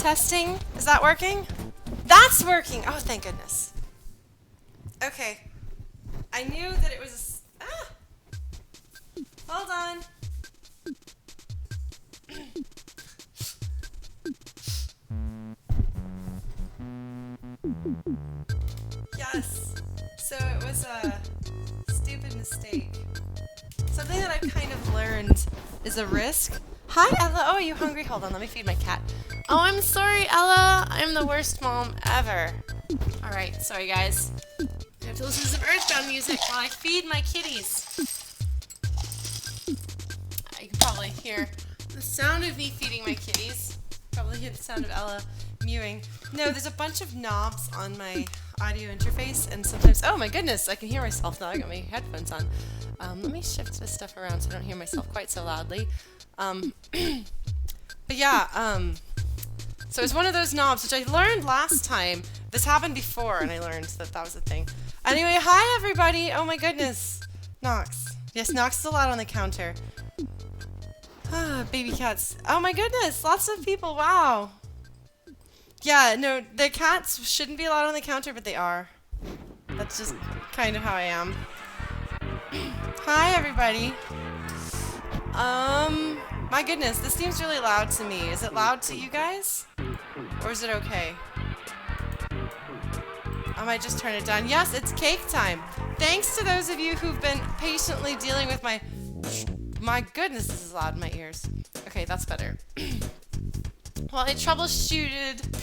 Testing. Is that working? That's working! Oh, thank goodness. Okay. I knew that it was a... Ah! Hold on. Yes. So it was a stupid mistake. Something that I've kind of learned is a risk. Hi, Ella. Oh, are you hungry? Hold on, let me feed my cat. Oh, I'm sorry, Ella. I'm the worst mom ever. Alright, sorry guys. I have to listen to some Earthbound music while I feed my kitties. You can probably hear the sound of me feeding my kitties. Probably hear the sound of Ella mewing. No, there's a bunch of knobs on my audio interface, and sometimes, oh my goodness, I can hear myself now. I got my headphones on. Let me shift this stuff around so I don't hear myself quite so loudly. But yeah, so it's one of those knobs, which I learned last time. This happened before, and I learned that that was a thing. Anyway, hi everybody! Oh my goodness. Knox. Yes, Knox is allowed on the counter. Ah, baby cats. Oh my goodness, lots of people, wow. Yeah, no, the cats shouldn't be allowed on the counter, but they are. That's just kind of how I am. Hi, everybody. My goodness, this seems really loud to me. Is it loud to you guys? Or is it okay? I might just turn it down. Yes, it's cake time. Thanks to those of you who've been patiently dealing with my... My goodness, this is loud in my ears. Okay, that's better. Well, I troubleshotted.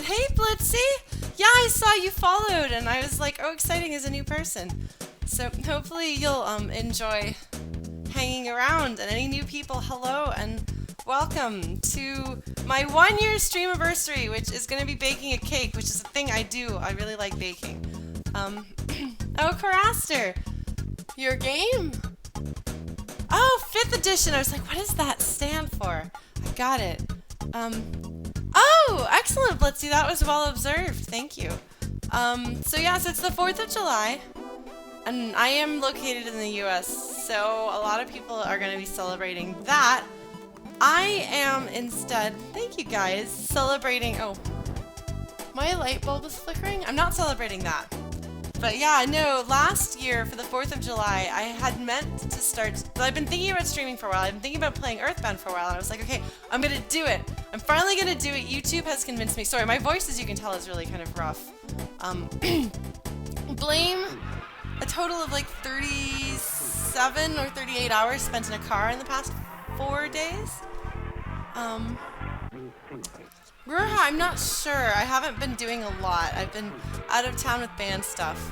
Hey, Blitzy! Yeah, I saw you followed, and I was like, oh, exciting as a new person. So hopefully you'll enjoy hanging around. And any new people, hello and welcome to my 1-year Streamiversary, which is going to be baking a cake, which is a thing I do. I really like baking. Oh, Caraster, your game? Oh, 5th edition. I was like, what does that stand for? I got it. Oh, excellent, Blitzy. That was well observed. Thank you. So yes, it's the 4th of July, and I am located in the US, so a lot of people are going to be celebrating that. I am instead, thank you guys, celebrating, oh, my light bulb is flickering? I'm not celebrating that. But yeah, no, last year for the 4th of July, I had meant to start, I've been thinking about streaming for a while, I've been thinking about playing Earthbound for a while, and I was like, okay, I'm gonna do it. I'm finally gonna do it. YouTube has convinced me. Sorry, my voice, as you can tell, is really kind of rough. Blame a total of like 37 or 38 hours spent in a car in the past 4 days. Ruha, I'm not sure. I haven't been doing a lot. I've been out of town with band stuff.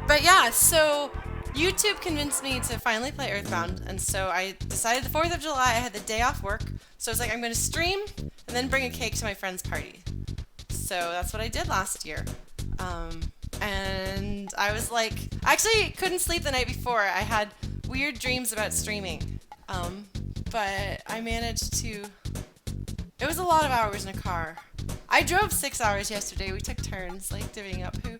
But yeah, so YouTube convinced me to finally play Earthbound, and so I decided the 4th of July, I had the day off work, so I was like, I'm going to stream and then bring a cake to my friend's party. So that's what I did last year. And I was like, I actually couldn't sleep the night before. I had weird dreams about streaming. But I managed to... It was a lot of hours in a car. I drove 6 hours yesterday. We took turns, like, divvying up who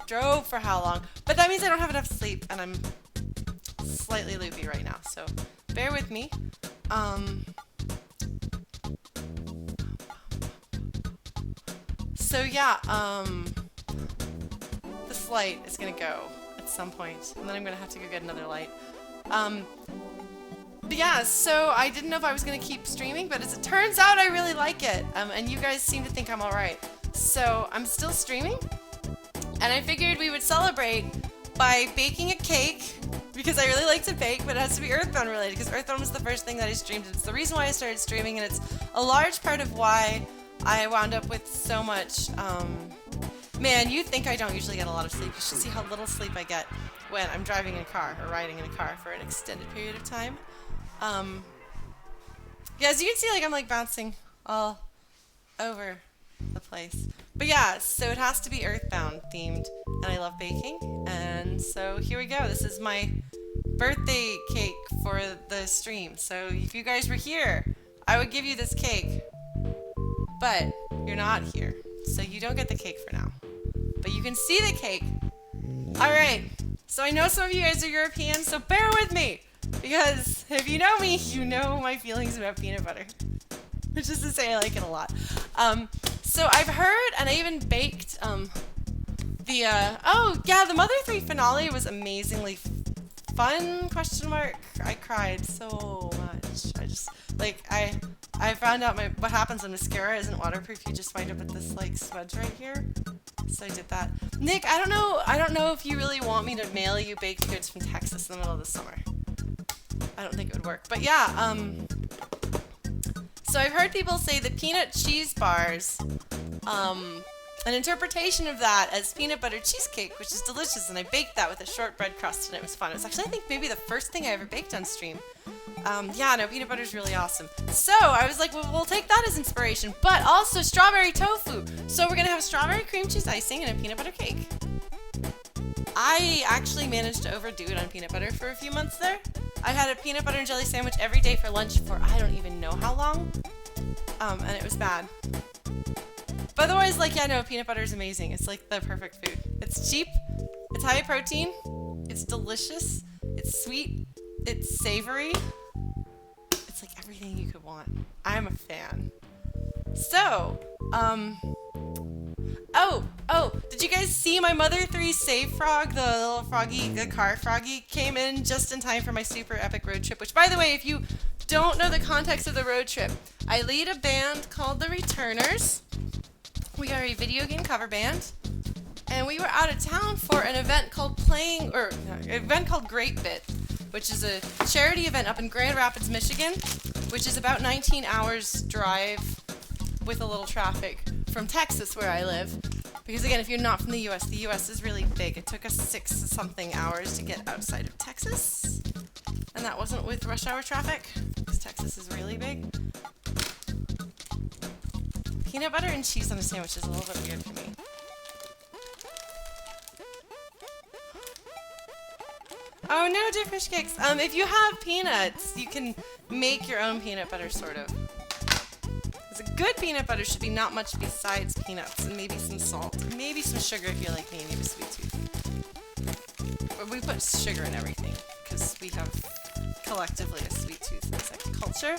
drove for how long. But that means I don't have enough sleep, and I'm slightly loopy right now, so bear with me. So yeah, this light is gonna go at some point, and then I'm gonna have to go get another light. But yeah, so I didn't know if I was going to keep streaming, but as it turns out, I really like it. And you guys seem to think I'm alright. So I'm still streaming, and I figured we would celebrate by baking a cake, because I really like to bake, but it has to be Earthbound related, because Earthbound was the first thing that I streamed. It's the reason why I started streaming, and it's a large part of why I wound up with so much, man, you think I don't usually get a lot of sleep. You should see how little sleep I get when I'm driving in a car, or riding in a car for an extended period of time. Yeah, as you can see, like, I'm like bouncing all over the place. But yeah, so it has to be Earthbound themed, and I love baking, and so here we go. This is my birthday cake for the stream. So if you guys were here, I would give you this cake, but you're not here, so you don't get the cake for now. But you can see the cake. Alright, so I know some of you guys are European, so bear with me! Because if you know me, you know my feelings about peanut butter. which is to say I like it a lot. So I've heard, and I even baked the Mother 3 finale was amazingly fun, question mark. I cried so much. I just, like, I found out what happens when mascara isn't waterproof. You just wind up with this, like, smudge right here. So I did that. Nick, I don't know if you really want me to mail you baked goods from Texas in the middle of the summer. I don't think it would work. But yeah, so I've heard people say the peanut cheese bars, an interpretation of that as peanut butter cheesecake, which is delicious, and I baked that with a shortbread crust, and it was fun. It was actually, I think, maybe the first thing I ever baked on stream. Yeah, no, peanut butter is really awesome. So I was like, well, we'll take that as inspiration, but also strawberry tofu. So we're gonna have strawberry cream cheese icing and a peanut butter cake. I actually managed to overdo it on peanut butter for a few months there. I had a peanut butter and jelly sandwich every day for lunch for I don't even know how long, and it was bad. But otherwise, like, yeah, no, peanut butter is amazing. It's like the perfect food. It's cheap, it's high protein, it's delicious, it's sweet, it's savory. It's like everything you could want. I'm a fan. So, oh, did you guys see my Mother 3 save frog, the little froggy, the car froggy, came in just in time for my super epic road trip, which, by the way, if you don't know the context of the road trip, I lead a band called The Returners. We are a video game cover band, and we were out of town for an event called Great Bit, which is a charity event up in Grand Rapids, Michigan, which is about 19 hours drive with a little traffic from Texas, where I live. Because again, if you're not from the US is really big. It took us 6-something hours to get outside of Texas, and that wasn't with rush hour traffic, because Texas is really big. Peanut butter and cheese on a sandwich is a little bit weird for me. Oh no, dear fish cakes. If you have peanuts, you can make your own peanut butter, sort of. Because a good peanut butter should be not much besides peanuts, and maybe some salt. Maybe some sugar if you're like me and you have a sweet tooth. But we put sugar in everything, because we have collectively a sweet tooth as a culture.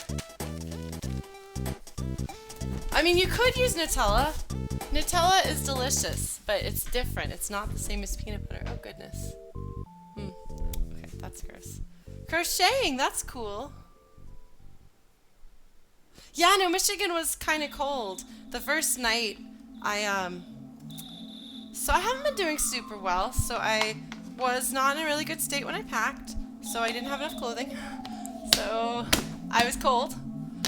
I mean, you could use Nutella. Nutella is delicious, but it's different. It's not the same as peanut butter. Oh, goodness. Okay, that's gross. Crocheting, that's cool. Yeah, no, Michigan was kind of cold. The first night, so I haven't been doing super well, so I was not in a really good state when I packed, so I didn't have enough clothing. So I was cold.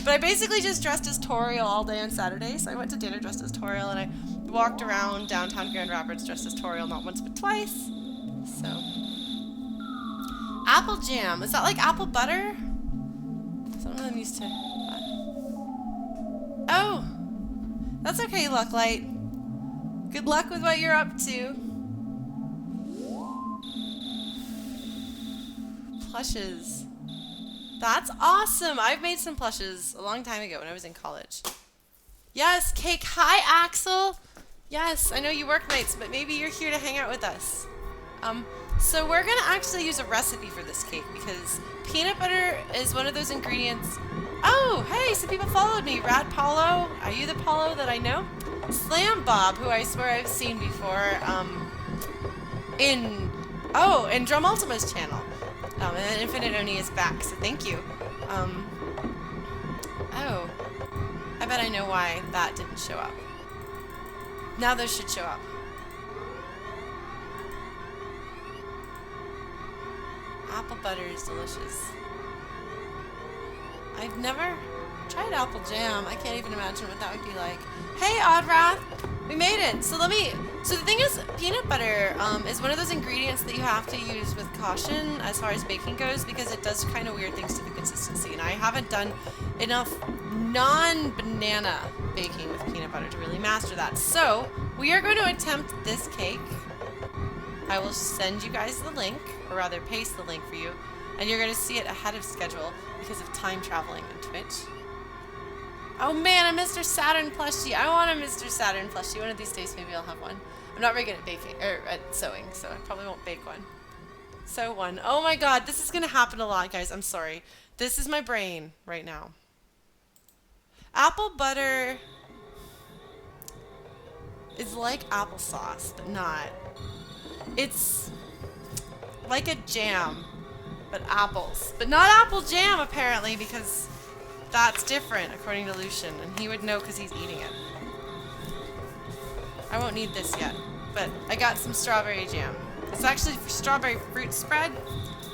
But I basically just dressed as Toriel all day on Saturday, so I went to dinner dressed as Toriel, and I walked around downtown Grand Rapids dressed as Toriel, not once but twice. So, apple jam, is that like apple butter? Some of them used to. Oh, that's okay, Lucklight. Good luck with what you're up to. Plushes. That's awesome! I've made some plushes a long time ago when I was in college. Yes, Cake. Hi, Axel! Yes, I know you work nights, but maybe you're here to hang out with us. So we're gonna actually use a recipe for this cake because peanut butter is one of those ingredients. Oh, hey, some people followed me. Rad Paulo, are you the Paulo that I know? Slam Bob, who I swear I've seen before, in Drum Ultima's channel. And Infinite Oni is back, so thank you. Oh. I bet I know why that didn't show up. Now those should show up. Apple butter is delicious. I've never tried apple jam. I can't even imagine what that would be like. Hey, Oddwrath! We made it! So the thing is, peanut butter is one of those ingredients that you have to use with caution as far as baking goes because it does kind of weird things to the consistency, and I haven't done enough non-banana baking with peanut butter to really master that. So, we are going to attempt this cake. I will send you guys the link, or rather paste the link for you, and you're going to see it ahead of schedule because of time traveling on Twitch. Oh man, a Mr. Saturn plushie. I want a Mr. Saturn plushie. One of these days, maybe I'll have one. I'm not very good at baking, or at sewing, so I probably won't bake one. Sew one. Oh my god, this is going to happen a lot, guys. I'm sorry. This is my brain right now. Apple butter is like applesauce, but not. It's like a jam, but apples. But not apple jam, apparently, because that's different, according to Lucian, and he would know because he's eating it. I won't need this yet, but I got some strawberry jam. It's actually for strawberry fruit spread,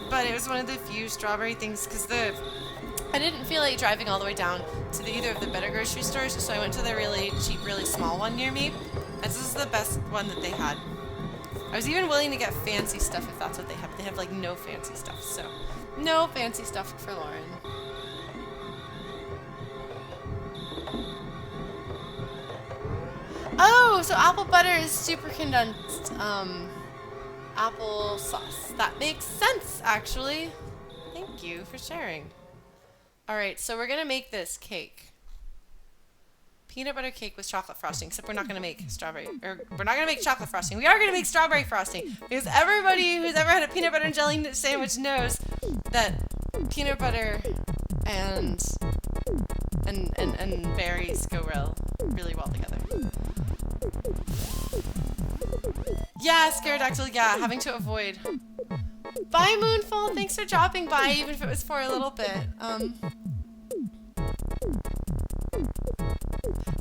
but it was one of the few strawberry things, because I didn't feel like driving all the way down to either of the better grocery stores, so I went to the really cheap, really small one near me. And this is the best one that they had. I was even willing to get fancy stuff if that's what they have. They have like no fancy stuff, so no fancy stuff for Lauren. Oh, so apple butter is super condensed apple sauce. That makes sense, actually. Thank you for sharing. Alright, so we're gonna make this cake. Peanut butter cake with chocolate frosting, except we're not gonna make we're not gonna make chocolate frosting. We are gonna make strawberry frosting, because everybody who's ever had a peanut butter and jelly sandwich knows that peanut butter and berries go really well together. Yeah, Scarodactyl, yeah, having to avoid. Bye, Moonfall, thanks for dropping by, even if it was for a little bit.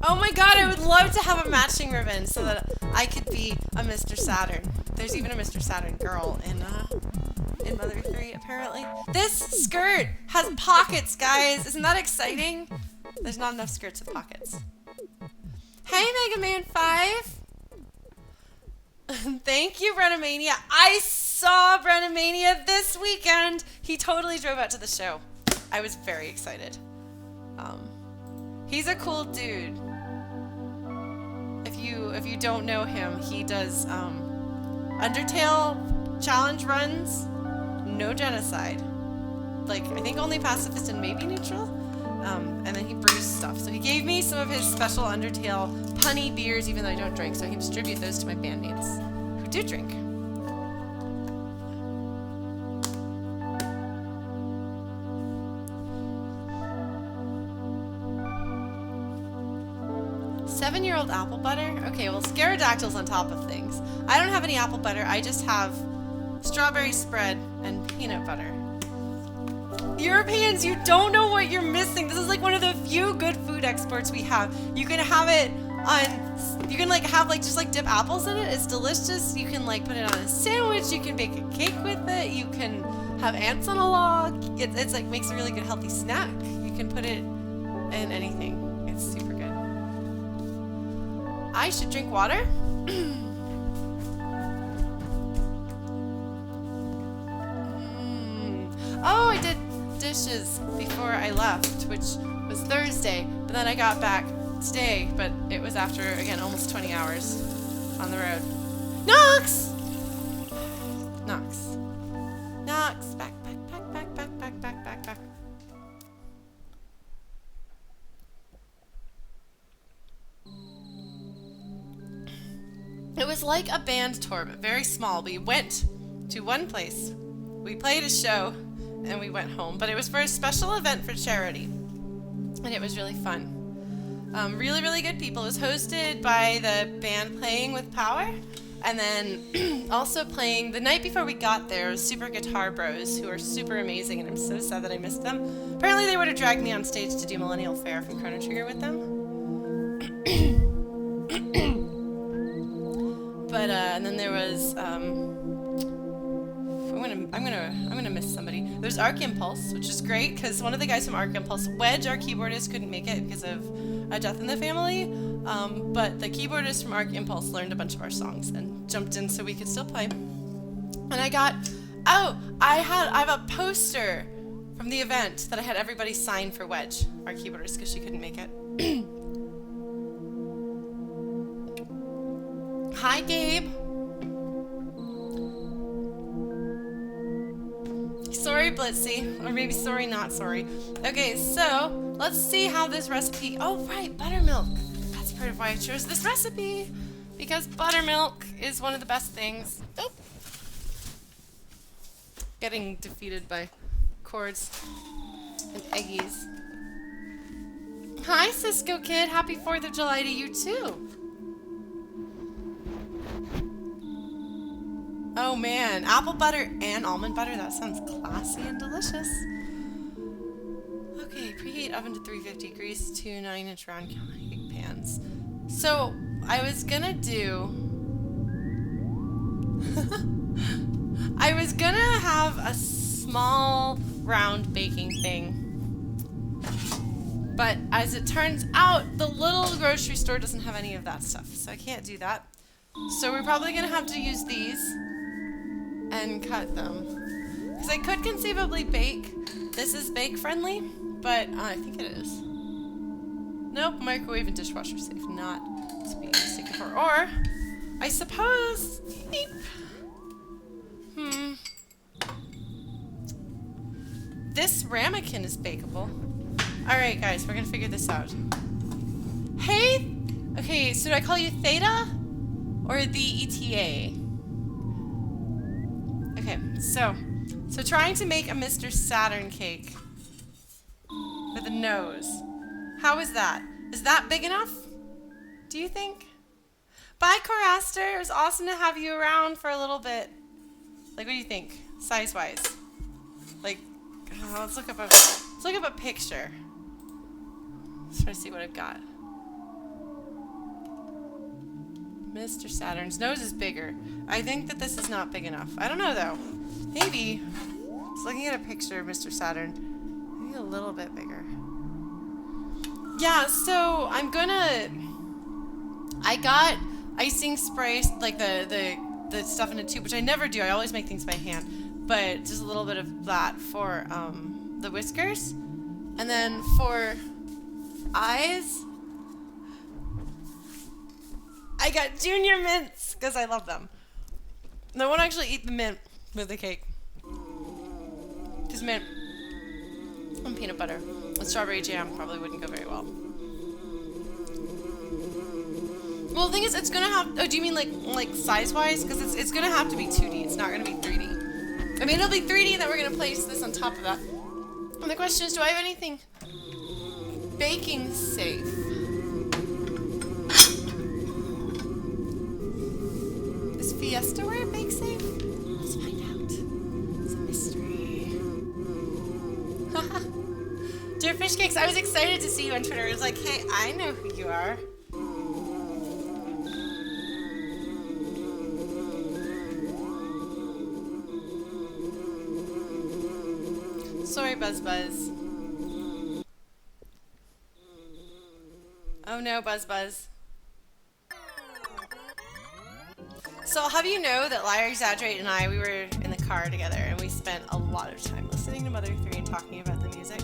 Oh my god, I would love to have a matching ribbon so that I could be a Mr. Saturn. There's even a Mr. Saturn girl in Mother 3, apparently. This skirt has pockets, guys. Isn't that exciting? There's not enough skirts with pockets. Hey, Mega Man 5. Thank you, Brennomania. I saw Brennomania this weekend. He totally drove out to the show. I was very excited. He's a cool dude. If you don't know him, he does Undertale challenge runs, no genocide. Like, I think only pacifist and maybe neutral. And then he brews stuff. So he gave me some of his special Undertale punny beers, even though I don't drink, so I can distribute those to my bandmates who do drink. Seven-year-old apple butter? Okay, well, Scarodactyl's on top of things. I don't have any apple butter. I just have strawberry spread and peanut butter. Europeans, you don't know what you're missing. This is like one of the few good food exports we have. You can have it on, you can like have like just like dip apples in it. It's delicious. You can like put it on a sandwich. You can bake a cake with it. You can have ants on a log. It's like makes a really good healthy snack. You can put it in anything. It's super good. I should drink water. Oh, I did dishes before I left, which was Thursday, but then I got back today, but it was after, again, almost 20 hours on the road. Knox! Knox. Knox. Back. It was like a band tour, but very small. We went to one place, we played a show, and we went home. But it was for a special event for charity, and it was really fun. Really, really good people. It was hosted by the band Playing with Power, and then also playing, the night before we got there, was Super Guitar Bros, who are super amazing, and I'm so sad that I missed them. Apparently they would have dragged me on stage to do Millennial Fair from Chrono Trigger with them. But and then there was I'm gonna miss somebody. There's Arc Impulse, which is great because one of the guys from Arc Impulse, Wedge, our keyboardist, couldn't make it because of a death in the family. But the keyboardist from Arc Impulse learned a bunch of our songs and jumped in so we could still play. And I have a poster from the event that I had everybody sign for Wedge, our keyboardist, because she couldn't make it. Hi, Gabe. Sorry, Blitzy. Or maybe sorry, not sorry. Okay, so let's see how this recipe... Oh, right, buttermilk. That's part of why I chose this recipe. Because buttermilk is one of the best things. Oh. Getting defeated by cords and eggies. Hi, Cisco Kid. Happy 4th of July to you, too. Oh, man. Apple butter and almond butter. That sounds classy and delicious. Okay, preheat oven to 350. Grease 2 9-inch round cake pans. So, I was gonna do... I was gonna have a small round baking thing. But as it turns out, the little grocery store doesn't have any of that stuff. So I can't do that. So we're probably gonna have to use these and cut them. Because I could conceivably bake. This is bake friendly, but I think it is. Nope, microwave and dishwasher safe. Not to be mistaken for. Or, I suppose... Beep. This ramekin is bakeable. Alright guys, we're gonna figure this out. Hey! Okay, so do I call you Theta? Or the ETA? Okay, so trying to make a Mr. Saturn cake with a nose. How is that? Is that big enough? Do you think? Bye, Coraster. It was awesome to have you around for a little bit. Like, what do you think, size-wise? Like, let's look up a picture. Let's try to see what I've got. Mr. Saturn's nose is bigger. I think that this is not big enough. I don't know though. Maybe. Just looking at a picture of Mr. Saturn. Maybe a little bit bigger. Yeah, so I got icing spray, like the stuff in a tube, which I never do. I always make things by hand. But just a little bit of that for the whiskers. And then for eyes, I got junior mints because I love them. And I won't actually eat the mint with the cake. Because mint and peanut butter and strawberry jam probably wouldn't go very well. Well, the thing is, it's gonna have... Oh, do you mean like size-wise? Because it's gonna have to be 2D. It's not gonna be 3D. I mean, it'll be 3D, and then we're gonna place this on top of that. And the question is, do I have anything baking safe? Is Fiestaware bake safe? Let's find out. It's a mystery. Dear Fish Cakes, I was excited to see you on Twitter. I was like, hey, I know who you are. Sorry, Buzz Buzz. Oh no, Buzz Buzz. So I'll have you know that Liar, Exaggerate, and I, we were in the car together, and we spent a lot of time listening to Mother 3 and talking about the music.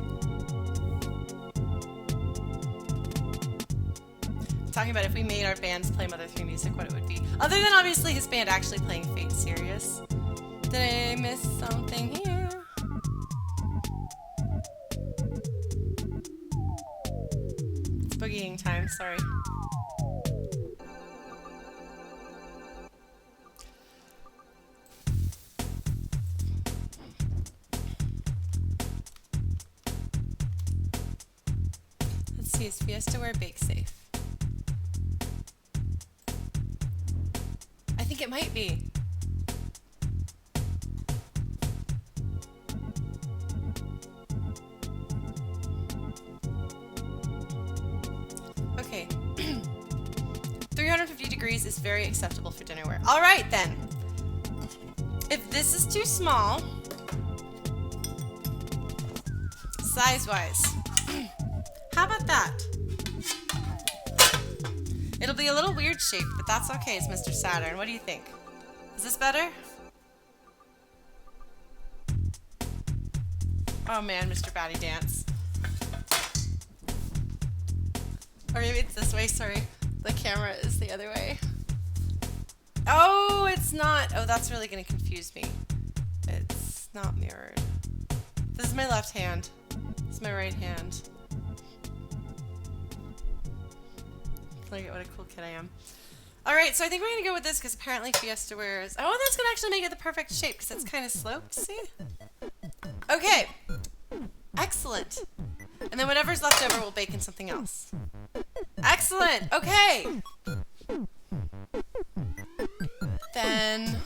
Talking about if we made our bands play Mother 3 music, what it would be. Other than obviously his band actually playing Fate Serious. Did I miss something here? It's boogieing time, sorry. Let's see, is Fiestaware bake safe? I think it might be. Okay. 350 degrees is very acceptable for dinnerware. All right then. If this is too small, size-wise, how about that? It'll be a little weird shaped, but that's okay. It's Mr. Saturn. What do you think? Is this better? Oh man, Mr. Batty Dance. Or maybe it's this way, sorry. The camera is the other way. Oh, it's not. Oh, that's really going to confuse me. It's not mirrored. This is my left hand. This is my right hand. Look at what a cool kid I am. Alright, so I think we're going to go with this because apparently Fiestaware is... Oh, that's going to actually make it the perfect shape because it's kind of sloped, see? Okay. Excellent. And then whatever's left over, we'll bake in something else. Excellent. Okay. Then...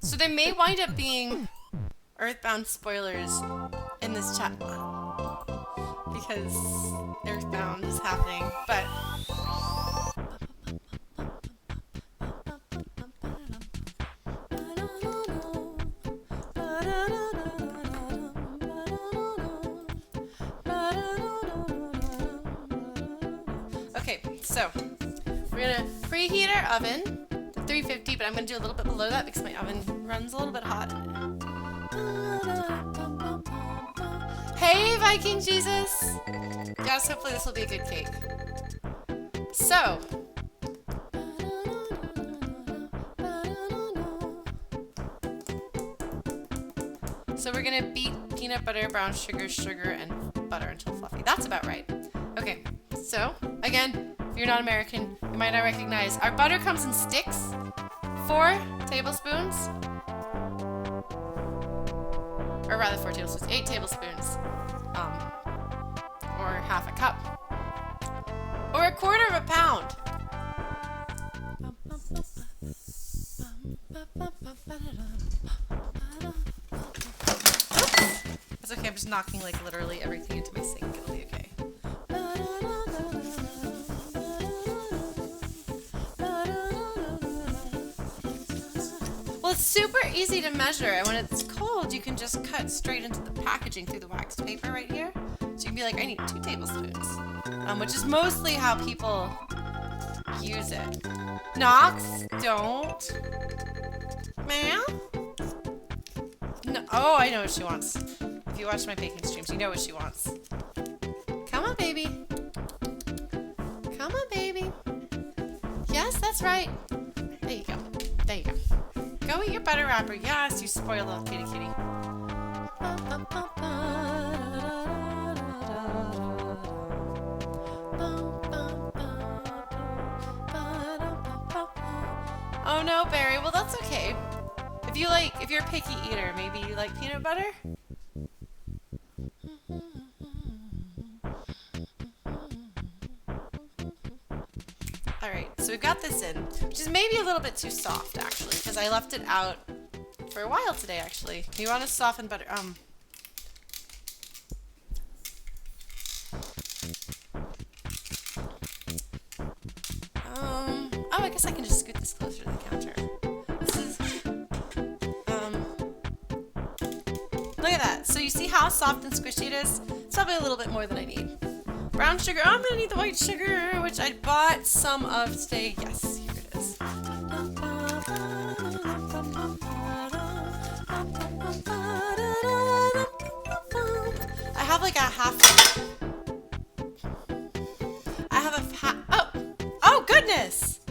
So there may wind up being Earthbound spoilers in this chat because Earthbound is happening, but okay, so we're gonna preheat our oven to 350, but I'm gonna do a little bit below that because my oven runs a little bit hot. Hey, Viking Jesus! Yes, hopefully this will be a good cake. So, we're gonna beat peanut butter, brown sugar, and butter until fluffy. That's about right. Okay, so, again, if you're not American, you might not recognize our butter comes in sticks. 4 tablespoons. Or rather 4 tablespoons, 8 tablespoons. Or half a cup. Or 1/4 pound. That's okay, I'm just knocking like literally everything into my sink. It'll be okay. Well, it's super easy to measure, and when it's cold, you can just cut straight into the packaging through the waxed paper right here. So you can be like, I need 2 tablespoons, which is mostly how people use it. Knox, don't. Ma'am? No. Oh, I know what she wants. If you watch my baking streams, you know what she wants. Come on, baby. Come on, baby. Yes, that's right. There you go. There you go. Go eat your butter wrapper. Yes, you spoiled little kitty kitty. Oh no, Barry. Well, that's okay. If you're a picky eater, maybe you like peanut butter? Alright, so we've got this in, which is maybe a little bit too soft, actually, because I left it out for a while today, actually. You want to soften butter, oh, I guess I can just scoot this closer to the counter. This is, look at that. So you see how soft and squishy it is? It's probably a little bit more than I need. Brown sugar. Oh, I'm gonna need the white sugar, which I bought some of today. Yes, here it is. I have like a half. I have a half. Oh, oh goodness!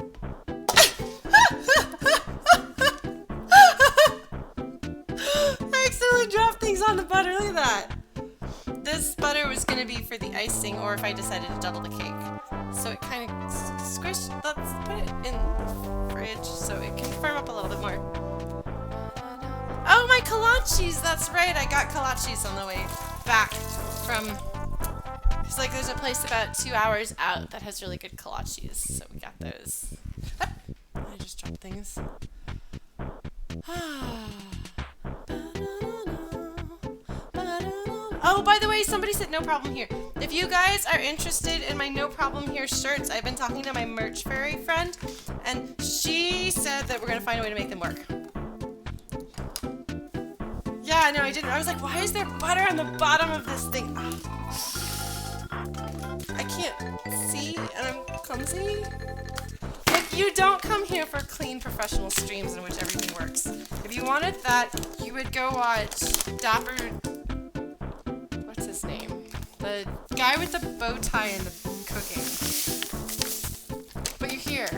I accidentally dropped things on the butter. Look at that. This butter was going to be for the icing, or if I decided to double the cake. So it kind of squished. Let's put it in the fridge so it can firm up a little bit more. Oh, my kolaches! That's right, I got kolaches on the way back from... It's like there's a place about 2 hours out that has really good kolaches, so we got those. Oh, I just dropped things. Oh, by the way, somebody said no problem here. If you guys are interested in my no problem here shirts, I've been talking to my merch fairy friend, and she said that we're gonna find a way to make them work. Yeah, no, I didn't. I was like, why is there butter on the bottom of this thing? I can't see, and I'm clumsy. Like, you don't come here for clean professional streams in which everything works. If you wanted that, you would go watch Dapper... What's his name? The guy with the bow tie and the cooking. But you're here.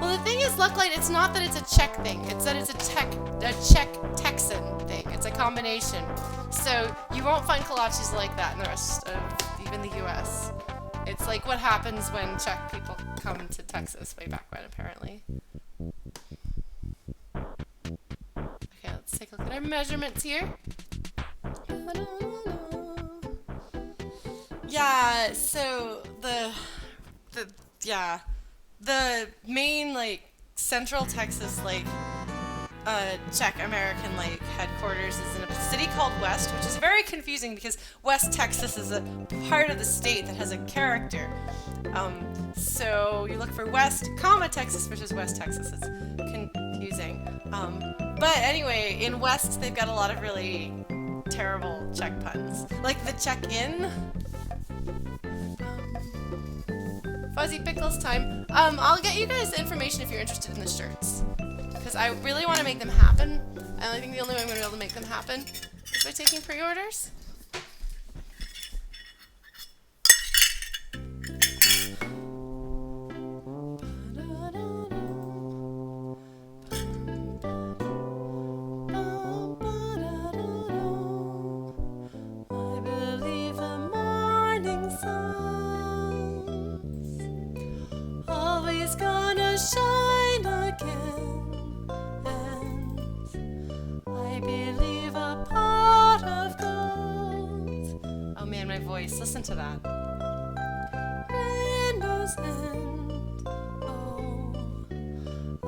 Well, the thing is, Lucklight, it's not that it's a Czech thing. It's that it's a Czech Texan thing. It's a combination. So you won't find kolaches like that in the rest of the live in the U.S. It's like what happens when Czech people come to Texas way back when, apparently. Okay, let's take a look at our measurements here. Yeah, so the main like Central Texas like Czech American like headquarters is in a city called West, which is very confusing because West Texas is a part of the state that has a character. So you look for West, Texas versus West Texas. It's confusing. But anyway, in West they've got a lot of really terrible Czech puns, like the check-in. Fuzzy Pickles time. I'll get you guys information if you're interested in the shirts, because I really want to make them happen, and I think the only way I'm going to be able to make them happen is by taking pre-orders. Shine again, and I believe a pot of gold. Oh man, my voice, listen to that. Rainbow's end, oh,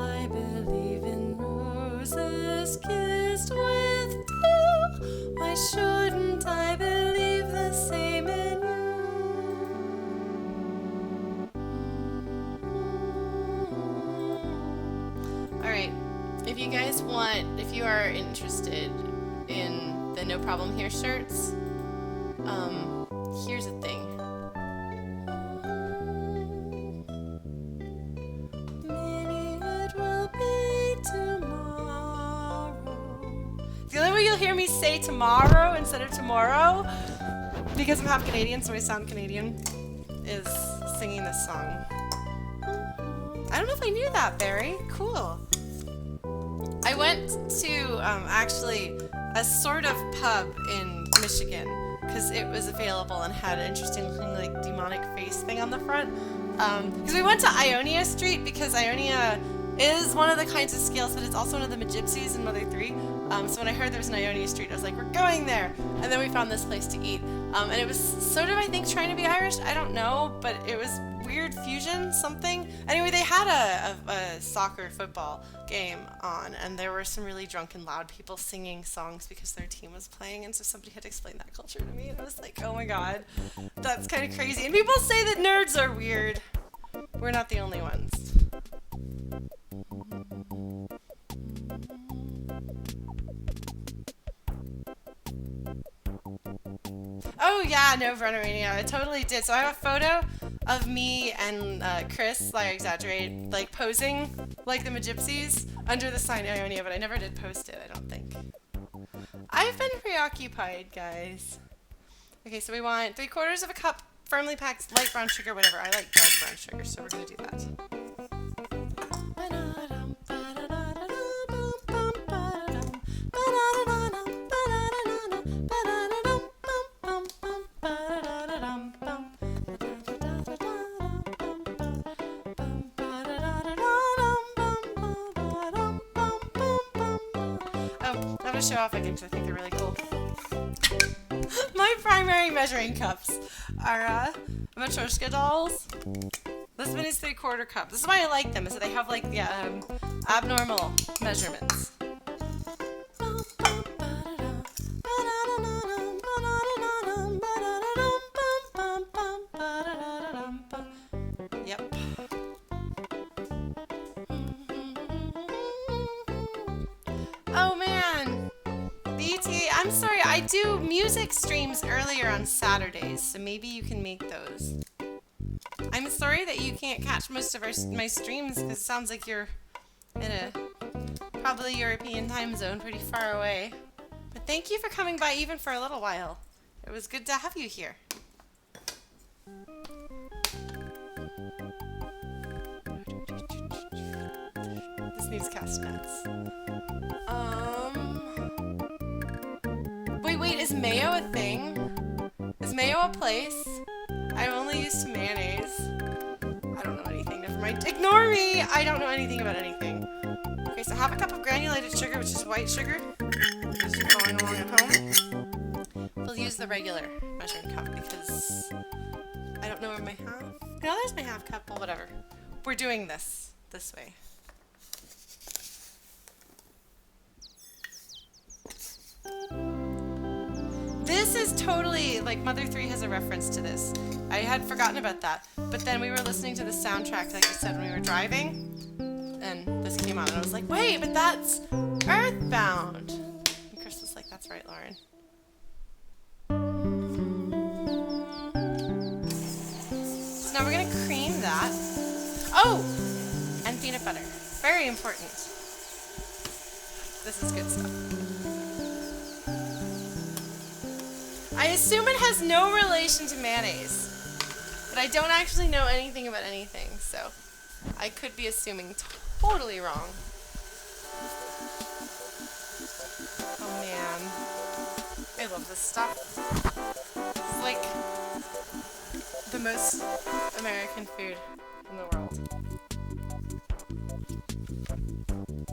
I believe in roses kissed with dew. Why shouldn't I believe the same in you? If you guys want, if you are interested in the No Problem Here shirts, here's the thing. Maybe it will be tomorrow. The only way you'll hear me say tomorrow instead of tomorrow, because I'm half Canadian, so I sound Canadian, is singing this song. I don't know if I knew that, Barry. Cool. I went to actually a sort of pub in Michigan because it was available and had an interesting looking like demonic face thing on the front. Because we went to Ionia Street because Ionia is one of the kinds of scales, but it's also one of the Magypsies in Mother 3. So when I heard there was an Ionia Street, I was like, we're going there. And then we found this place to eat. And it was sort of, I think, trying to be Irish. I don't know, but it was weird fusion something. Anyway, they had a soccer football game on, and there were some really drunken loud people singing songs because their team was playing, and so somebody had to explain that culture to me, and I was like, oh my god, that's kind of crazy. And people say that nerds are weird. We're not the only ones. Oh yeah, no, Vernorania, I totally did. So I have a photo of me and Chris, like exaggerate, like posing like the Magypsies under the sign Ionia, but I never did post it, I don't think. I've been preoccupied, guys. Okay, so we want 3/4 of a cup firmly packed light brown sugar, whatever. I like dark brown sugar, so we're gonna do that. Show off again because I think they're really cool. My primary measuring cups are Matryoshka dolls. This one is 3/4 cup. This is why I like them, is that they have like the abnormal measurements. Yep. Oh man. BT, I'm sorry, I do music streams earlier on Saturdays, so maybe you can make those. I'm sorry that you can't catch most of my streams because it sounds like you're in a probably European time zone pretty far away. But thank you for coming by even for a little while. It was good to have you here. This needs castanets. Wait, is Mayo a thing? Is Mayo a place? really used to mayonnaise. I don't know anything. Never mind. Ignore me! I don't know anything about anything. Okay, so half a cup of granulated sugar, which is white sugar. As you're following along at home. We'll use the regular measuring cup because I don't know where my half... No, there's my half cup. Well, whatever. We're doing this way. This is totally, like, Mother 3 has a reference to this. I had forgotten about that. But then we were listening to the soundtrack, like I said, when we were driving. And this came on, and I was like, wait, but that's Earthbound. And Chris was like, that's right, Lauren. So now we're going to cream that. Oh! And peanut butter. Very important. This is good stuff. I assume it has no relation to mayonnaise, but I don't actually know anything about anything, so I could be assuming totally wrong. Oh man, I love this stuff. It's like the most American food in the world.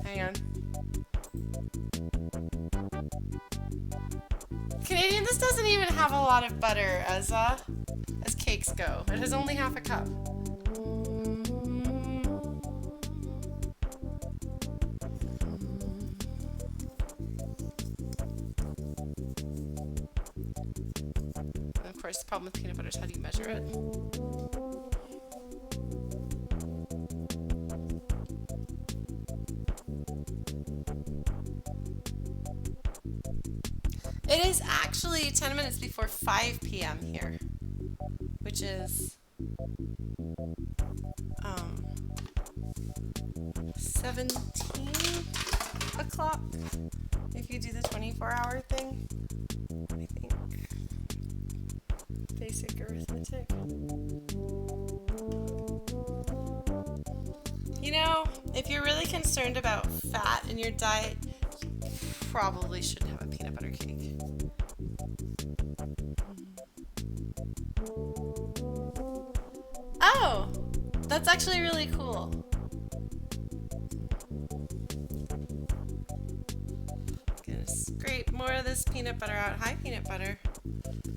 Hang on. Canadian, this doesn't even have a lot of butter as cakes go. It has only half a cup. And of course, the problem with peanut butter is how do you measure it? It is actually 10 minutes before 5 p.m. here, which is 17 o'clock if you do the 24-hour thing, I think. Basic arithmetic. You know, if you're really concerned about fat in your diet, you probably shouldn't have a peanut butter cake. Oh, that's actually really cool. Gonna scrape more of this peanut butter out. Hi, peanut butter.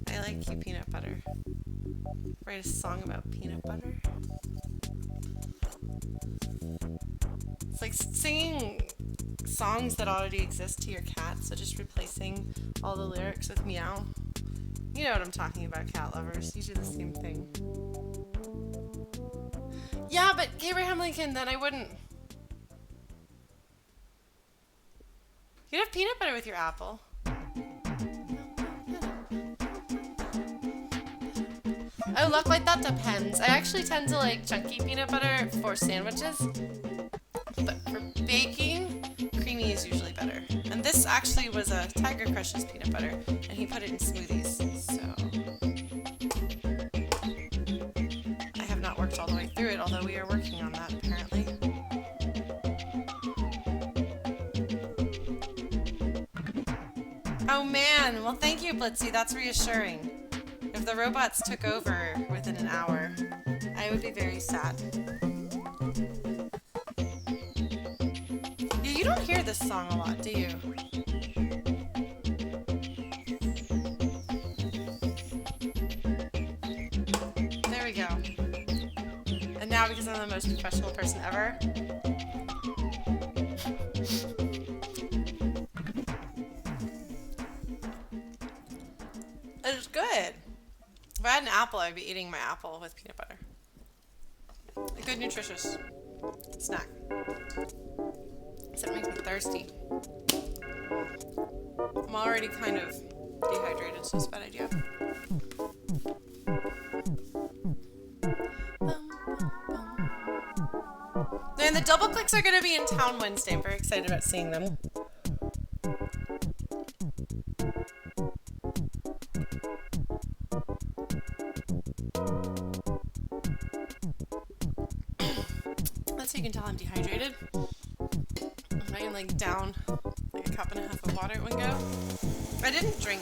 I like you, peanut butter. Write a song about peanut butter. It's like singing songs that already exist to your cat, so just replacing all the lyrics with meow. You know what I'm talking about, cat lovers. You do the same thing. Yeah, but Abraham Lincoln, then I wouldn't. You'd have peanut butter with your apple. Oh, look, like that depends. I actually tend to like chunky peanut butter for sandwiches, but for baking, creamy is usually better. And this actually was a Tiger Crush's peanut butter, and he put it in smoothies, so I have not worked all the way through it, although we are working on that apparently. Oh man, well thank you, Blitzy, that's reassuring. If the robots took over within an hour, I would be very sad. Yeah, you don't hear this song a lot, do you? There we go. And now, because I'm the most professional person ever, it's good. If I had an apple, I'd be eating my apple with peanut butter. A good, nutritious snack. Except it makes me thirsty. I'm already kind of dehydrated, so it's a bad idea. And the double clicks are going to be in town Wednesday. I'm very excited about seeing them. So you can tell I'm dehydrated. I am like down like a cup and a half of water at one go. I didn't drink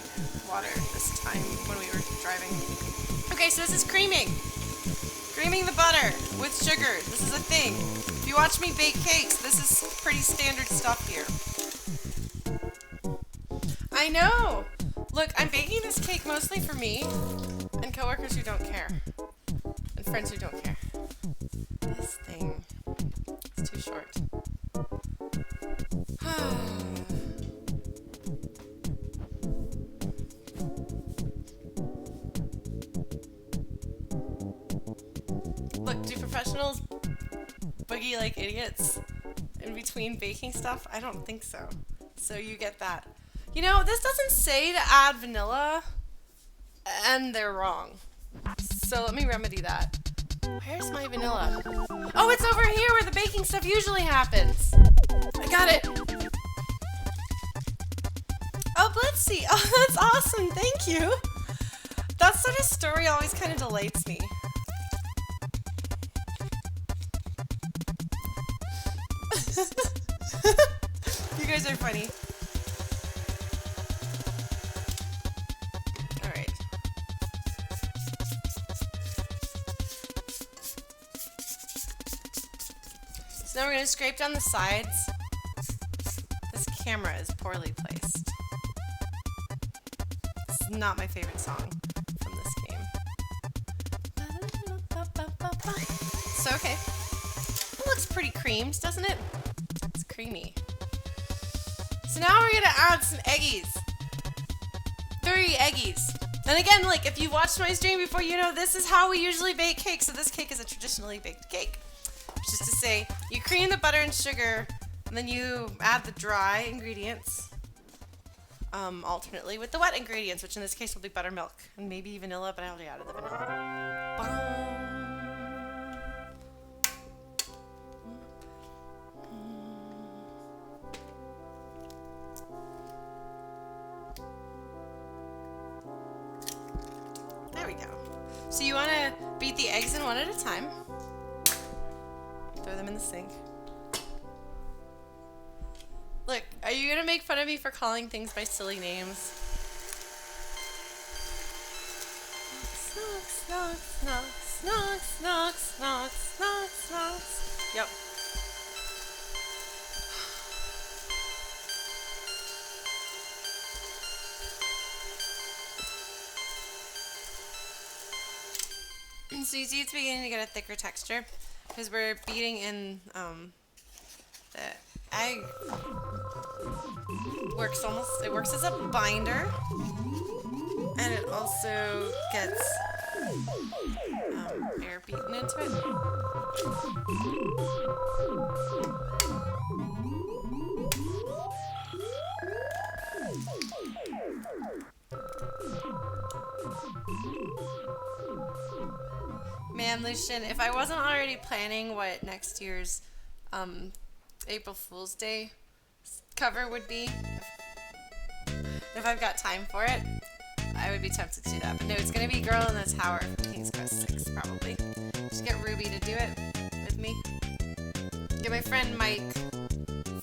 water this time when we were driving. Okay, so this is creaming. Creaming the butter with sugar. This is a thing. If you watch me bake cakes, this is pretty standard stuff here. I know! Look, I'm baking this cake mostly for me and coworkers who don't care. And friends who don't care. This thing is too short. Look, do professionals boogie like idiots in between baking stuff? I don't think so. So you get that. You know, this doesn't say to add vanilla, and they're wrong. So let me remedy that. Where's my vanilla? Oh, it's over here where the baking stuff usually happens. I got it. Oh, Blitzy. Oh, that's awesome. Thank you. That sort of story always kind of delights me. You guys are funny. Alright. So now we're going to scrape down the sides. This camera is poorly placed. This is not my favorite song from this game. So, okay. It looks pretty creamed, doesn't it? It's creamy. So now we're gonna add some eggies. 3 eggies. And again, like, if you watched my stream before, you know this is how we usually bake cake. So this cake is a traditionally baked cake. Which is to say, you cream the butter and sugar, and then you add the dry ingredients alternately with the wet ingredients, which in this case will be buttermilk and maybe vanilla, but I already added the vanilla. There we go. So you want to beat the eggs in one at a time. Throw them in the sink. Look, are you gonna make fun of me for calling things by silly names? Snocks, knocks, knocks, knocks, knocks, knocks, knocks. Yep. So you see it's beginning to get a thicker texture because we're beating in the egg. It works as a binder, and it also gets air beaten into it. Man, Lucian, if I wasn't already planning what next year's April Fool's Day cover would be, if I've got time for it, I would be tempted to do that. But no, it's going to be Girl in the Tower from King's Quest 6, probably. Just get Ruby to do it with me. Get my friend Mike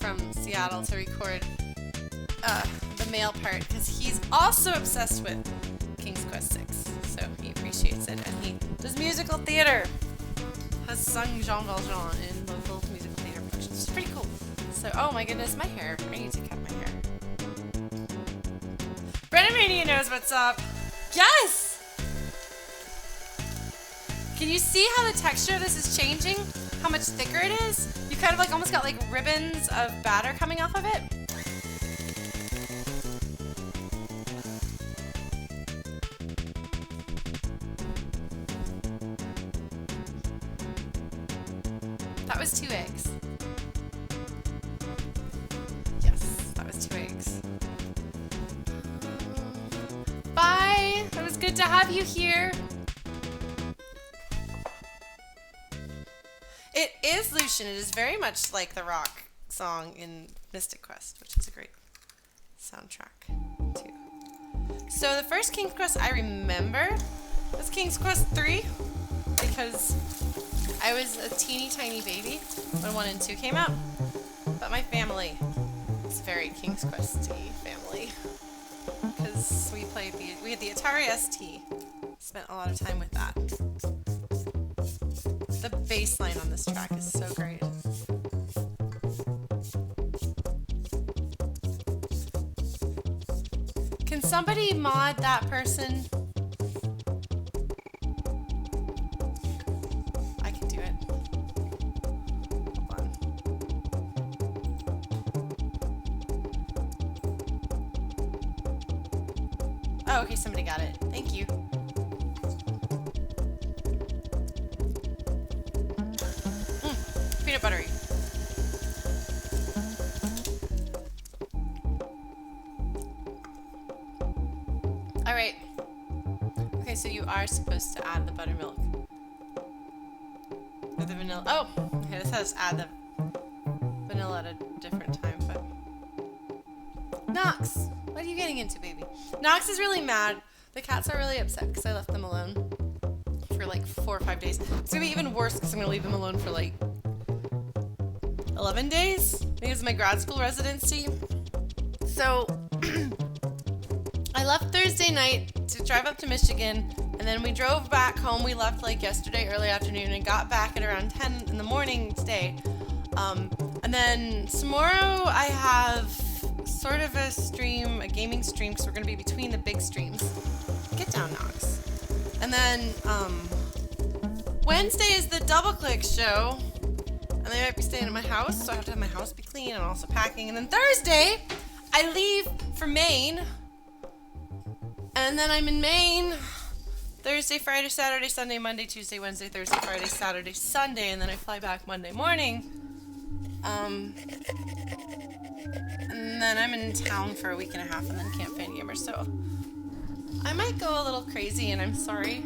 from Seattle to record the male part, because he's also obsessed with King's Quest 6. So he appreciates it, and he does musical theater. Has sung Jean Valjean in local musical theater productions. It's pretty cool. So, oh my goodness, my hair. I need to cut my hair. Brennan Mania knows what's up. Yes! Can you see how the texture of this is changing? How much thicker it is? You kind of like almost got like ribbons of batter coming off of it. That was 2 eggs. Yes, that was 2 eggs. Bye! It was good to have you here. It is Lucian. It is very much like the rock song in Mystic Quest, which is a great soundtrack, too. So the first King's Quest I remember was King's Quest 3, because I was a teeny tiny baby when 1 and 2 came out, but my family is very King's Quest family, because we had the Atari ST, Spent a lot of time with that. The bass line on this track is so great. Can somebody mod that person? I can do it. Hold on. Oh, okay, somebody got it. Thank you. Peanut buttery. All right. Okay, so you are supposed to add the buttermilk. Or the vanilla. Oh! Okay, this has add the vanilla at a different time, but... Knox! What are you getting into, baby? Knox is really mad. The cats are really upset because I left them alone for like 4 or 5 days. It's gonna be even worse because I'm gonna leave them alone for like 11 days because of my grad school residency. So I left Thursday night to drive up to Michigan, and then we drove back home. We left like yesterday early afternoon and got back at around 10 in the morning today. And then tomorrow I have sort of a stream, a gaming stream, because we're going to be between the big streams. Get down, Knox. And then Wednesday is the Double Click show. And they might be staying at my house, so I have to have my house be clean and also packing. And then Thursday, I leave for Maine. And then I'm in Maine Thursday, Friday, Saturday, Sunday, Monday, Tuesday, Wednesday, Thursday, Friday, Saturday, Sunday. And then I fly back Monday morning. And then I'm in town for a week and a half and then Camp Fan Gamer. So I might go a little crazy, and I'm sorry.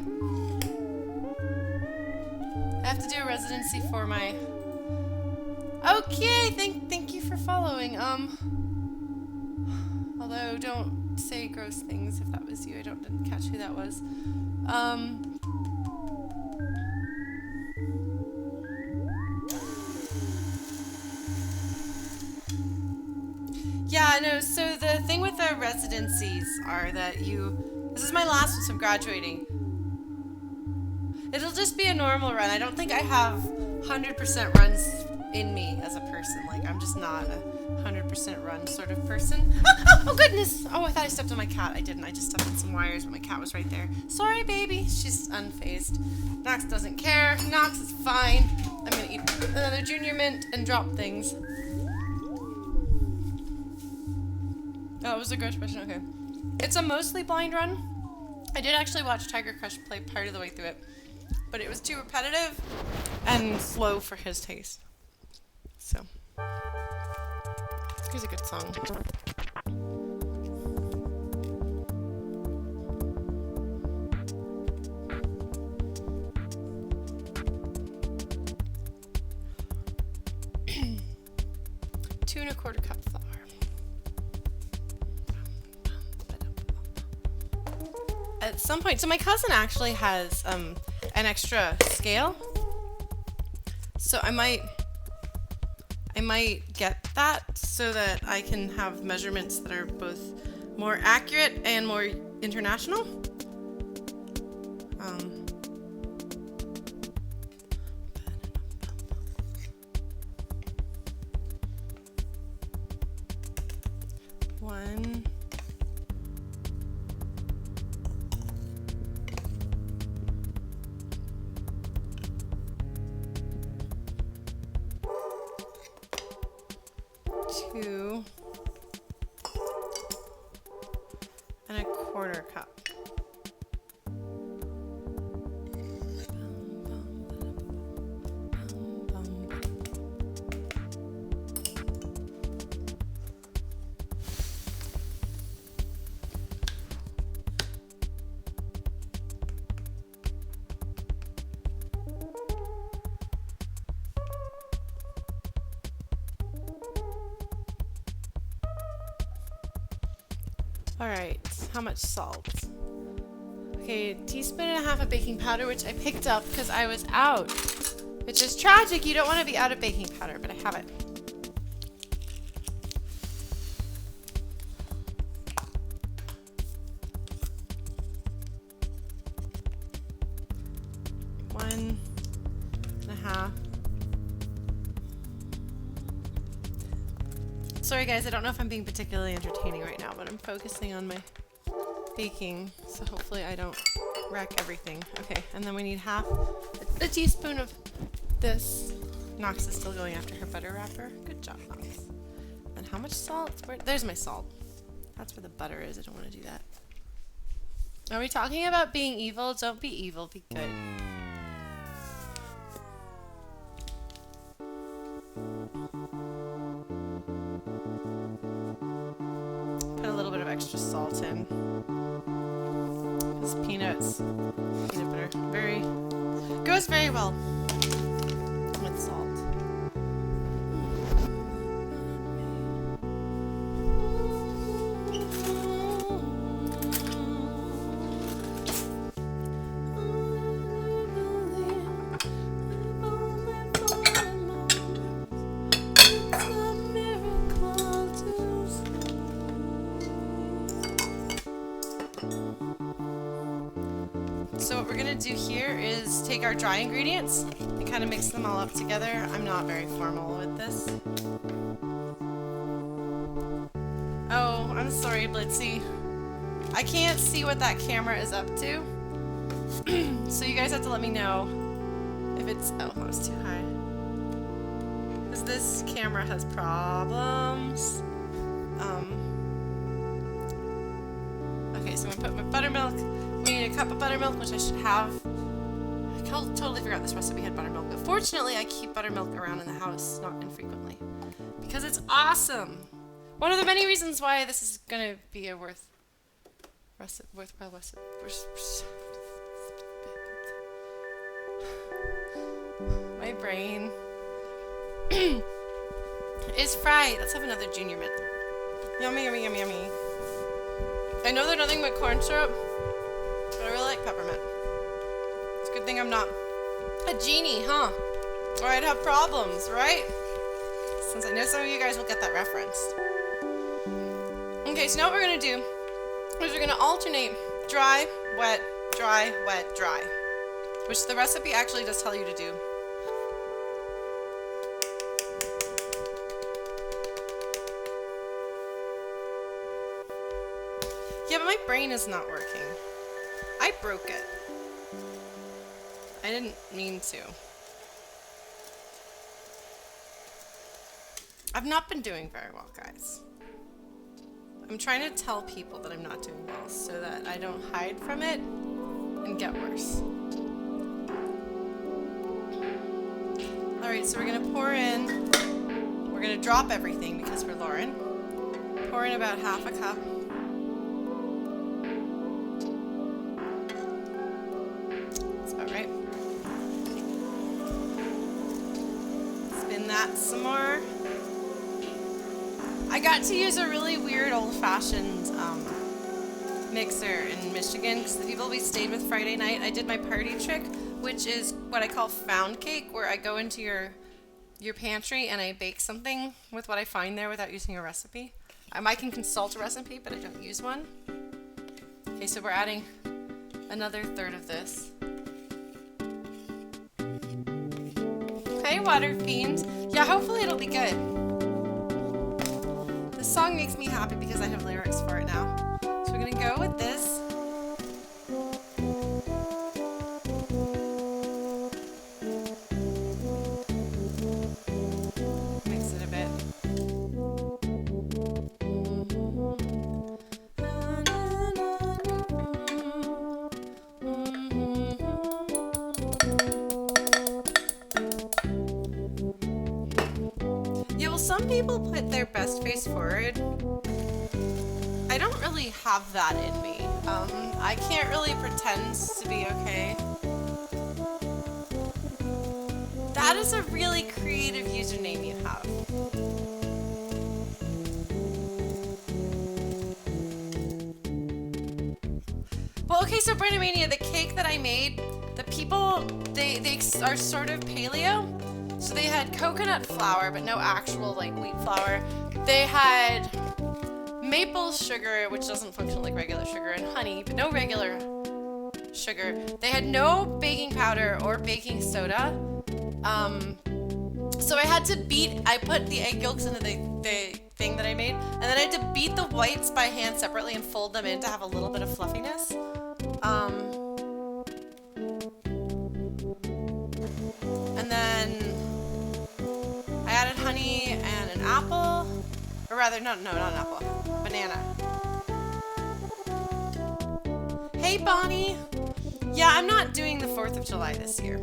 I have to do a residency for my... Okay, thank you for following. Although don't say gross things if that was you. I didn't catch who that was. Yeah, no, so the thing with the residencies are that this is my last one, so I'm graduating. It'll just be a normal run. I don't think I have 100% runs in me as a person. Like, I'm just not a 100% run sort of person. Oh, goodness! Oh, I thought I stepped on my cat. I didn't. I just stepped on some wires, but my cat was right there. Sorry, baby. She's unfazed. Knox doesn't care. Knox is fine. I'm gonna eat another junior mint and drop things. Oh, it was a gross question. Okay. It's a mostly blind run. I did actually watch Tiger Crush play part of the way through it, but it was too repetitive and slow for his taste. So, here's a good song. Two and a quarter cup flour. At some point, so my cousin actually has an extra scale, so I might get that so that I can have measurements that are both more accurate and more international. One. Two and a quarter cup. Alright, how much salt? Okay, teaspoon and a half of baking powder, which I picked up because I was out. Which is tragic, you don't want to be out of baking powder, but I have it. half. Sorry guys, I don't know if I'm being particularly entertaining right now, but I'm focusing on my baking, so hopefully I don't wreck everything. Okay, and then we need half a teaspoon of this. Knox is still going after her butter wrapper. Good job, Knox. And how much salt? There's my salt. That's where the butter is. I don't want to do that. Are we talking about being evil? Don't be evil, be good. Put a little bit of extra salt in. Because peanut butter, goes very well with salt. So what we're gonna do here is take our dry ingredients and kind of mix them all up together. I'm not very formal with this. Oh, I'm sorry, Blitzy. I can't see what that camera is up to. So you guys have to let me know if it's, oh, that was too high. Because this camera has problems. Okay, so I'm gonna put my buttermilk. We need a cup of buttermilk, which I should have. I totally forgot this recipe had buttermilk, but fortunately I keep buttermilk around in the house, not infrequently, because it's awesome. One of the many reasons why this is gonna be a worthwhile recipe. My brain is fried. Let's have another junior mint. Yummy, yummy, yummy, yummy. I know they're nothing but corn syrup, but I really like peppermint. It's a good thing I'm not a genie, huh? Or I'd have problems, right? Since I know some of you guys will get that reference. Okay, so now what we're gonna do is we're gonna alternate dry, wet, dry, wet, dry, which the recipe actually does tell you to do. Yeah, but my brain is not working. I broke it. I didn't mean to. I've not been doing very well, guys. I'm trying to tell people that I'm not doing well so that I don't hide from it and get worse. Alright, so we're gonna pour in, we're gonna drop everything because we're Lauren. Pour in about half a cup. That some more. I got to use a really weird old-fashioned mixer in Michigan because the people we stayed with Friday night, I did my party trick, which is what I call found cake, where I go into your pantry and I bake something with what I find there without using a recipe. I can consult a recipe, but I don't use one. Okay, so we're adding another third of this. Hey, Water Fiend. Yeah, hopefully it'll be good. This song makes me happy because I have lyrics for it now. So we're gonna go with this. Mix it a bit. Some people put their best face forward. I don't really have that in me. I can't really pretend to be okay. That is a really creative username you have. Well, okay, so Brennomania, the cake that I made, the people, they are sort of paleo. So they had coconut flour, but no actual like wheat flour. They had maple sugar, which doesn't function like regular sugar, and honey, but no regular sugar. They had no baking powder or baking soda. So I had to I put the egg yolks into the thing that I made, and then I had to beat the whites by hand separately and fold them in to have a little bit of fluffiness. And then I added honey and an apple, or rather, no, not an apple, banana. Hey, Bonnie! Yeah, I'm not doing the 4th of July this year,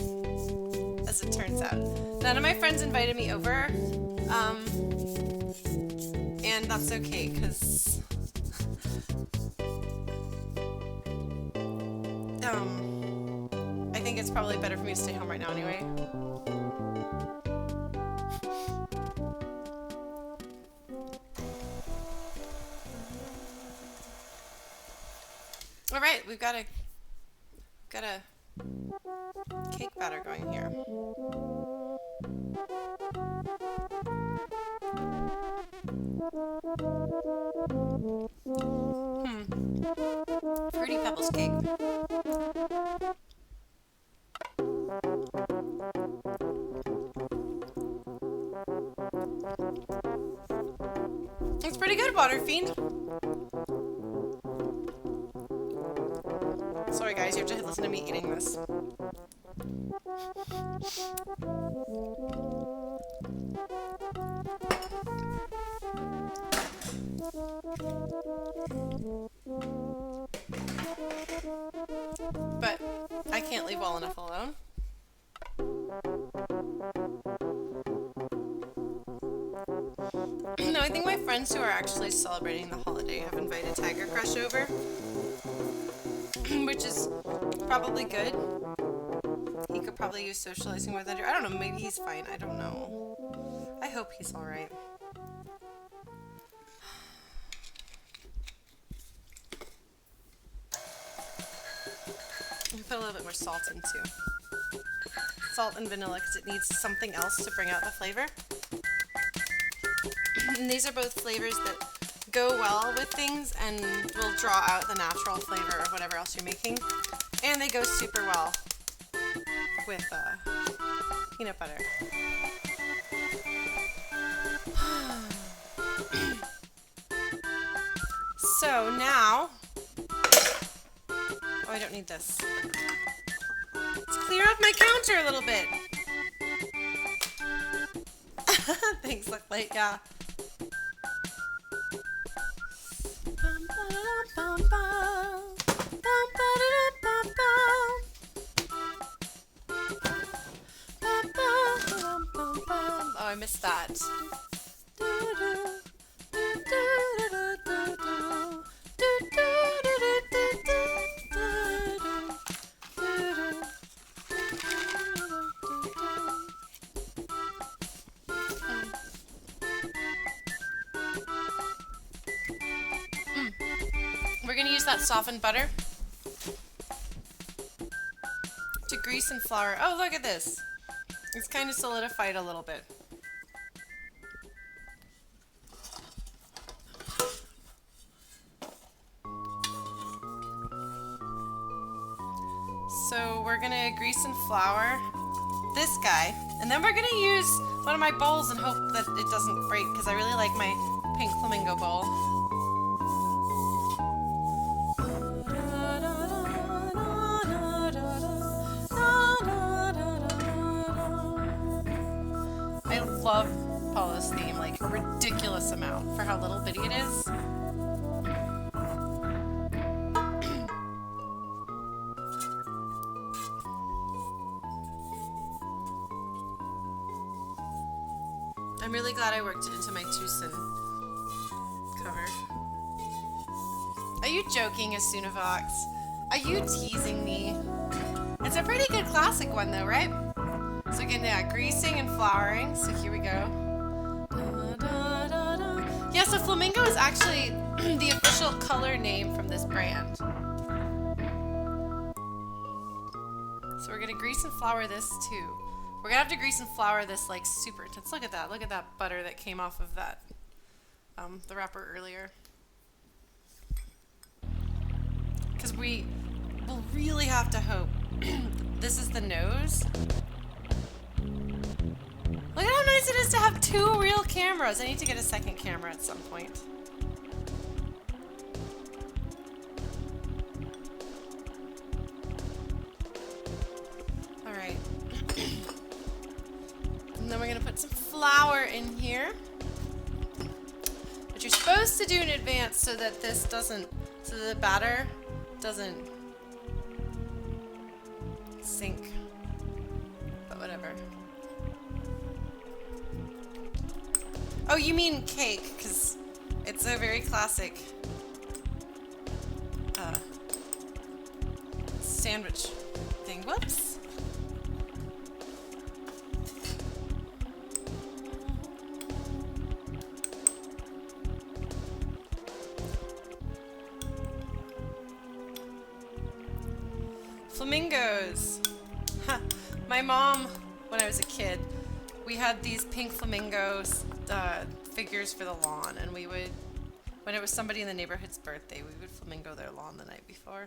as it turns out. None of my friends invited me over, and that's okay, because, I think it's probably better for me to stay home right now anyway. All right, we've got a cake batter going here. Fruity Pebbles cake. It's pretty good, Water Fiend. Sorry guys, you have to listen to me eating this. But I can't leave well enough alone. No, I think my friends who are actually celebrating the holiday have invited Tiger Crush over, which is probably good. He could probably use socializing with Andrew. I don't know, maybe he's fine. I don't know. I hope he's alright. Put a little bit more salt in too. Salt and vanilla because it needs something else to bring out the flavor. And these are both flavors that go well with things and will draw out the natural flavor of whatever else you're making. And they go super well with peanut butter. So now, oh, I don't need this. Let's clear up my counter a little bit. Things look like, yeah. Oh, I missed that. We're going to use that softened butter to grease and flour. Oh, look at this. It's kind of solidified a little bit. So we're going to grease and flour this guy. And then we're going to use one of my bowls and hope that it doesn't break because I really like my pink flamingo bowl. I love Paula's theme, like a ridiculous amount for how little bitty it is. I'm really glad I worked it into my Tucson cover. Are you joking, Asunavox? Are you teasing me? It's a pretty good classic one though, right? So again, yeah, greasing and flouring. So here we go. Yeah, so flamingo is actually the official color name from this brand. So we're gonna grease and flour this too. We're gonna have to grease and flour this like super intense. Look at that. Look at that butter that came off of that, the wrapper earlier. Because we will really have to hope. This is the nose. nice it is to have 2 real cameras. I need to get a second camera at some point. Alright. And then we're gonna put some flour in here. Which you're supposed to do in advance so that this doesn't, so that the batter doesn't sink. But whatever. Oh, you mean cake, because it's a very classic sandwich thing. Whoops. Flamingos. My mom, when I was a kid, we had these pink flamingos figures for the lawn, and we would, when it was somebody in the neighborhood's birthday, we would flamingo their lawn the night before.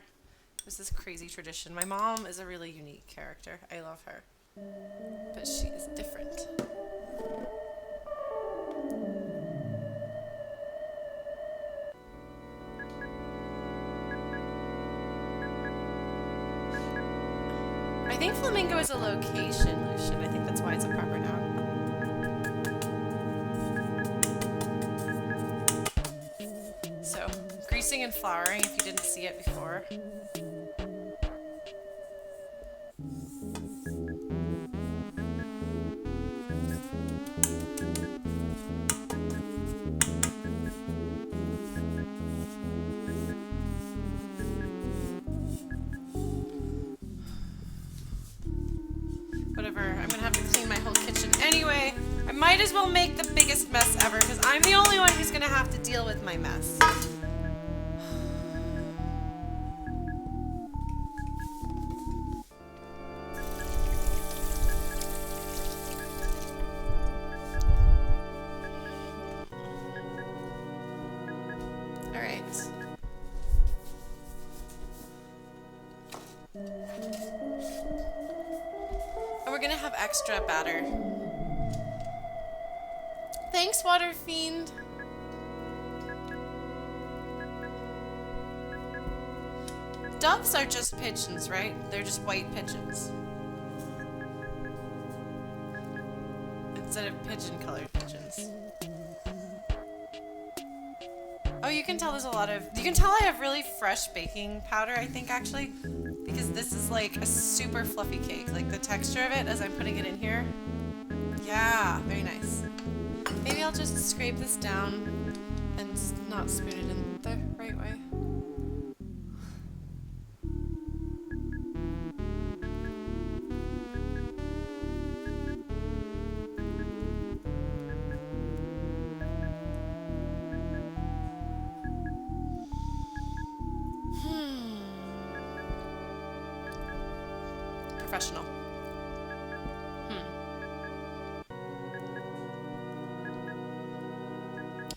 It was this crazy tradition. My mom is a really unique character. I love her. But she is different. I think flamingo is a location, Lucian. I think that's why it's a proper noun. So, greasing and flouring if you didn't see it before. Whatever, I'm gonna have to clean my whole kitchen anyway. I might as well make the biggest mess ever because I'm the only one who's gonna have to deal with my mess. Alright. And we're gonna have extra batter. Thanks, Water Fiend. Doves are just pigeons, right? They're just white pigeons. Instead of pigeon-colored pigeons. Oh, you can tell there's a lot of... You can tell I have really fresh baking powder, I think, actually. Because this is like a super fluffy cake. Like the texture of it as I'm putting it in here. Yeah, very nice. Maybe I'll just scrape this down and not spoon it in the right way. Professional.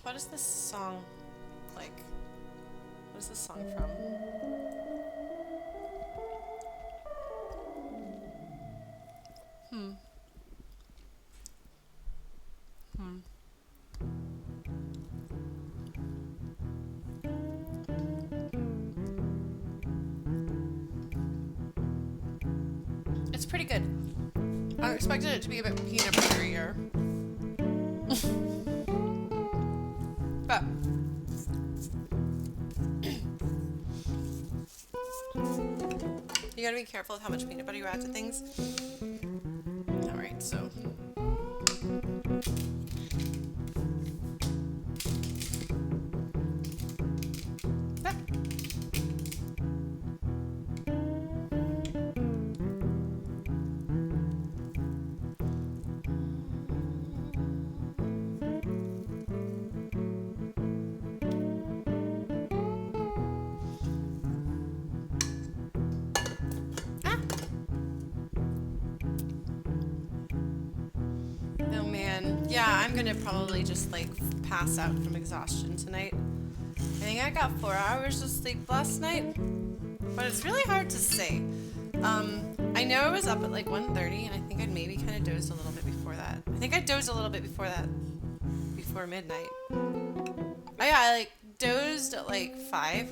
What is this song like? What is this song from? It's pretty good. I expected it to be a bit peanut butterier. But you gotta be careful of how much peanut butter you add to things. Alright, so yeah, I'm gonna probably just like pass out from exhaustion tonight. I think I got 4 hours of sleep last night, but it's really hard to say. I know I was up at like 1:30, and I think I'd maybe kind of dozed a little bit before that. I think I dozed dozed a little bit before that. Before midnight. Oh yeah, I like dozed at like 5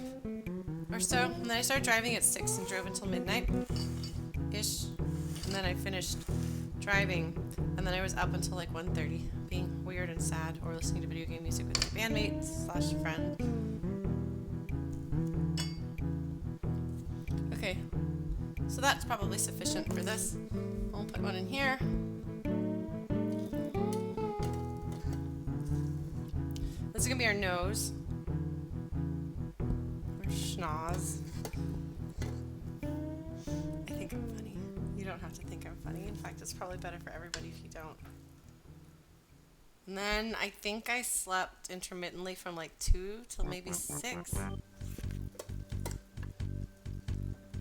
or so. And then I started driving at 6 and drove until midnight-ish. And then I finished driving. And then I was up until like 1:30, being weird and sad, or listening to video game music with my bandmate / friend. Okay, so that's probably sufficient for this. I'll put one in here. This is gonna be our nose. Or schnoz. I think I'm funny. You don't have to think I'm funny. In fact, it's probably better for everybody if you don't. And then I think I slept intermittently from like 2 till maybe 6.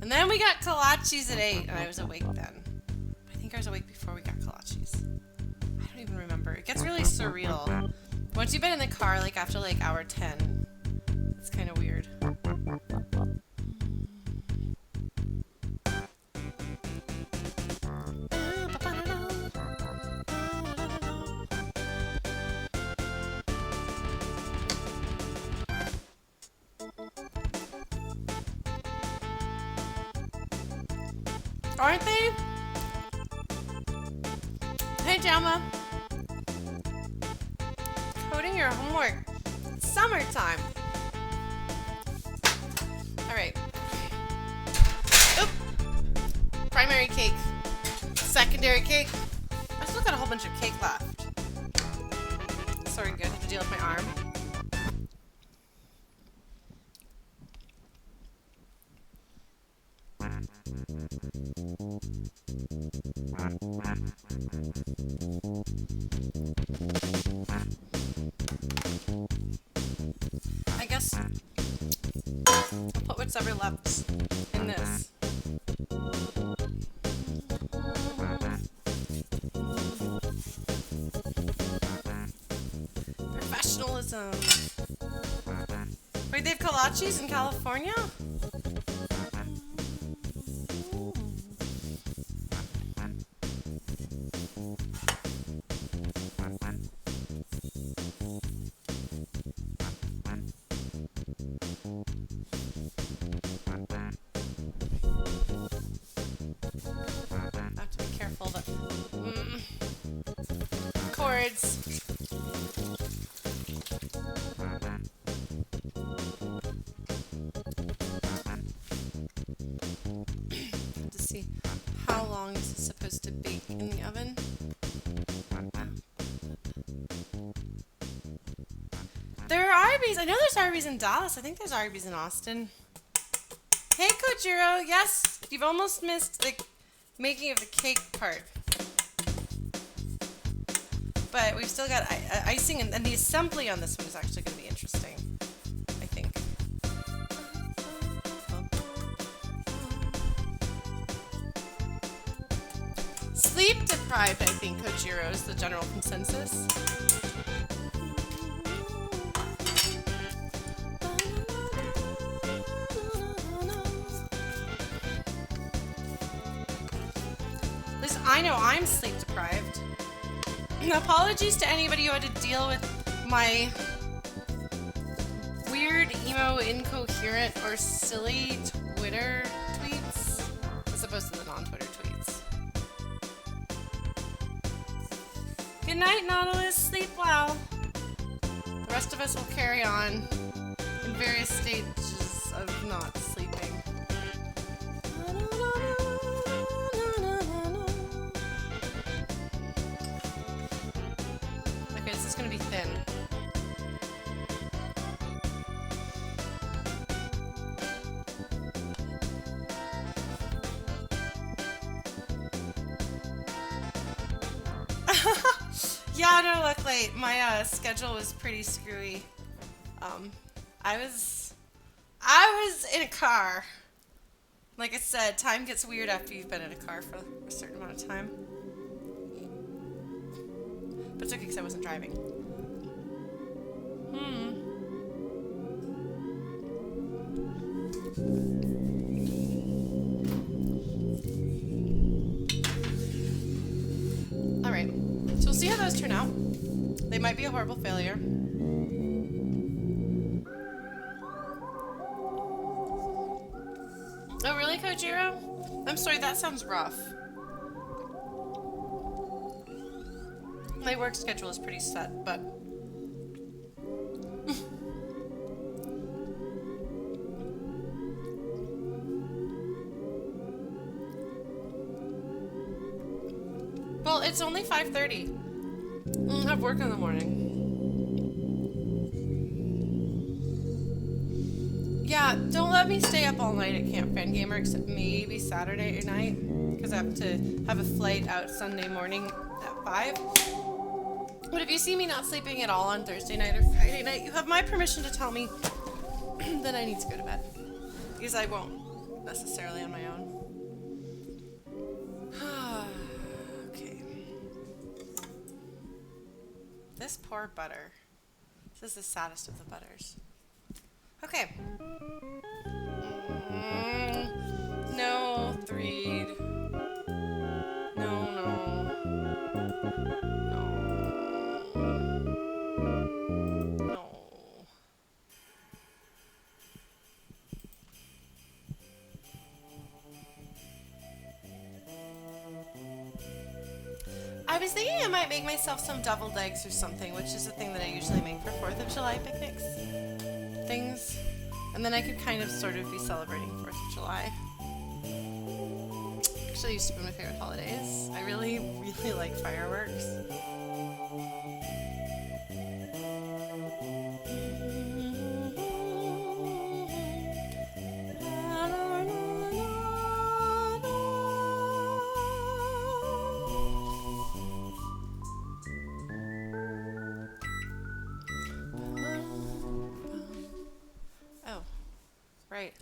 And then we got kolaches at 8, and I was awake then. I think I was awake before we got kolaches. I don't even remember. It gets really surreal. Once you've been in the car, like after like hour 10, it's kind of weird. Aren't they? Hey, Jama. Coding your homework. It's summertime. All right. Oop. Primary cake. Secondary cake. I still got a whole bunch of cake left. Sorry, good. I have to deal with my arm. I guess I'll put whatever left in this. Professionalism. Wait, they have kolaches in California? Chords. To see how long is it supposed to bake in the oven. There are Arby's. I know there's Arby's in Dallas. I think there's Arby's in Austin. Hey, Kojiro. Yes, you've almost missed the making of the cake part. But we've still got icing, and the assembly on this one is actually going to be interesting, I think. Sleep deprived, I think, Kojiro, is the general consensus. At least I know I'm sleep deprived. Apologies to anybody who had to deal with my weird, emo, incoherent, or silly Twitter tweets, as opposed to the non-Twitter tweets. Good night, Nautilus. Sleep well. The rest of us will carry on in various stages of not sleeping. This is going to be thin. Yeah, no, look, late. My schedule was pretty screwy. I was in a car. Like I said, time gets weird after you've been in a car for a certain amount of time. But it's okay because I wasn't driving. Alright. So we'll see how those turn out. They might be a horrible failure. Oh, really, Kojiro? I'm sorry, that sounds rough. My work schedule is pretty set, but... Well, it's only 5:30. I have work in the morning. Yeah, don't let me stay up all night at Camp Fan Gamer, except maybe Saturday night, because I have to have a flight out Sunday morning at 5. But if you see me not sleeping at all on Thursday night or Friday night, you have my permission to tell me that I need to go to bed, because I won't necessarily on my own. Okay. This poor butter. This is the saddest of the butters. Okay. No, Threed. No. I was thinking I might make myself some deviled eggs or something, which is a thing that I usually make for 4th of July picnics. Things. And then I could kind of sort of be celebrating 4th of July. Actually, used to be one of my favorite holidays. I really, really like fireworks. Right.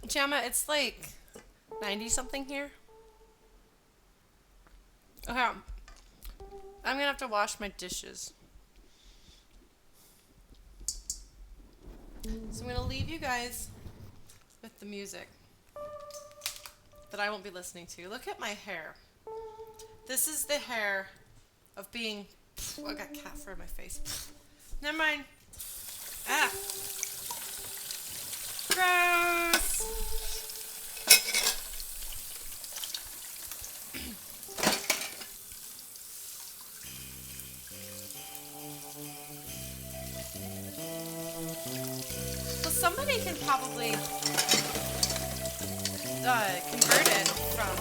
Jamma, it's like 90 something here. Okay. I'm gonna have to wash my dishes. So I'm gonna leave you guys with the music that I won't be listening to. Look at my hair. This is the hair of being... I got cat fur in my face. Never mind. Ah. Gross! Well, somebody can probably convert it from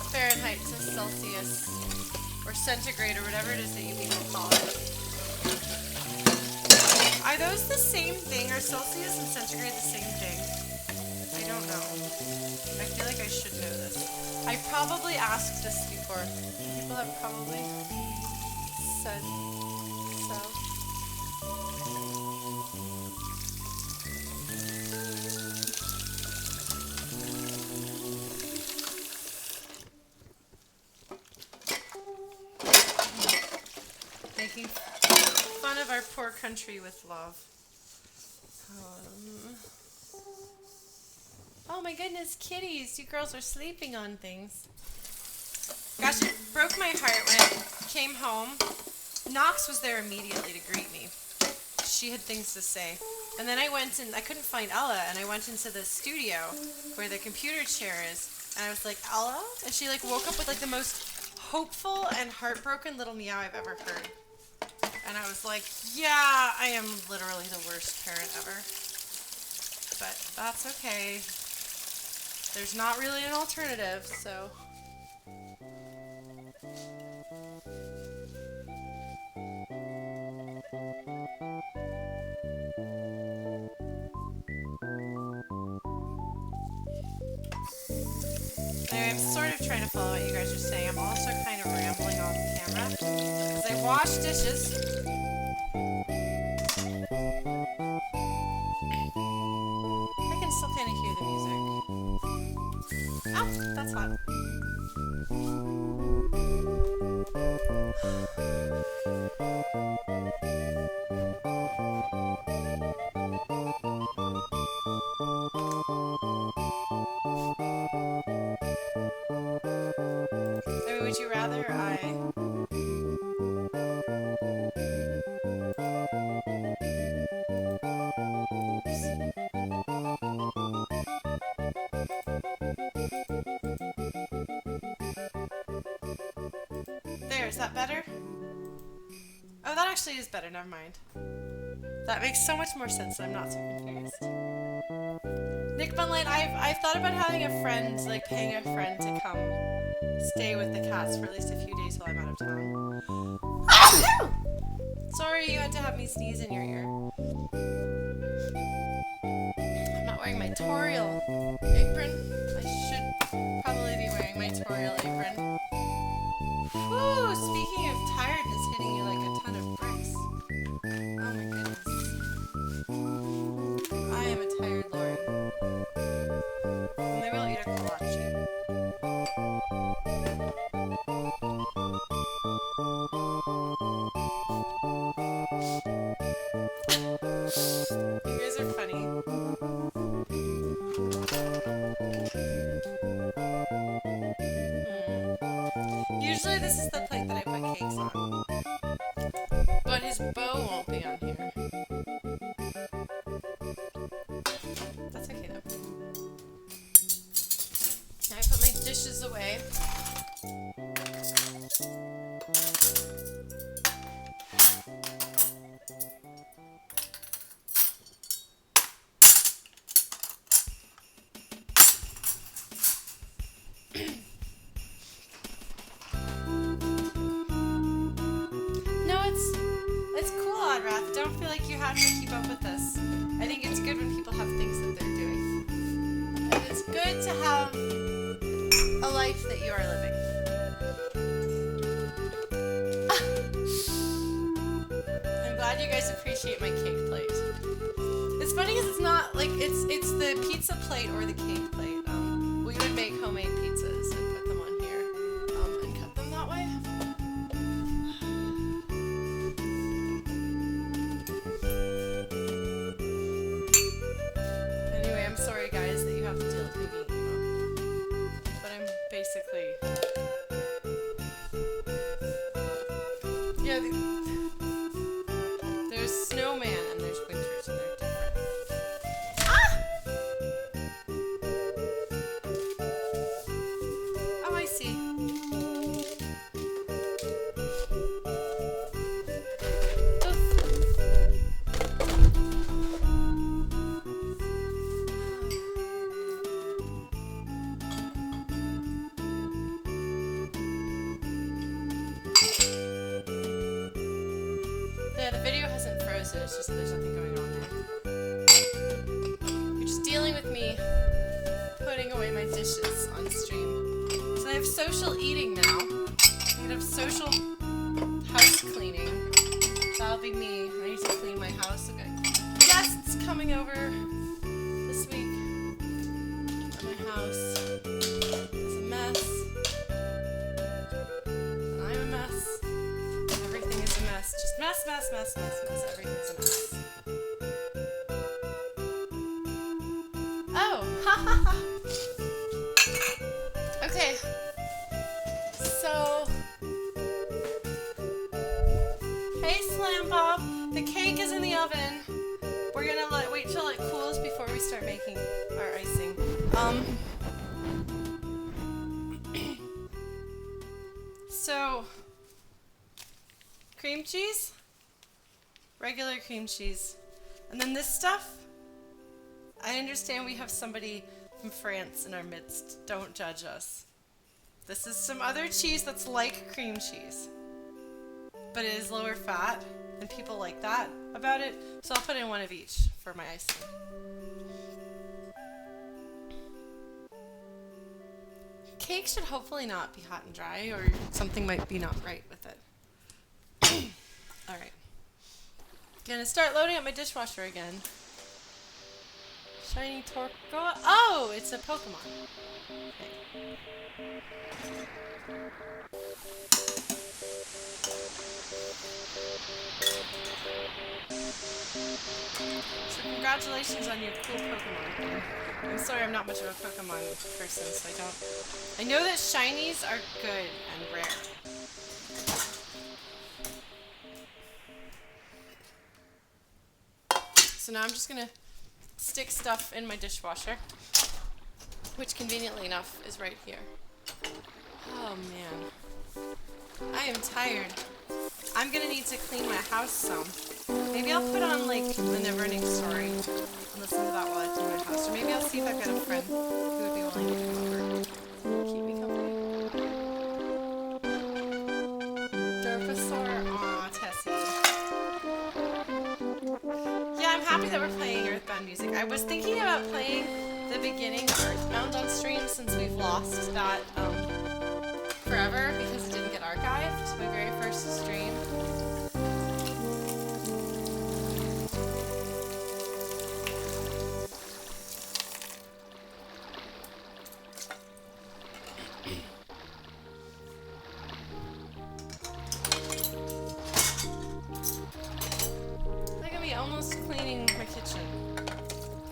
Fahrenheit to Celsius or centigrade or whatever it is that you people call it. Are those the same thing? Are Celsius and centigrade the same thing? I don't know. I feel like I should know this. I probably asked this before. People have probably said so. Making fun of our poor country with love. Oh my goodness, kitties! You girls are sleeping on things. Gosh, it broke my heart when I came home. Knox was there immediately to greet me. She had things to say. And then I went and I couldn't find Ella, and I went into the studio where the computer chair is, and I was like, Ella? And she like woke up with like the most hopeful and heartbroken little meow I've ever heard. And I was like, yeah, I am literally the worst parent ever. But that's okay. There's not really an alternative, so... Anyway, I'm sort of trying to follow what you guys are saying. I'm also kind of rambling off camera because I wash dishes. I can still kind of hear the music. Oh, that's hot. would you rather I... There, is that better? Oh, that actually is better. Never mind. That makes so much more sense. I'm not so confused. Nick Bunlight, I've thought about having a friend, like paying a friend to come stay with the cats for at least a few days while I'm out of town. Sorry, you had to have me sneeze in your ear. I'm not wearing my Toriel apron. I should probably be wearing my Toriel apron. Woo! Speaking of tiredness hitting you like a ton of bricks. Oh my goodness. I am a tired lord. Maybe I'll eat a kolache. You guys are funny. Usually this is the plate that I put cakes on. But his bow won't be on here. That's okay though. Now I put my dishes away. Don't feel like you have to keep up with this. I think it's good when people have things that they're doing. And it's good to have a life that you are living. I'm glad you guys appreciate my cake plate. It's funny because it's not like it's the pizza plate or the cake plate. We would make homemade pizzas and put them on here and cut them that way. Sorry guys that you have to deal with me being emo. But I'm basically... Yeah, there's snowman and there's winters and they're different. Ah! Oh, I see. Yeah, the video hasn't frozen, it's just that there's nothing going on there. You're just dealing with me putting away my dishes on stream. So I have social eating now. I'm gonna have social house cleaning. That'll be me. I need to clean my house. Okay. Guests coming over this week. My house is a mess. And I'm a mess. Everything is a mess. Just mess, mess, mess, mess, mess. Everything's a mess. Oh, ha ha ha. Okay. So, hey Slam Bob, the cake is in the oven. We're gonna wait till it cools before we start making our icing. So, cream cheese, regular cream cheese, and then this stuff. I understand we have somebody from France in our midst. Don't judge us. This is some other cheese that's like cream cheese, but it is lower fat, and people like that about it, so I'll put in one of each for my icing. Cake should hopefully not be hot and dry, or something might be not right with it. Alright. Gonna start loading up my dishwasher again. Shiny Torkoa. Oh, it's a Pokemon. Okay. So congratulations on your cool Pokemon. I'm sorry, I'm not much of a Pokemon person, so I don't. I know that shinies are good and rare. So now I'm just gonna stick stuff in my dishwasher, which conveniently enough is right here. Oh man, I am tired. I'm gonna need to clean my house some. Maybe I'll put on like the Neverending Story and listen to that while I clean my house. Or maybe I'll see if I've got a friend who would be willing to come over and keep me company. Derpasaur, aw, Tessie. Yeah, I'm happy that we're playing Earthbound music. I was thinking about playing the beginning of Earthbound on stream since we've lost that forever because it didn't get archived. My very first stream. Look at me almost cleaning my kitchen.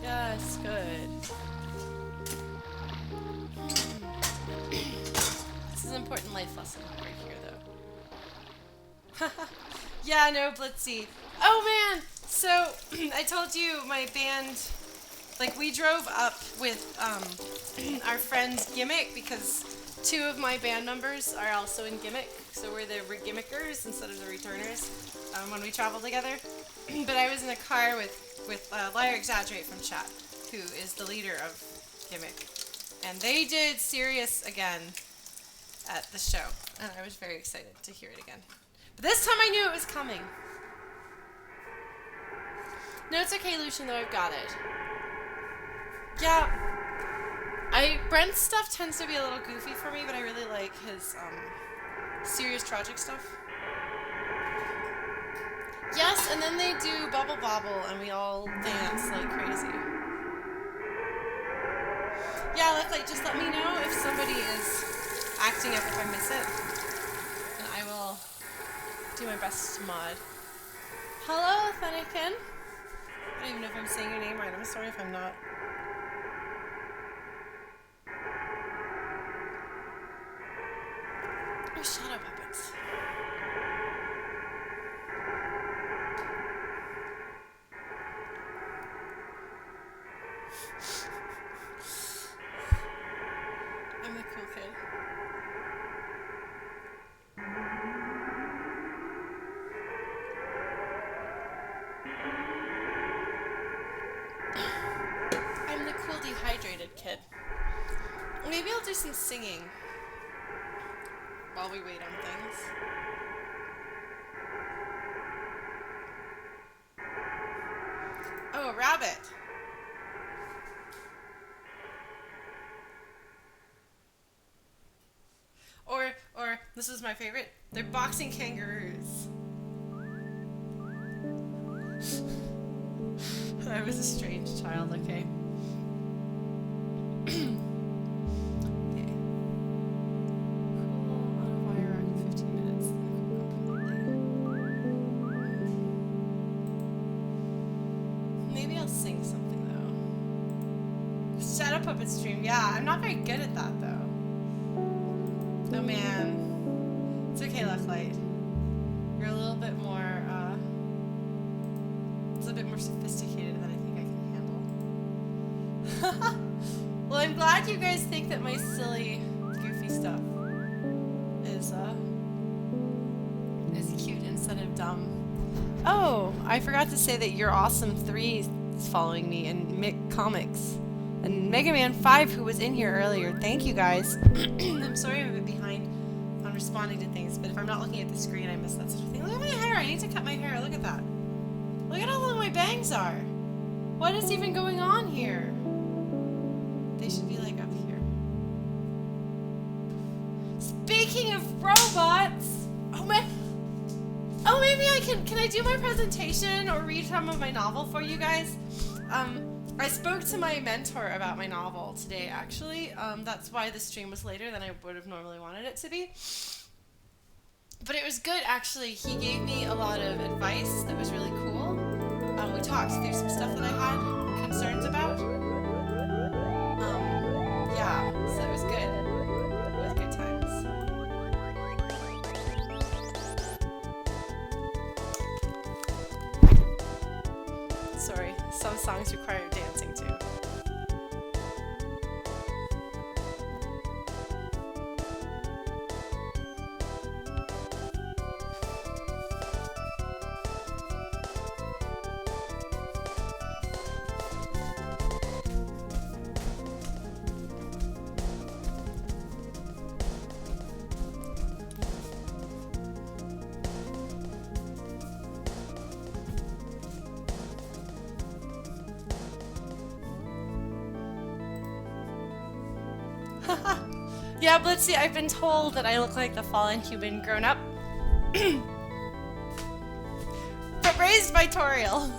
Yes, good. This is an important life lesson right here, though. Yeah, no, Blitzy. Oh, man! So, I told you my band, like, we drove up with our friend's Gimmick because 2 of my band members are also in Gimmick. So we're the Gimmickers instead of the Returners when we travel together. But I was in a car with Liar Exaggerate from chat, who is the leader of Gimmick. And they did Sirius again at the show, and I was very excited to hear it again. But this time I knew it was coming. No, it's okay, Lucian, though I've got it. Yeah, Brent's stuff tends to be a little goofy for me, but I really like his serious tragic stuff. Yes, and then they do Bubble Bobble, and we all dance like crazy. Yeah, like just let me know if somebody is acting up if I miss it, and I will do my best to mod. Hello, Fennekin. I don't even know if I'm saying your name right. I'm sorry if I'm not. Oh, shadow puppets. I'm the cool kid. I'm the cool dehydrated kid. Maybe I'll do some singing while we wait on things. Oh, a rabbit. Or this is my favorite. They're boxing kangaroos. I was a strange child, okay? Okay. Cool on a wire rack in 15 minutes, then cool completely. Maybe I'll sing something though. Shadow puppet stream, yeah, I'm not very good at that though. Oh man. It's okay, Lucklight. You're a little bit more, it's a bit more sophisticated than I think I can handle. Well, I'm glad you guys think that my silly, goofy stuff is cute instead of dumb. Oh, I forgot to say that Your Awesome 3 is following me, and Mick Comics. And Mega Man 5, who was in here earlier. Thank you guys. I'm sorry I'm a bit behind on responding to things, but if I'm not looking at the screen, I miss that sort of thing. Look at my hair. I need to cut my hair. Look at that. Look at how long my bangs are. What is even going on here? They should be like up here. Speaking of robots, oh maybe I can I do my presentation or read some of my novel for you guys? I spoke to my mentor about my novel today, actually. That's why the stream was later than I would have normally wanted it to be. But it was good, actually. He gave me a lot of advice that was really cool, which talked through some stuff that I had concerns about. Yeah, so it was good. It was good times. Sorry, some songs require dancing too. Yeah, Blitzy, I've been told that I look like the fallen human grown up. But raised by Toriel.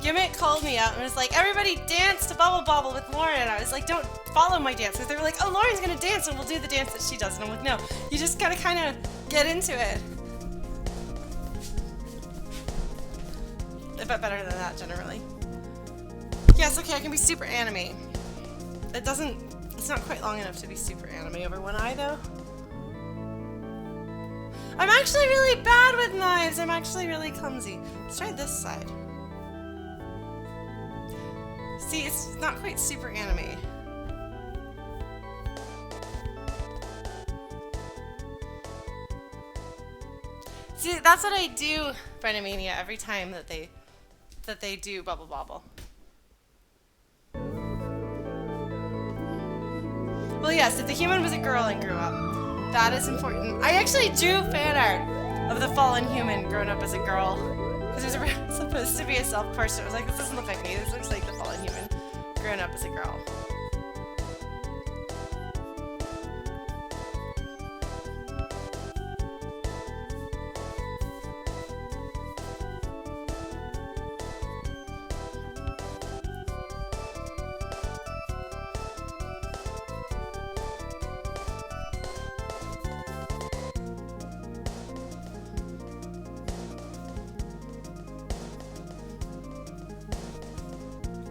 Gimmick called me out and was like, everybody dance to Bubble Bobble with Lauren. And I was like, don't follow my dance. Because they were like, oh, Lauren's going to dance and we'll do the dance that she does. And I'm like, no, you just got to kind of get into it. I bet better than that, generally. Yes, okay, I can be super anime. It's not quite long enough to be super anime over one eye, though. I'm actually really bad with knives. I'm actually really clumsy. Let's try this side. See, it's not quite super anime. See, that's what I do, Brenamania, every time that they do Bubble Bobble. Well, yes, if the human was a girl and grew up, that is important. I actually drew fan art of the fallen human grown up as a girl. Because it was supposed to be a self-portrait. I was like, this doesn't look like me. This looks like the fallen human grown up as a girl.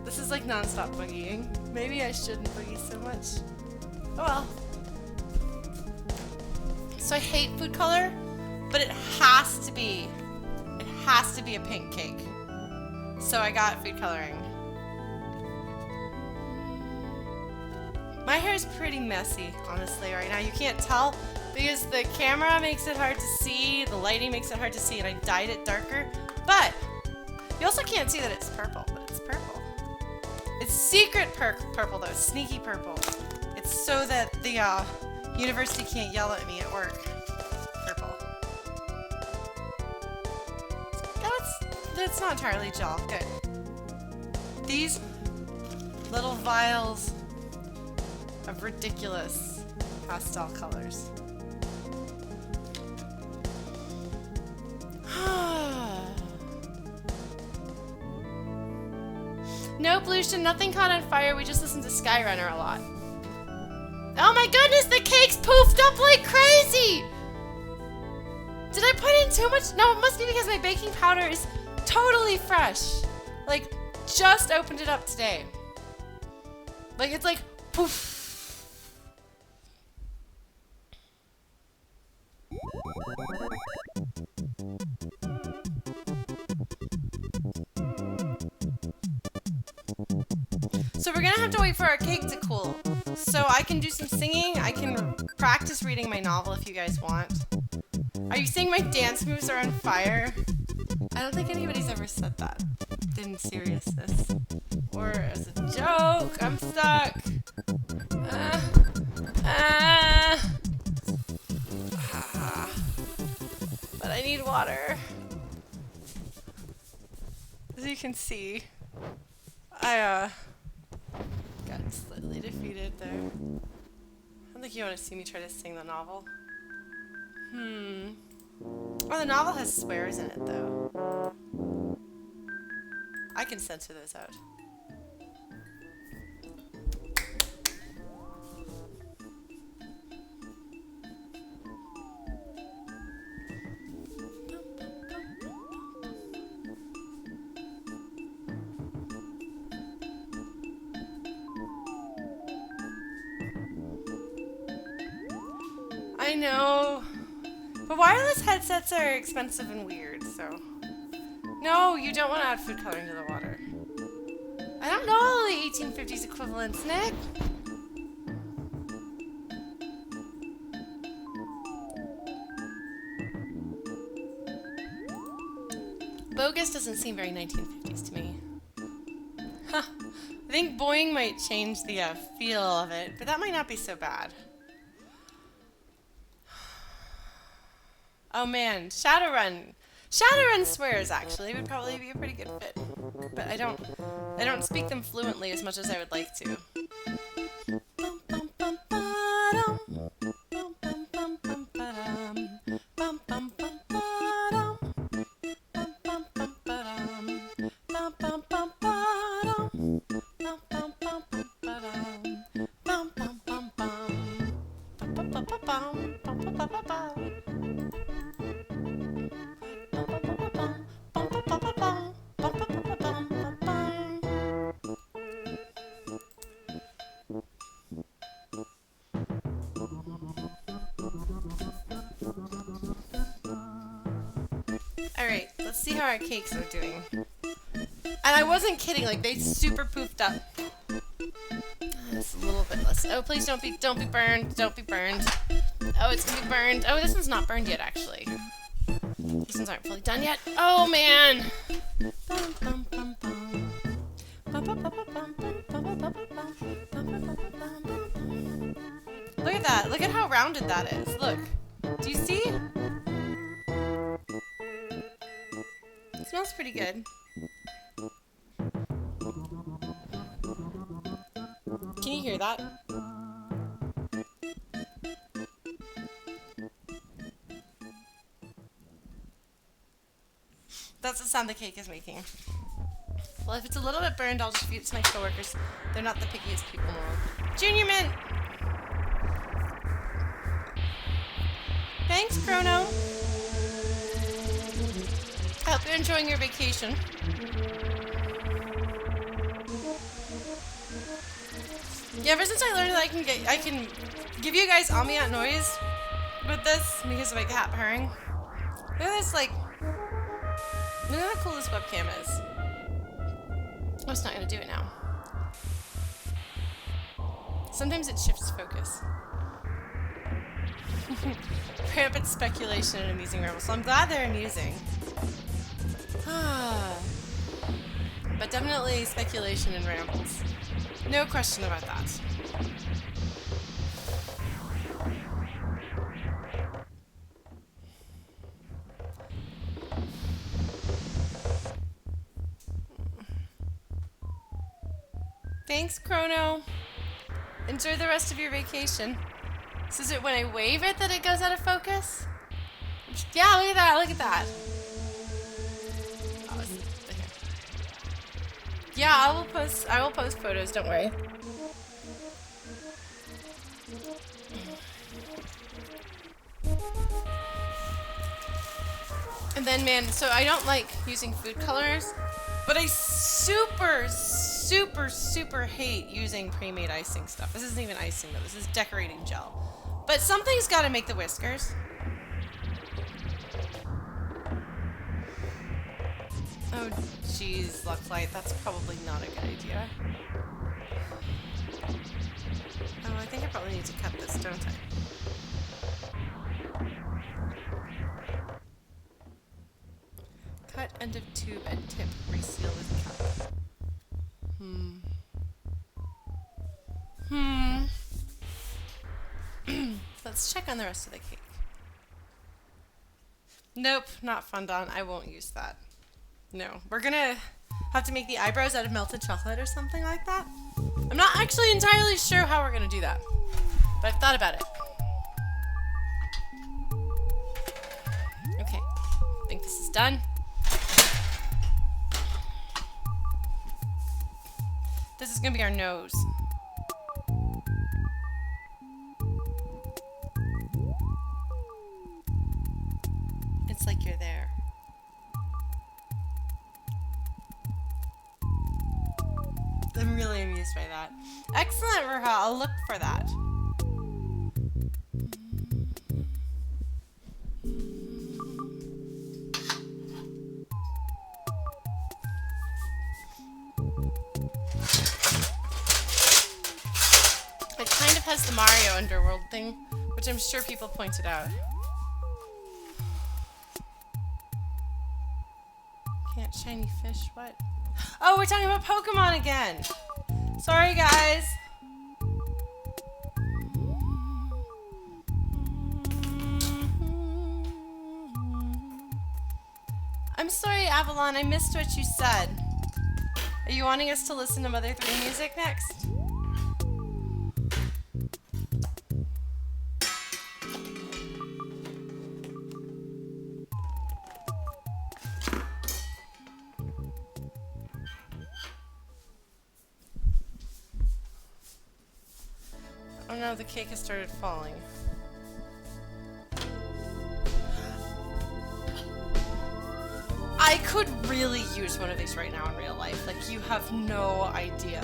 This is like non-stop boogieing. Maybe I shouldn't boogie so much. Oh well. So I hate food color, but it has to be a pink cake. So I got food coloring. My hair is pretty messy, honestly, right now. You can't tell because the camera makes it hard to see, the lighting makes it hard to see, and I dyed it darker. But you also can't see that it's purple, but it's purple. It's secret purple though, sneaky purple. It's so that the university can't yell at me at work. Purple. That's not entirely gel. Good. These little vials of ridiculous pastel colors. No pollution, nothing caught on fire. We just listened to Skyrunner a lot. Oh my goodness, the cake's poofed up like crazy! Did I put in too much? No, it must be because my baking powder is totally fresh. Like, just opened it up today. Like, it's like, poof. So we're gonna have to wait for our cake to cool. So I can do some singing. I can practice reading my novel if you guys want. Are you saying my dance moves are on fire? I don't think anybody's ever said that in seriousness. Or as a joke. I'm stuck. But I need water. As you can see, I got slightly defeated there. I don't think you want to see me try to sing the novel. Oh, the novel has swears in it, though. I can censor those out. I know. But wireless headsets are expensive and weird, so... No, you don't want to add food coloring to the water. I don't know all the 1850s equivalents, Nick. Bogus doesn't seem very 1950s to me. Huh. I think Boing might change the feel of it, but that might not be so bad. Oh man, Shadowrun. Shadowrun swears actually would probably be a pretty good fit, but I don't speak them fluently as much as I would like to. Alright, let's see how our cakes are doing. And I wasn't kidding, like they super poofed up. It's a little bit less. Oh, please don't be burned. Don't be burned. Oh, it's gonna be burned. Oh, this one's not burned yet, actually. These ones aren't fully done yet. Oh, man. Look at that. Look at how rounded that is. Look. Do you see? It smells pretty good. Can you hear that? That's the sound the cake is making. Well, if it's a little bit burned, I'll just feed it to my coworkers. They're not the pickiest people in the world. Junior Mint! Thanks, Chrono. I hope you're enjoying your vacation. Yeah, ever since I learned that I can give you guys ambient noise with this because of my cat purring. Look at this, like, look at how cool this webcam is. Oh, it's not gonna do it now. Sometimes it shifts focus. Rampant speculation and amusing rambles. So I'm glad they're amusing. But definitely speculation and rambles. No question about that. Thanks, Chrono. Enjoy the rest of your vacation. So is it when I wave it that it goes out of focus? Yeah, look at that, look at that. Oh, it's here. Yeah, I will post photos, don't worry. And then, man, so I don't like using food colors, but I super hate using pre-made icing stuff. This isn't even icing though, this is decorating gel. But something's gotta make the whiskers. Oh jeez, Lucklight, that's probably not a good idea. Oh, I think I probably need to cut this, don't I? Cut end of tube and tip, reseal with cap. Let's check on the rest of the cake. Nope, not fondant. I won't use that. No. We're gonna have to make the eyebrows out of melted chocolate or something like that. I'm not actually entirely sure how we're gonna do that, but I've thought about it. Okay. I think this is done. gonna be our nose. It's like you're there. I'm really amused by that. Excellent, Ruha. I'll look for that. It kind of has the Mario Underworld thing, which I'm sure people pointed out. Can't shiny fish, what? Oh, we're talking about Pokemon again! Sorry, guys! I'm sorry, Avalon, I missed what you said. Are you wanting us to listen to Mother 3 music next? Oh no, the cake has started falling. I could really use one of these right now in real life. Like, you have no idea.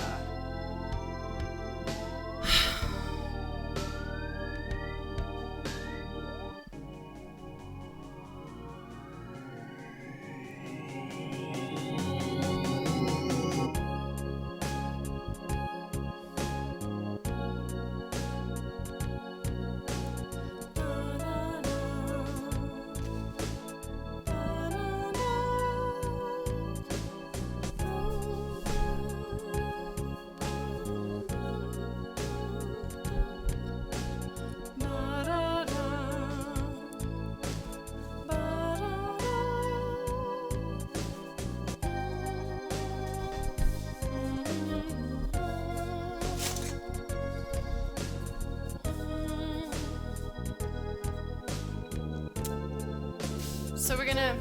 So we're gonna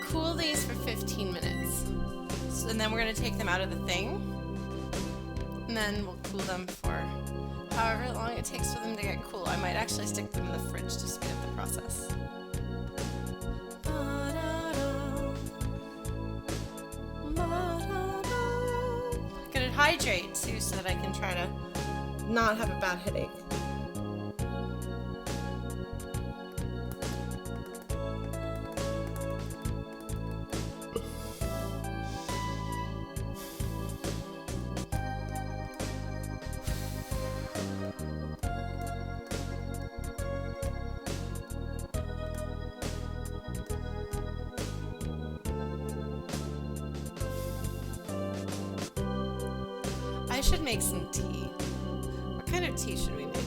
cool these for 15 minutes. So, and then we're gonna take them out of the thing. And then we'll cool them for however long it takes for them to get cool. I might actually stick them in the fridge to speed up the process. Gonna hydrate too so that I can try to not have a bad headache. I should make some tea. What kind of tea should we make?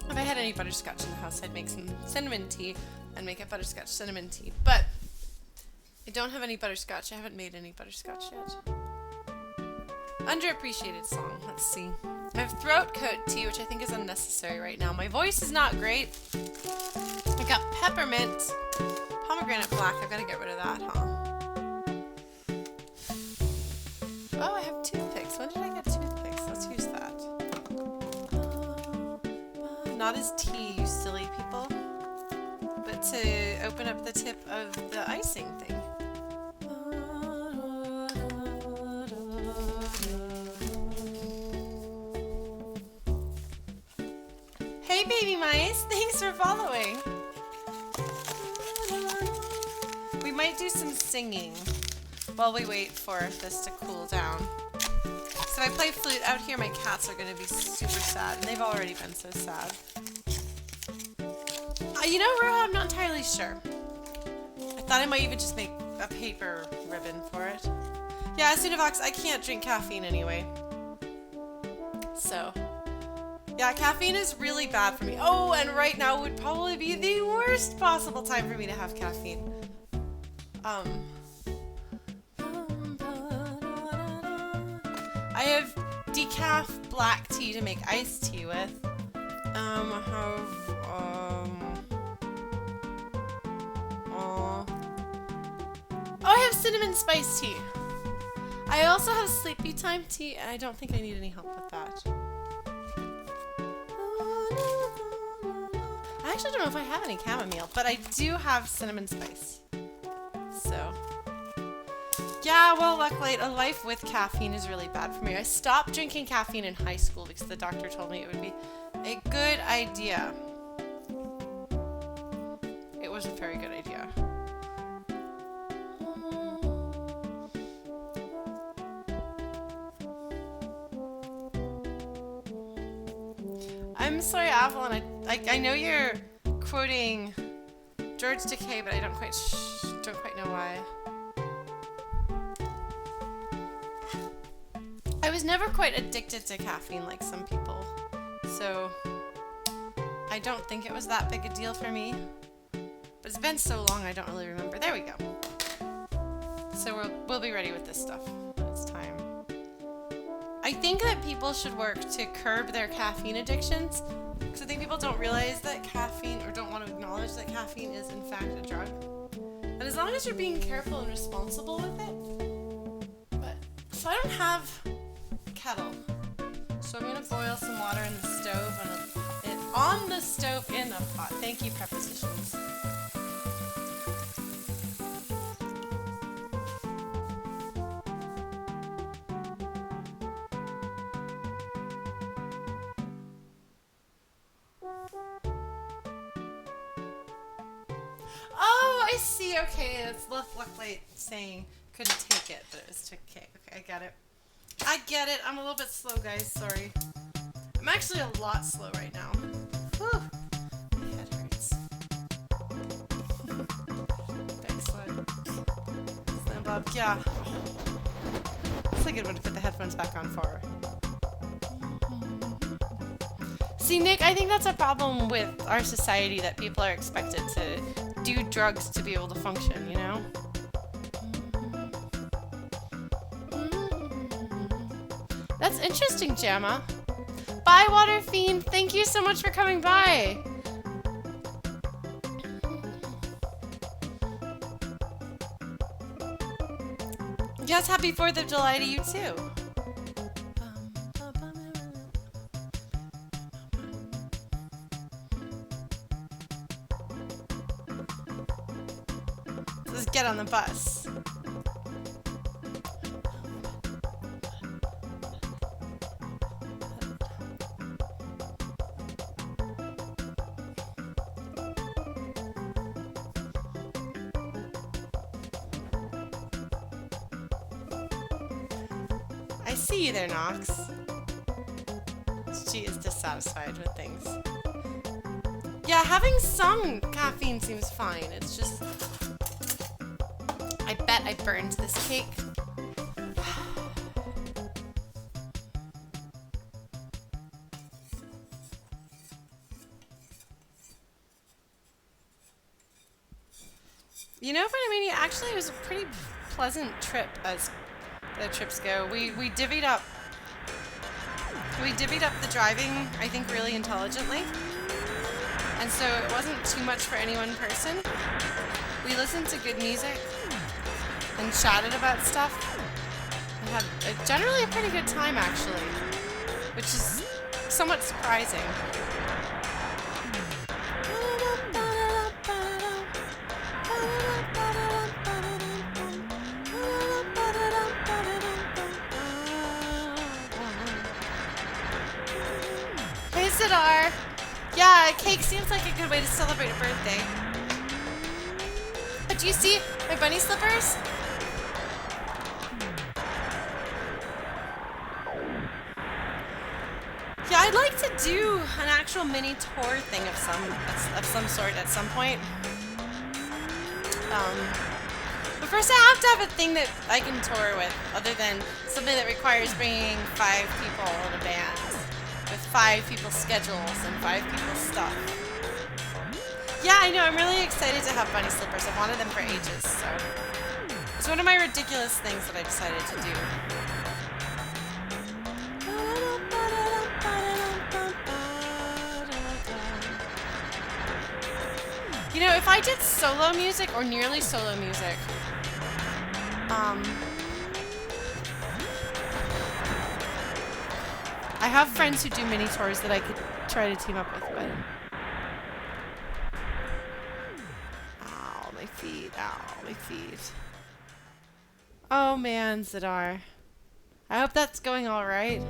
If I had any butterscotch in the house, I'd make some cinnamon tea and make a butterscotch cinnamon tea. But I don't have any butterscotch. I haven't made any butterscotch yet. Underappreciated song. Let's see. I have throat coat tea, which I think is unnecessary right now. My voice is not great. I got peppermint. Pomegranate black, I've got to get rid of that, huh? Oh, I have toothpicks. When did I get toothpicks? Let's use that. Not as tea, you silly people, but to open up the tip of the icing thing. Hey, baby mice! Thanks for following! We might do some singing while we wait for this to cool down. So if I play flute out here, my cats are going to be super sad, and they've already been so sad. You know, Ruha, I'm not entirely sure. I thought I might even just make a paper ribbon for it. Yeah, Acidovox, I can't drink caffeine anyway. So, yeah, caffeine is really bad for me. Oh, and right now would probably be the worst possible time for me to have caffeine. I have decaf black tea to make iced tea with. cinnamon spice tea. I also have sleepy time tea, and I don't think I need any help with that. I actually don't know if I have any chamomile, but I do have cinnamon spice. So, yeah, well, luckily, a life with caffeine is really bad for me. I stopped drinking caffeine in high school because the doctor told me it would be a good idea. It was a very good idea. I'm sorry, Avalon. I know you're quoting George Takei, but I don't quite know why. I was never quite addicted to caffeine like some people, so I don't think it was that big a deal for me. But it's been so long, I don't really remember. There we go. So we'll be ready with this stuff when it's time. I think that people should work to curb their caffeine addictions, because I think people don't realize that caffeine, or don't want to acknowledge that caffeine is in fact a drug. And as long as you're being careful and responsible with it. But so I don't have a kettle, so I'm gonna boil some water in the stove and on the stove in a pot. Thank you, prepositions. Oh, I see. Okay, it's luckily saying couldn't take it, but it was took cake. Okay, I get it. I get it. I'm a little bit slow, guys. Sorry. I'm actually a lot slow right now. Whew. My head hurts. Excellent. Slam Bob. Yeah. It's a good one to put the headphones back on for. See, Nick, I think that's a problem with our society, that people are expected to do drugs to be able to function, you know? That's interesting, Jamma. Bye, Water Fiend. Thank you so much for coming by. Yes, happy 4th of July to you, too. Let's get on the bus. I see you there, Nox. She is dissatisfied with things. Yeah, having some caffeine seems fine. It's just... I bet I burned this cake. You know, Funimania, actually it was a pretty pleasant trip as the trips go. We divvied up the driving, I think, really intelligently. And so it wasn't too much for any one person. We listened to good music and chatted about stuff. We had generally a pretty good time, actually, which is somewhat surprising. Hey, Sidar! Yeah, cake seems like a good way to celebrate a birthday. But do you see my bunny slippers? Yeah, I'd like to do an actual mini tour thing of some sort at some point. But first I have to have a thing that I can tour with, other than something that requires bringing 5 people in a band, with 5 people's schedules and 5 people's stuff. Yeah, I know, I'm really excited to have bunny slippers. I've wanted them for ages, so. It's one of my ridiculous things that I decided to do. You know, if I did solo music, or nearly solo music, I have friends who do mini tours that I could try to team up with, but... Ow, my feet. Ow, my feet. Oh man, Zadar. I hope that's going alright.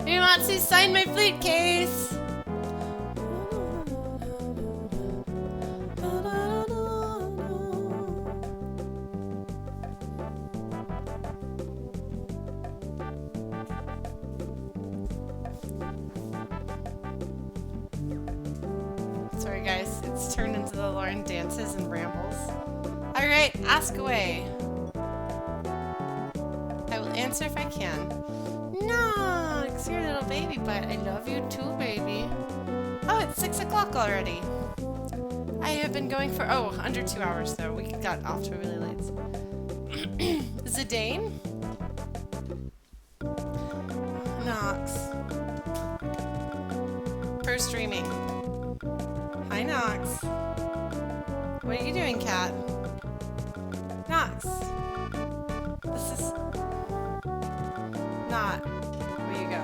Who wants to sign my flute case? Sorry guys, it's turned into the Lauren dances and rambles. Alright, ask away. I will answer if I can. No, it's your little baby butt. I love you too, baby. Oh, it's 6 o'clock already. I have been going for, under 2 hours though. We got off to a really late. Zidane? Nox. For streaming. Hi, Nox. What are you doing, cat? Nox. This is not where you go.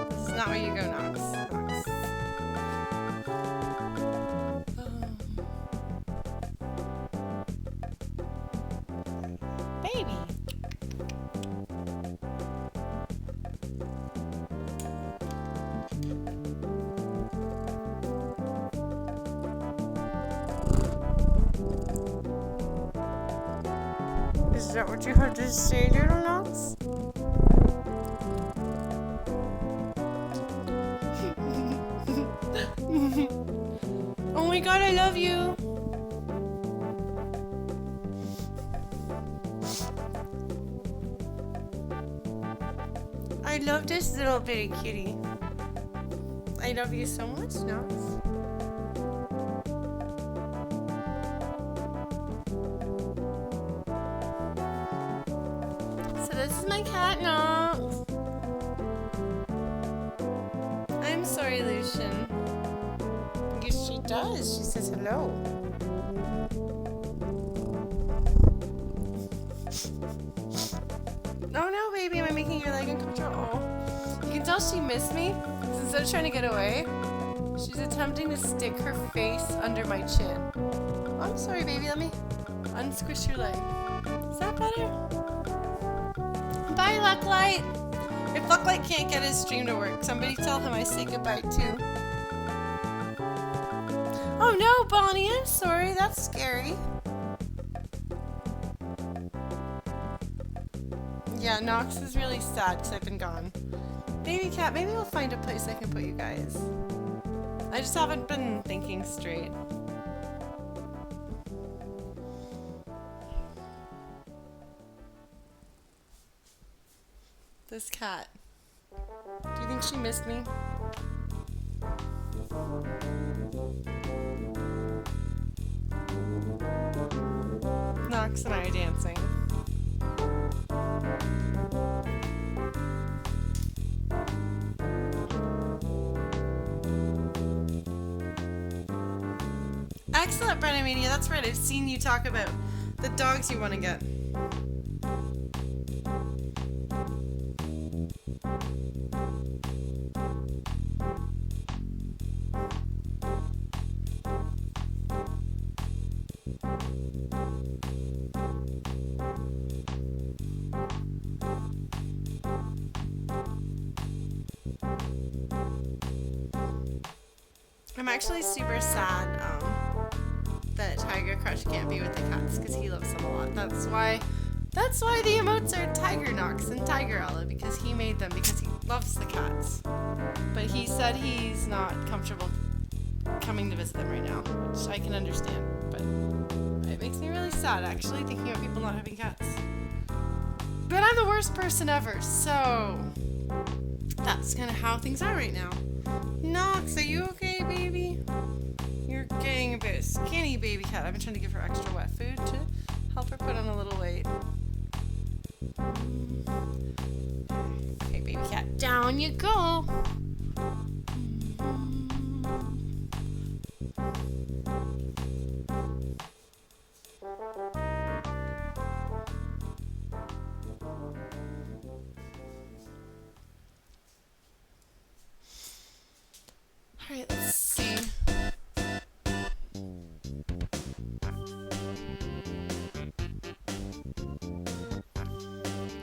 This is not where you go, Nox. Nox. Baby. Is that what you have to say, little Nox? Oh my god, I love you! I love this little bitty kitty. I love you so much, Nox. So this is my cat, Nox. I'm sorry, Lucian. Yes, she does. She says hello. Oh no, baby, am I making your leg uncomfortable? Oh. You can tell she missed me. Instead of trying to get away, she's attempting to stick her face under my chin. Oh, I'm sorry, baby. Let me unsquish your leg. Is that better? Bye, Lucklight. If Lucklight can't get his stream to work, somebody tell him I say goodbye too. Oh no, Bonnie, I'm sorry. That's scary. Yeah, Nox is really sad because I've been gone. Baby cat, maybe we'll find a place I can put you guys. I just haven't been thinking straight. This cat. Do you think she missed me? Nox and I are dancing. Excellent, Brenna Media. That's right. I've seen you talk about the dogs you want to get. I'm actually super sad that Tiger Crush can't be with the cats because he loves them a lot. That's why the emotes are Tiger Nox and Tiger Ella, because he made them because he loves the cats. But he said he's not comfortable coming to visit them right now, which I can understand. But it makes me really sad actually thinking of people not having cats. But I'm the worst person ever, so that's kind of how things are right now. Nox, are you okay, baby? You're getting a bit skinny, baby cat. I've been trying to give her extra wet food to help her put on a little weight. Okay, baby cat, down you go. Alright, let's see.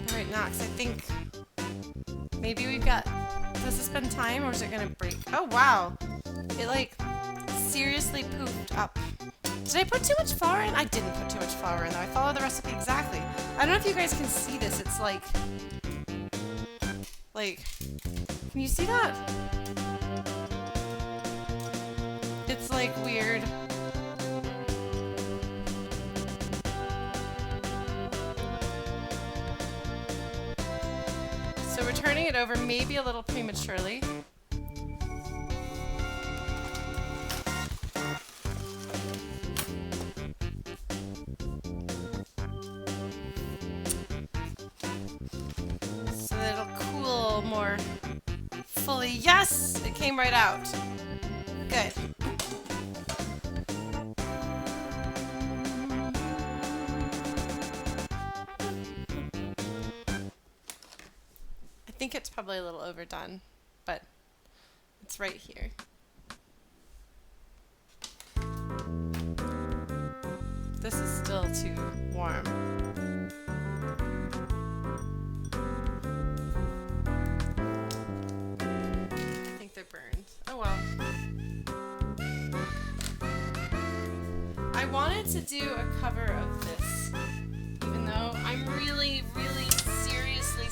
Alright, Nox, I think maybe we've got... Does this spend time or is it gonna break? Oh, wow. It, like, seriously pooped up. Did I put too much flour in? I didn't put too much flour in, though. I followed the recipe exactly. I don't know if you guys can see this. It's like... Can you see that? It's like weird. So we're turning it over maybe a little prematurely. So that it'll cool more fully. Yes! It came right out. Good. I think it's probably a little overdone, but it's right here. This is still too warm. I think they're burned. Oh well. I wanted to do a cover of this, even though I'm really, really seriously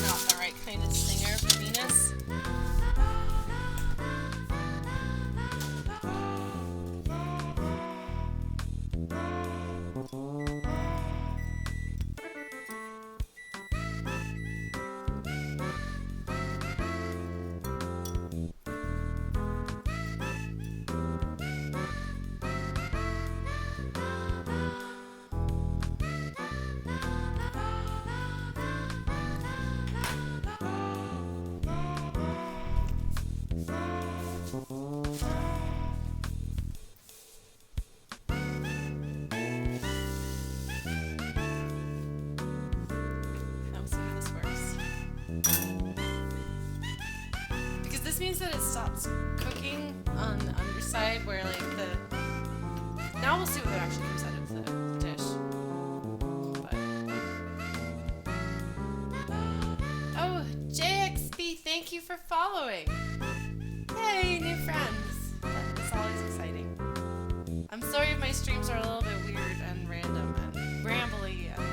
not the right kind of singer for Venus. This means that it stops cooking on the underside where like the... Now we'll see what actually comes out of the dish. But... Oh, JXB, thank you for following. Yay, new friends. That's always exciting. I'm sorry if my streams are a little bit weird and random and rambly and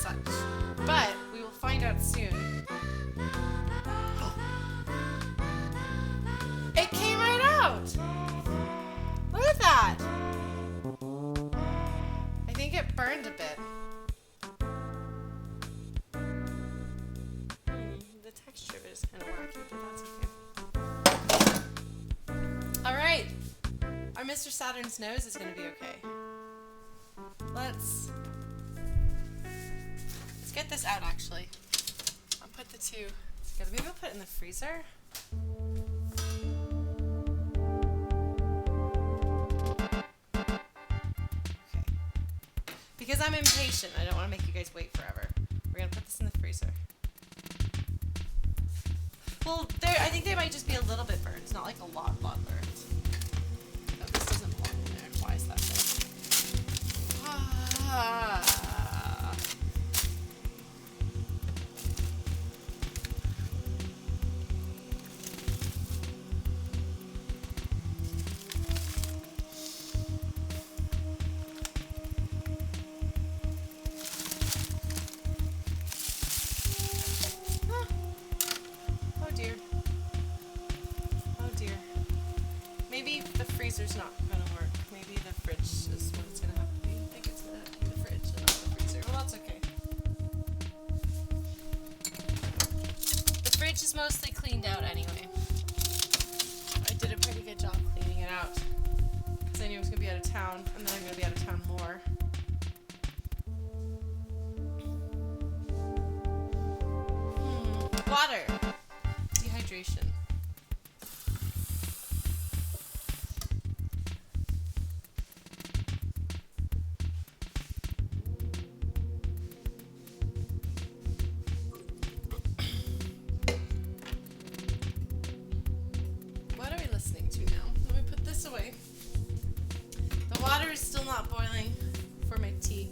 such. But we will find out soon. It came right out! Look at that! I think it burned a bit. The texture of it is kind of wacky, but that's okay. Alright! Our Mr. Saturn's nose is going to be okay. Let's get this out, actually. I'll put the two together. Maybe I'll put it in the freezer. Because I'm impatient, I don't want to make you guys wait forever. We're going to put this in the freezer. Well, I think they might just be a little bit burnt. It's not like a lot burnt. Oh, this doesn't belong in there. Why is that there? Maybe the freezer's not going to work. Maybe the fridge is what it's going to have to be. I think it's going to be the fridge and not the freezer. Well, that's okay. is mostly cleaned out anyway. I did a pretty good job cleaning it out. Because I knew I was going to be out of town, and then I'm going to be out of town more. Water. Dehydration. What are we listening to now? Let me put this away. The water is still not boiling for my tea.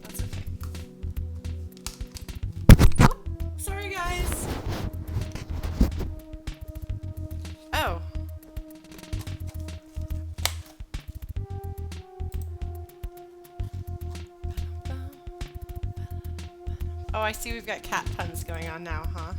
That's okay. Oh, sorry guys. Oh. Oh, I see we've got cat puns going on now, huh?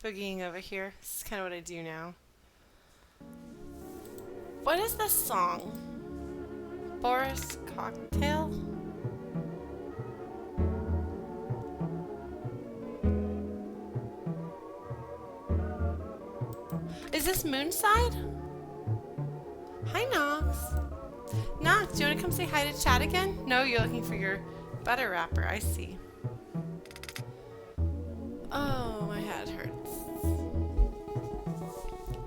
Boogieing over here. This is kind of what I do now. What is this song? Boris Cocktail? Is this Moonside? Hi, Nox. Nox, do you want to come say hi to chat again? No, you're looking for your butter wrapper. I see. Oh, my head hurts.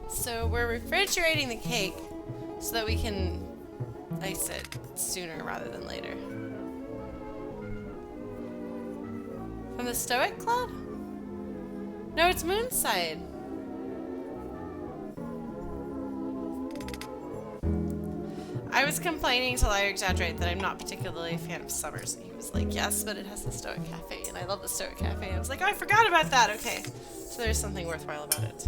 So we're refrigerating the cake so that we can ice it sooner rather than later. From the Stoic Club? No, it's Moonside. I was complaining to Liar Exaggerate that I'm not particularly a fan of Summers. And he was like, yes, but it has the Stoic Cafe, and I love the Stoic Cafe. I was like, oh, I forgot about that. Okay, so there's something worthwhile about it.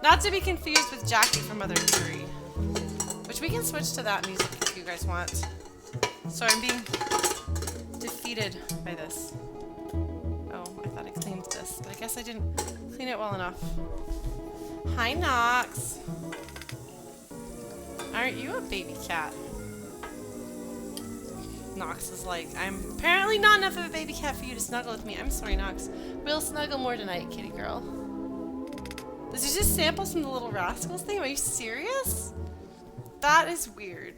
Not to be confused with Jackie from Mother Three, which we can switch to that music if you guys want. So I'm being defeated by this. Oh, I thought I cleaned this, but I guess I didn't clean it well enough. Hi, Nox. Aren't you a baby cat? Nox is like, I'm apparently not enough of a baby cat for you to snuggle with me. I'm sorry, Nox. We'll snuggle more tonight, kitty girl. This is just samples from the Little Rascals thing? Are you serious? That is weird.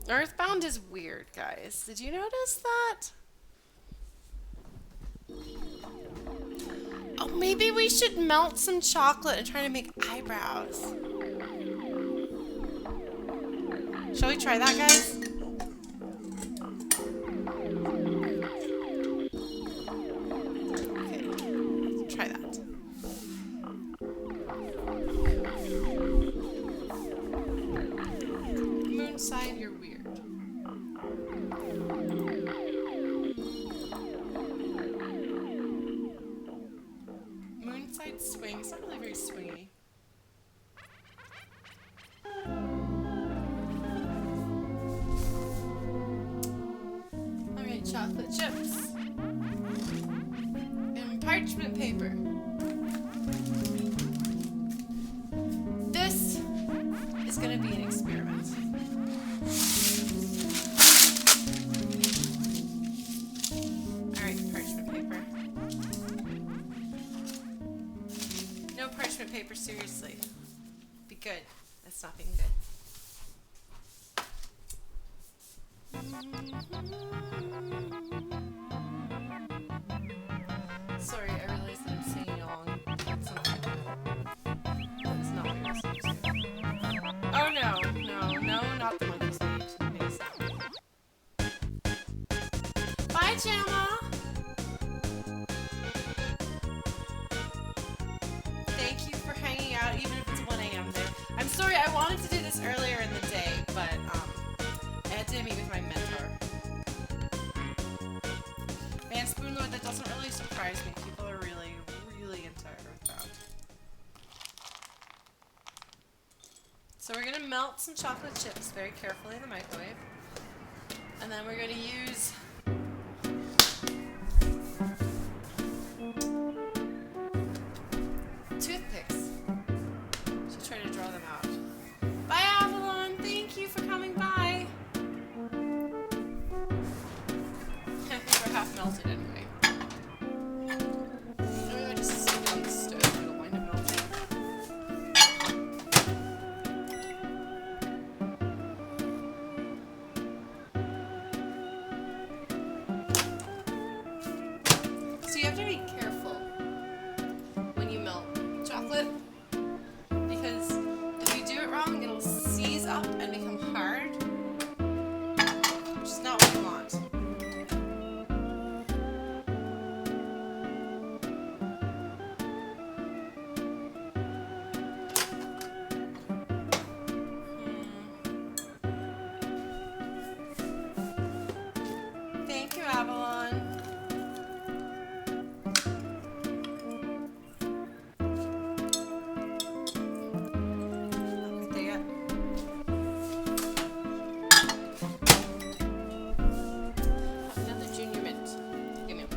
Earthbound is weird, guys. Did you notice that? Oh, maybe we should melt some chocolate and try to make eyebrows. Shall we try that, guys? Okay, try that. Moonside, you're weird. Moonside swing. It's not really very swingy. Chocolate chips and parchment paper. This is going to be an experiment. Alright, parchment paper. No parchment paper, seriously. Be good. That's not being good. Sorry, I realized that I'm singing along with something that is not what you're listening to. Oh no, not the monkey stage. Bye, Jamma! Thank you for hanging out, even if it's 1 a.m. there. I'm sorry, I wanted to do this earlier in the day, but I had to meet with my mentor. Man, Spoonlord, that doesn't really surprise me. People are really, really into Earthbound. So we're gonna melt some chocolate chips very carefully in the microwave. And then we're going to use toothpicks to try to draw them out. Bye, Avalon. Thank you for coming by. I think we're half melted anyway. Maybe I just sit it on the stove. It'll wind up melting. So you have to be careful when you melt chocolate, because if you do it wrong, it'll seize up and become hard, which is not what you want. Thank you, Avalon. Not there yet. Another junior mint. Give me one.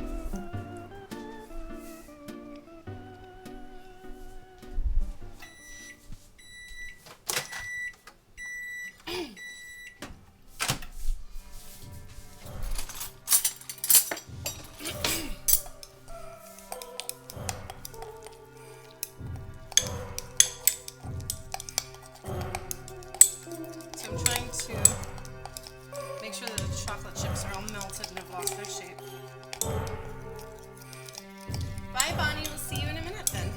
So I'm trying to make sure that the chocolate chips are all melted and have lost their shape. Bye, Bonnie. We'll see you in a minute then.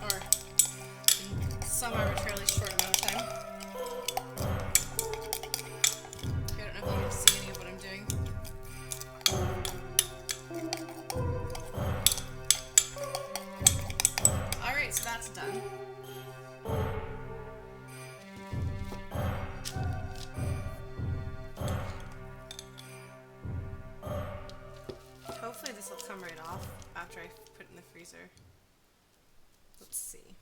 Or in some arbitrarily short amount of time. I don't know if you can see any of what I'm doing. Alright, so that's done. Hopefully this will come right off after I put it in the freezer. Let's see.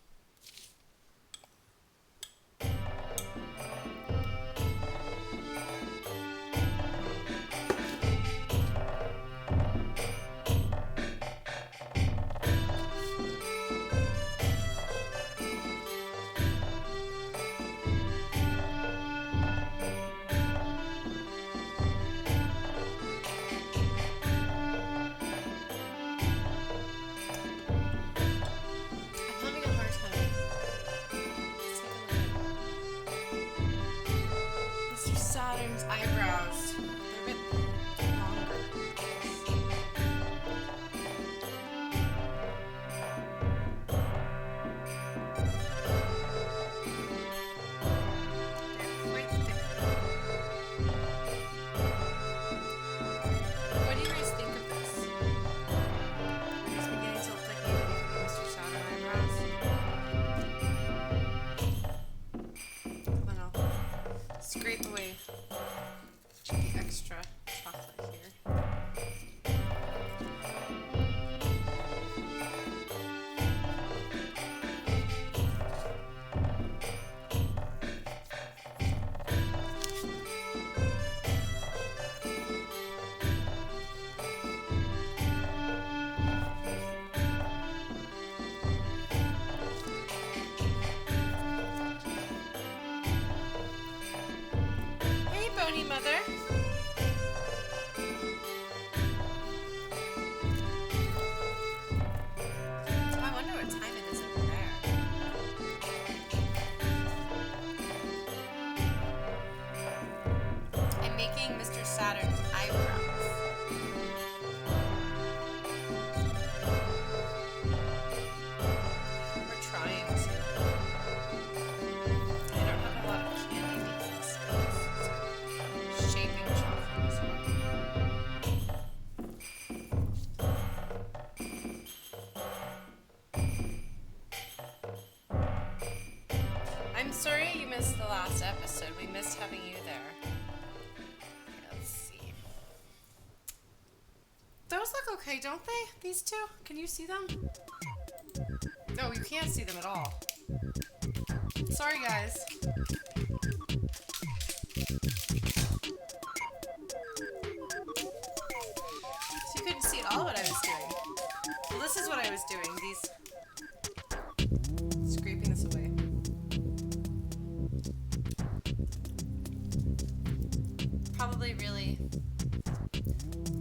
I'm having a hard time. Let's take a look at Mr. Saturn's eyebrows. They're a bit longer. They're quite thick. What do you guys think of this? It's beginning to look like maybe Mr. Saturn eyebrows. Then I'll scrape away the extra chocolate here. Hey, Bony Mother. I wonder what time it is over there. I'm making Mr. Saturn's eyebrows. We're trying to. I don't have a lot of candy making skills, so shaping chocolate as well. I'm sorry you missed the last episode. We missed having you there. Okay, let's see. Those look okay, don't they? These two? Can you see them? No, you can't see them at all. Sorry, guys. So you couldn't see at all what I was doing. Well, this is what I was doing. Scraping this away. Probably really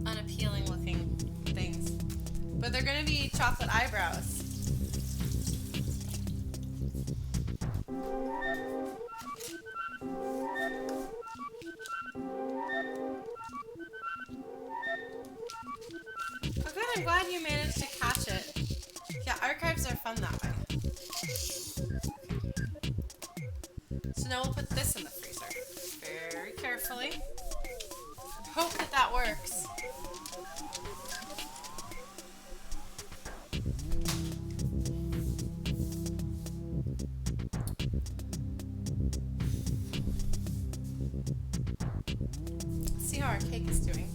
unappealing looking things. But they're gonna be chocolate eyebrows. Oh good, I'm glad you managed to catch it. Yeah, archives are fun that way. So now we'll put this in the freezer. Very carefully. Hope that that works. See how our cake is doing.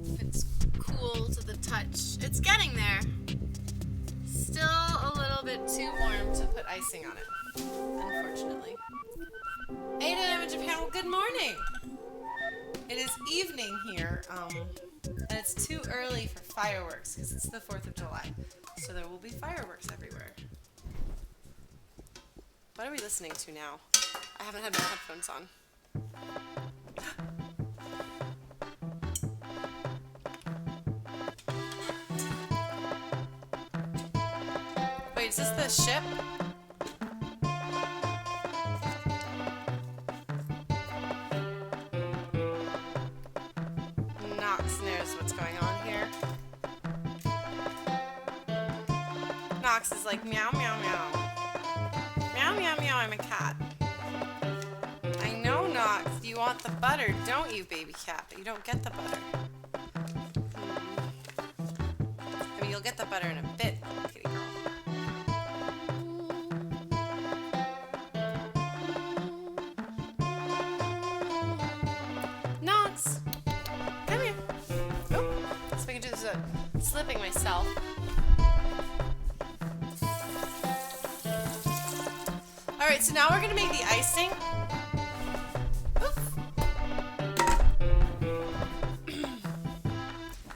If it's cool to the touch. It's getting there. Still a little bit too warm to put icing on it, unfortunately. 8 a.m. in Japan. Well, good morning. It is evening here, and it's too early for fireworks because it's the 4th of July. So there will be fireworks everywhere. What are we listening to now? I haven't had my headphones on. Wait, is this the ship? Knox knows what's going on here. Knox is like, meow, meow, meow. Meow, meow, meow, I'm a cat. I know, Knox, you want the butter, don't you, baby cat? But you don't get the butter. I mean, you'll get the butter in a bit, little kitty girl. Knox! Come here. Oh, so I can do this slipping myself. Alright, so now we're going to make the icing.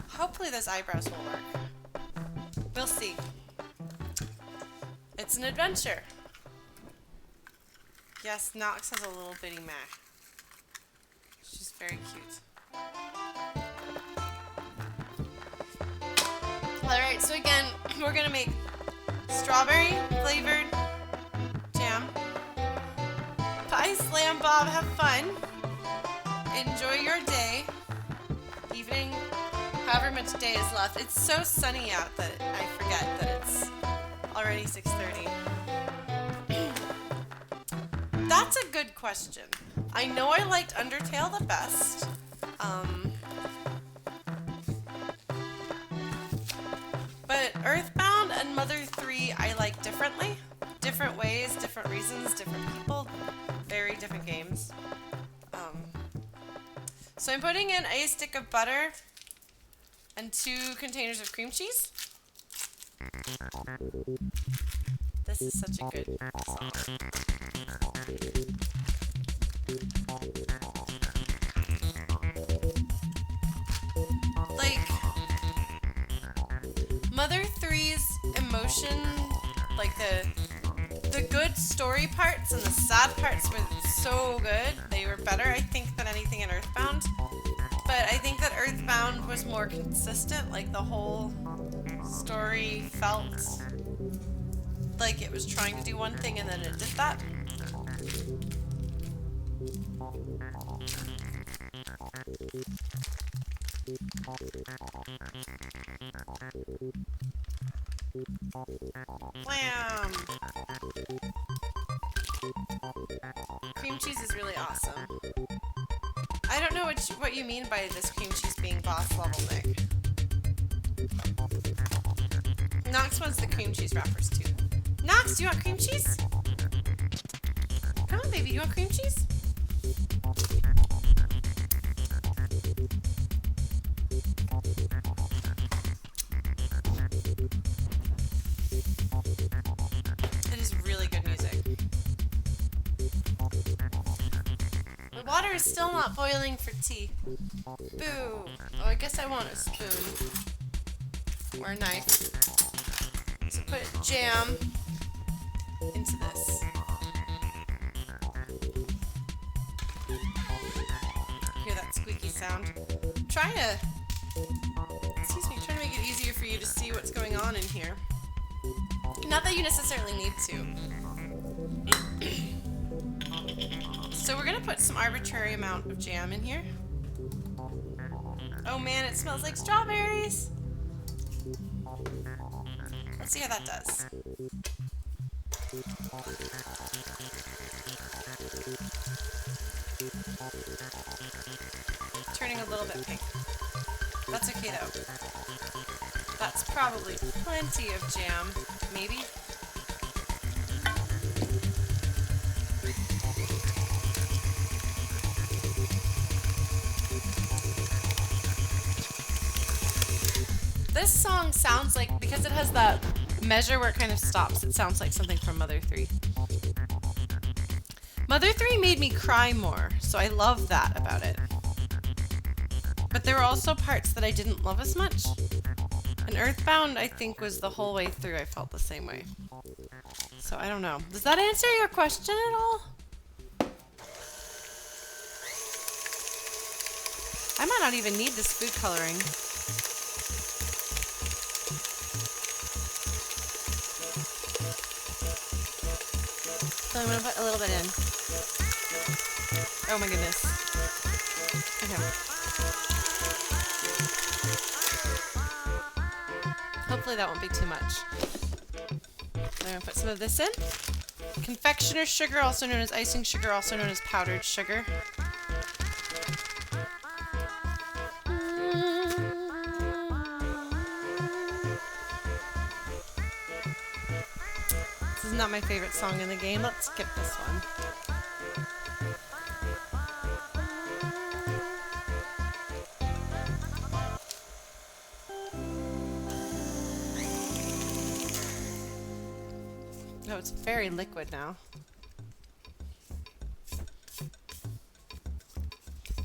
Hopefully those eyebrows will work. We'll see. It's an adventure. Yes, Knox has a little bitty Mac. She's very cute. Alright, so again, we're going to make strawberry flavored jam. Bye, Slam Bob. Have fun. Enjoy your day. Evening, however much day is left. It's so sunny out that I forget that it's already 6:30. That's a good question. I know I liked Undertale the best. But Earthbound and Mother 3 I like differently. Different ways, different reasons, different people. Very different games. So I'm putting in a stick of butter and 2 containers of cream cheese. This is such a good song. Like, Mother 3's emotion, like the good story parts and the sad parts were so good. They were better, I think, than anything in Earthbound. But I think that Earthbound was more consistent. Like, the whole story felt like it was trying to do one thing and then it did that. Wham! Cream cheese is really awesome. I don't know what you mean by this cream cheese being boss level, Nick. Knox wants the cream cheese wrappers too. Knox, do you want cream cheese? Come on, baby, do you want cream cheese? It is really good music. water is still not boiling for tea. Boo. Oh, I guess I want a spoon. Or a knife. So put jam into this. Hear that squeaky sound? Trying to make it easier for you to see what's going on in here. Not that you necessarily need to. So we're gonna put some arbitrary amount of jam in here. Oh man, it smells like strawberries. Let's see how that does. Turning a little bit pink. That's okay though. That's probably plenty of jam, maybe. This song sounds like, because it has that measure where it kind of stops, it sounds like something from Mother 3. Mother 3 made me cry more, so I love that about it. But there were also parts that I didn't love as much. And Earthbound, I think, was the whole way through I felt the same way. So I don't know. Does that answer your question at all? I might not even need this food coloring. So I'm going to put a little bit in. Oh my goodness. Okay. Hopefully that won't be too much. I'm going to put some of this in. Confectioner's sugar, also known as icing sugar, also known as powdered sugar. This is not my favorite song in the game. Let's skip this one. Oh, it's very liquid now.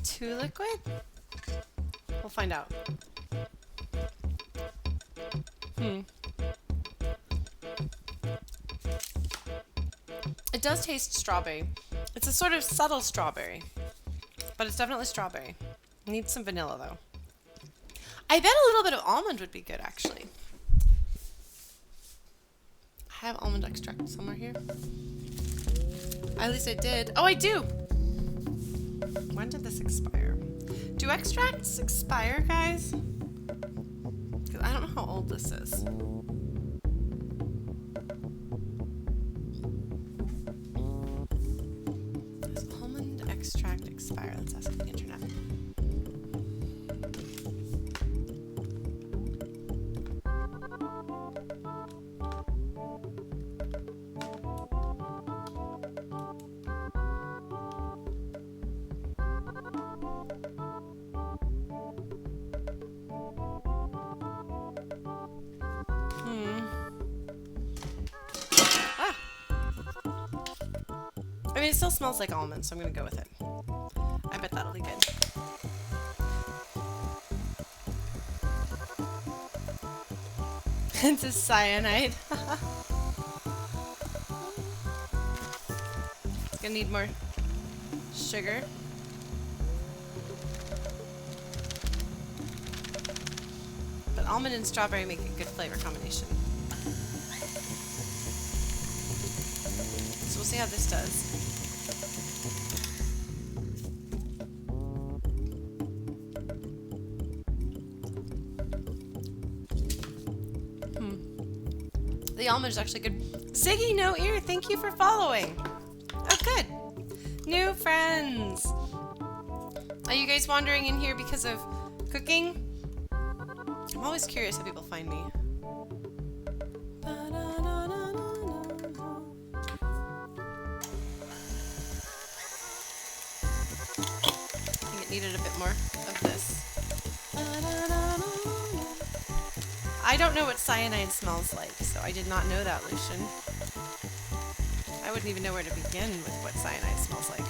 Too liquid? We'll find out. It does taste strawberry. It's a sort of subtle strawberry, but it's definitely strawberry. Needs some vanilla though. I bet a little bit of almond would be good actually. I have almond extract somewhere here. At least I did. Oh, I do! When did this expire? Do extracts expire, guys? Because I don't know how old this is. Does almond extract expire? Let's ask the internet. I mean, it still smells like almonds, so I'm gonna go with it. I bet that'll be good. It's a cyanide. It's gonna need more sugar. But almond and strawberry make a good flavor combination. So we'll see how this does. The almond is actually good. Ziggy No Ear, thank you for following. Oh, good. New friends. Are you guys wandering in here because of cooking? I'm always curious how people find me. I think it needed a bit more of this. I don't know what cyanide smells like, so I did not know that, Lucian. I wouldn't even know where to begin with what cyanide smells like.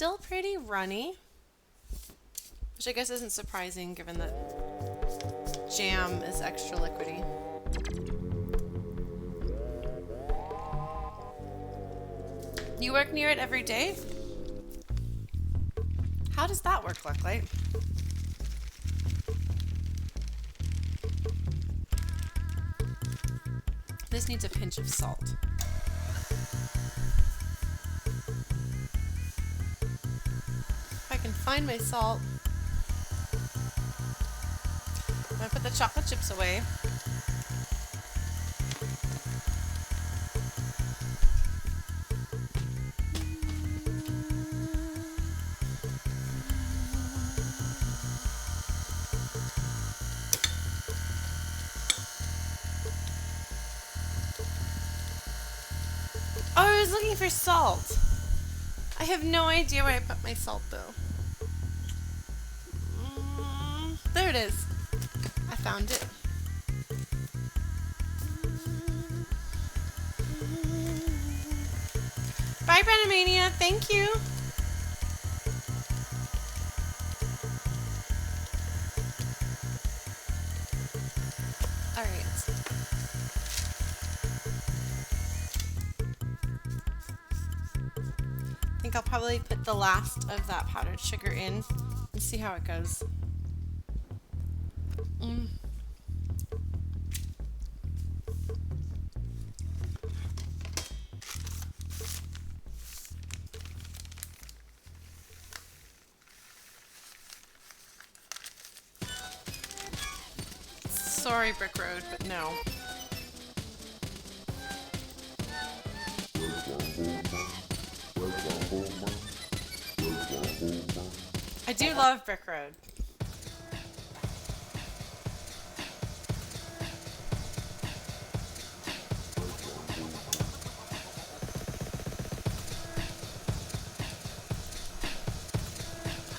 still pretty runny, which I guess isn't surprising given that jam is extra liquidy. You work near it every day? How does that work, Lucklight? This needs a pinch of salt. If I can find my salt. I'm gonna put the chocolate chips away. Oh, I was looking for salt. I have no idea where I put my salt though. There it is. I found it. Bye, Brenamania. Thank you. All right. I think I'll probably put the last of that powdered sugar in and see how it goes. Sorry, Brick Road, but no. I do love Brick Road.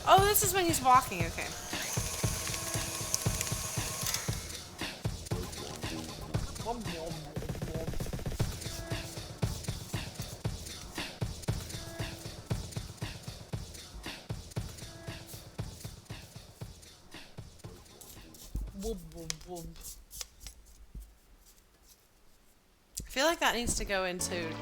Oh, this is when he's walking, okay. I feel like that needs to go into it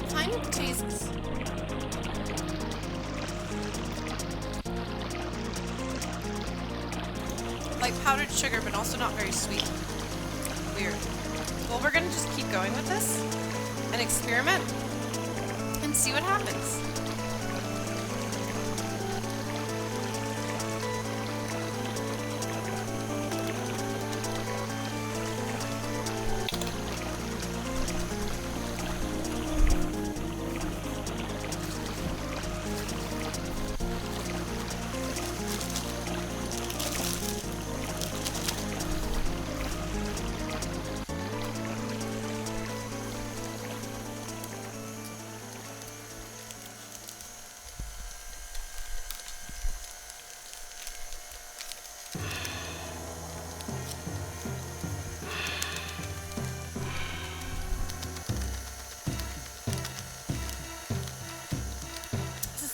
kind of tastes like powdered sugar, but also not very sweet. Weird. Well, we're gonna just keep going with this and experiment and see what happens.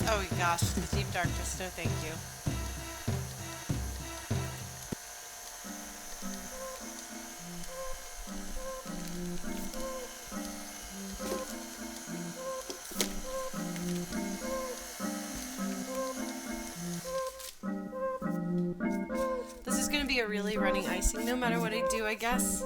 Oh gosh, the deep darkness, no thank you. This is gonna be a really running icing no matter what I do, I guess.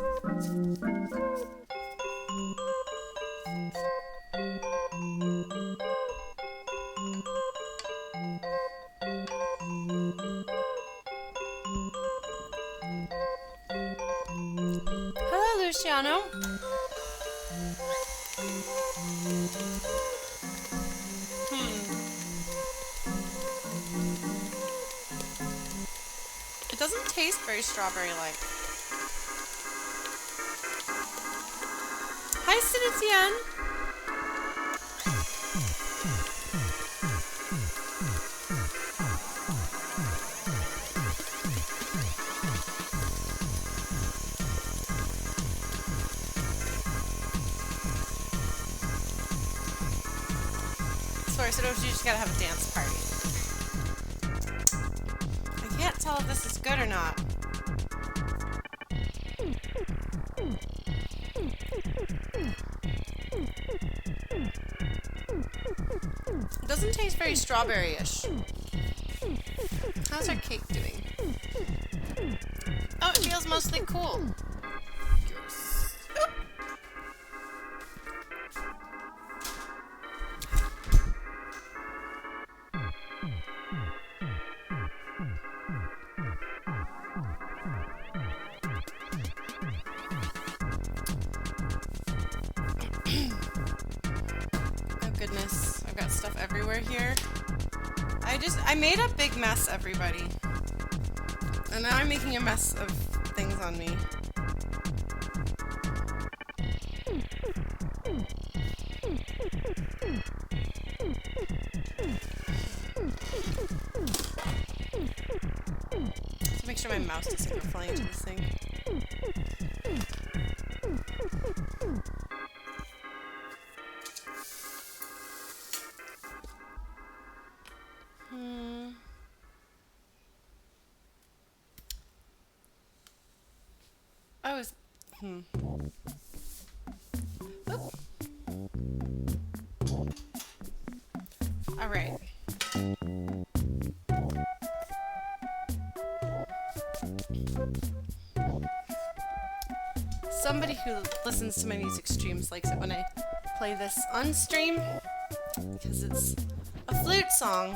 Hello, Luciano. It doesn't taste very strawberry-like. Hi, Sinitian. I said, oh, you just gotta have a dance party. I can't tell if this is good or not. It doesn't taste very strawberry-ish. How's our cake doing? Oh, it feels mostly cool. Oh goodness, I've got stuff everywhere here. I made a big mess, everybody. And now I'm making a mess of things on me. Just make sure my mouse doesn't go flying into this thing. Oop. All right. Somebody who listens to my music streams likes it when I play this on stream because it's a flute song.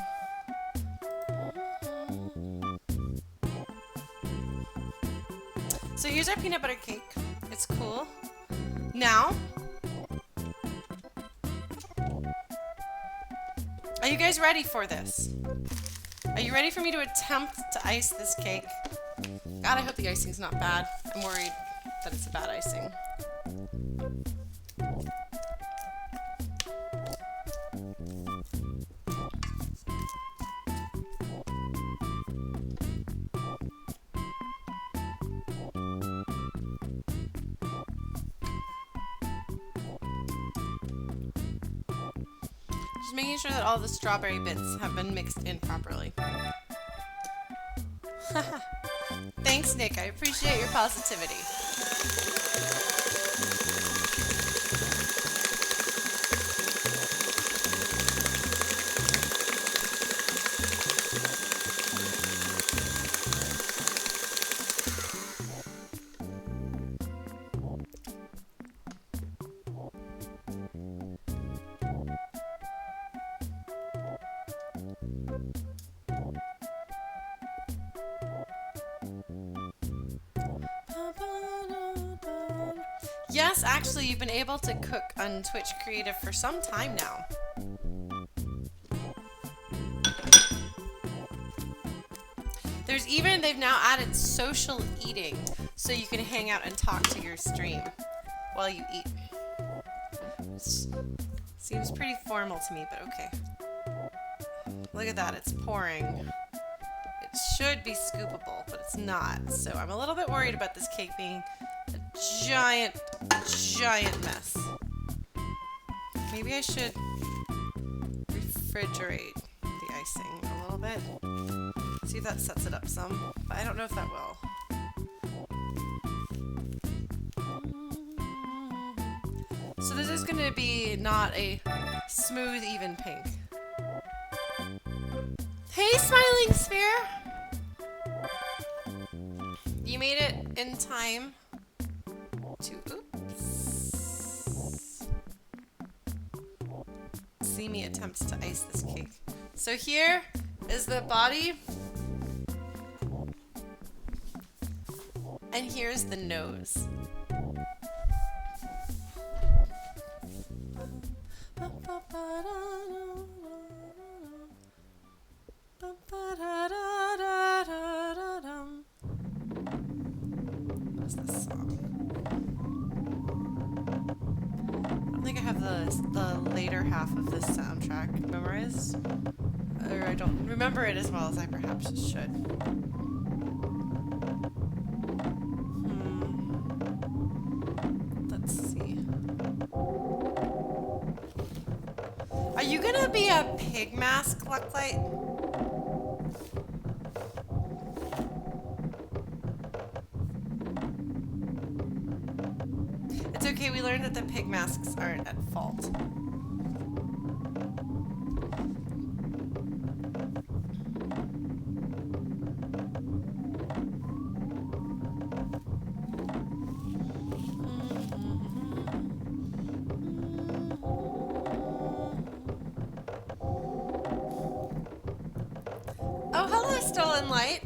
So here's our peanut butter cake. It's cool. Now, are you guys ready for this? Are you ready for me to attempt to ice this cake? God, I hope the icing's not bad. I'm worried that it's a bad icing. Just making sure that all the strawberry bits have been mixed in properly. Thanks, Nick. I appreciate your positivity. Yes, actually, you've been able to cook on Twitch Creative for some time now. They've now added social eating, so you can hang out and talk to your stream while you eat. Seems pretty formal to me, but okay. Look at that, it's pouring. It should be scoopable, but it's not, so I'm a little bit worried about this cake being a giant mess. Maybe I should refrigerate the icing a little bit. See if that sets it up some, but I don't know if that will. So this is going to be not a smooth, even pink. Hey, Smiling Sphere! You made it in time to, oops, see me attempt to ice this cake. So here is the body, and here's the nose. What's this song? I don't think I have the later half of this soundtrack memorized, or I don't remember it as well as I perhaps should. Let's see. Are you gonna be a pig mask luck light. It's okay, we learned that the pig masks aren't at fault. Oh, hello, Stolen Light.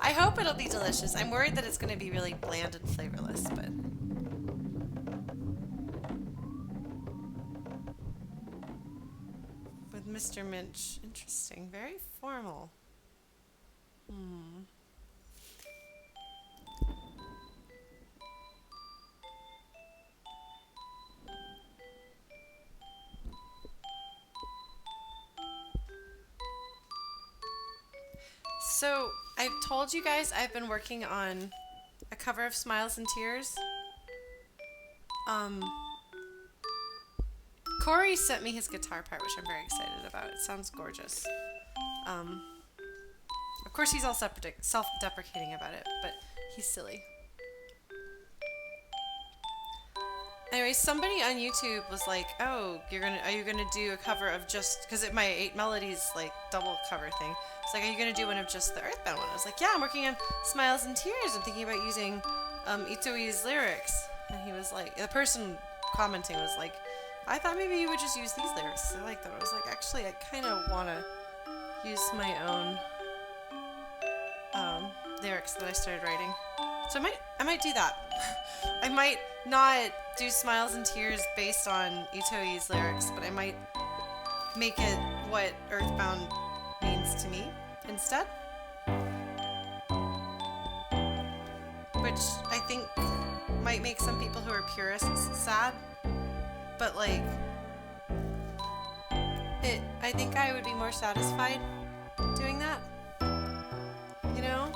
I hope it'll be delicious. I'm worried that it's going to be really bland and flavorless, but... With Mr. Minch. Interesting. Very formal. So, I've told you guys I've been working on a cover of Smiles and Tears. Corey sent me his guitar part, which I'm very excited about. It sounds gorgeous. Of course, he's all self-deprecating about it, but he's silly. Anyway, somebody on YouTube was like, "Oh, are you gonna do a cover of just because my 8 Melodies like double cover thing?" It's like, "Are you gonna do one of just the Earthbound one?" I was like, "Yeah, I'm working on Smiles and Tears. I'm thinking about using Itoi's lyrics." And he was like, the person commenting was like, "I thought maybe you would just use these lyrics." I like them. I was like, actually, I kind of want to use my own lyrics that I started writing. So I might do that. I might not do Smiles and Tears based on Itoi's lyrics, but I might make it what Earthbound means to me instead. Which I think might make some people who are purists sad. But like, I think I would be more satisfied doing that. You know?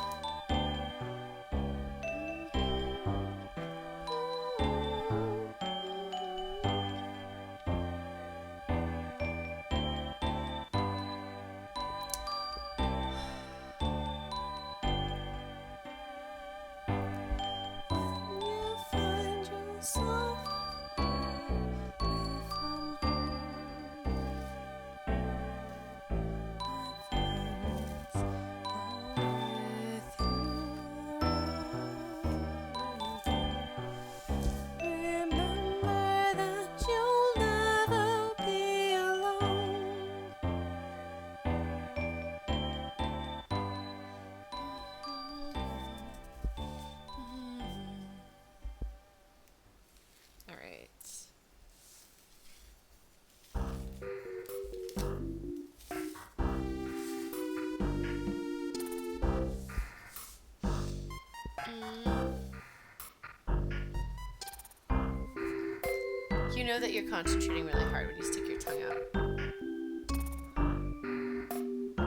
You know that you're concentrating really hard when you stick your tongue out.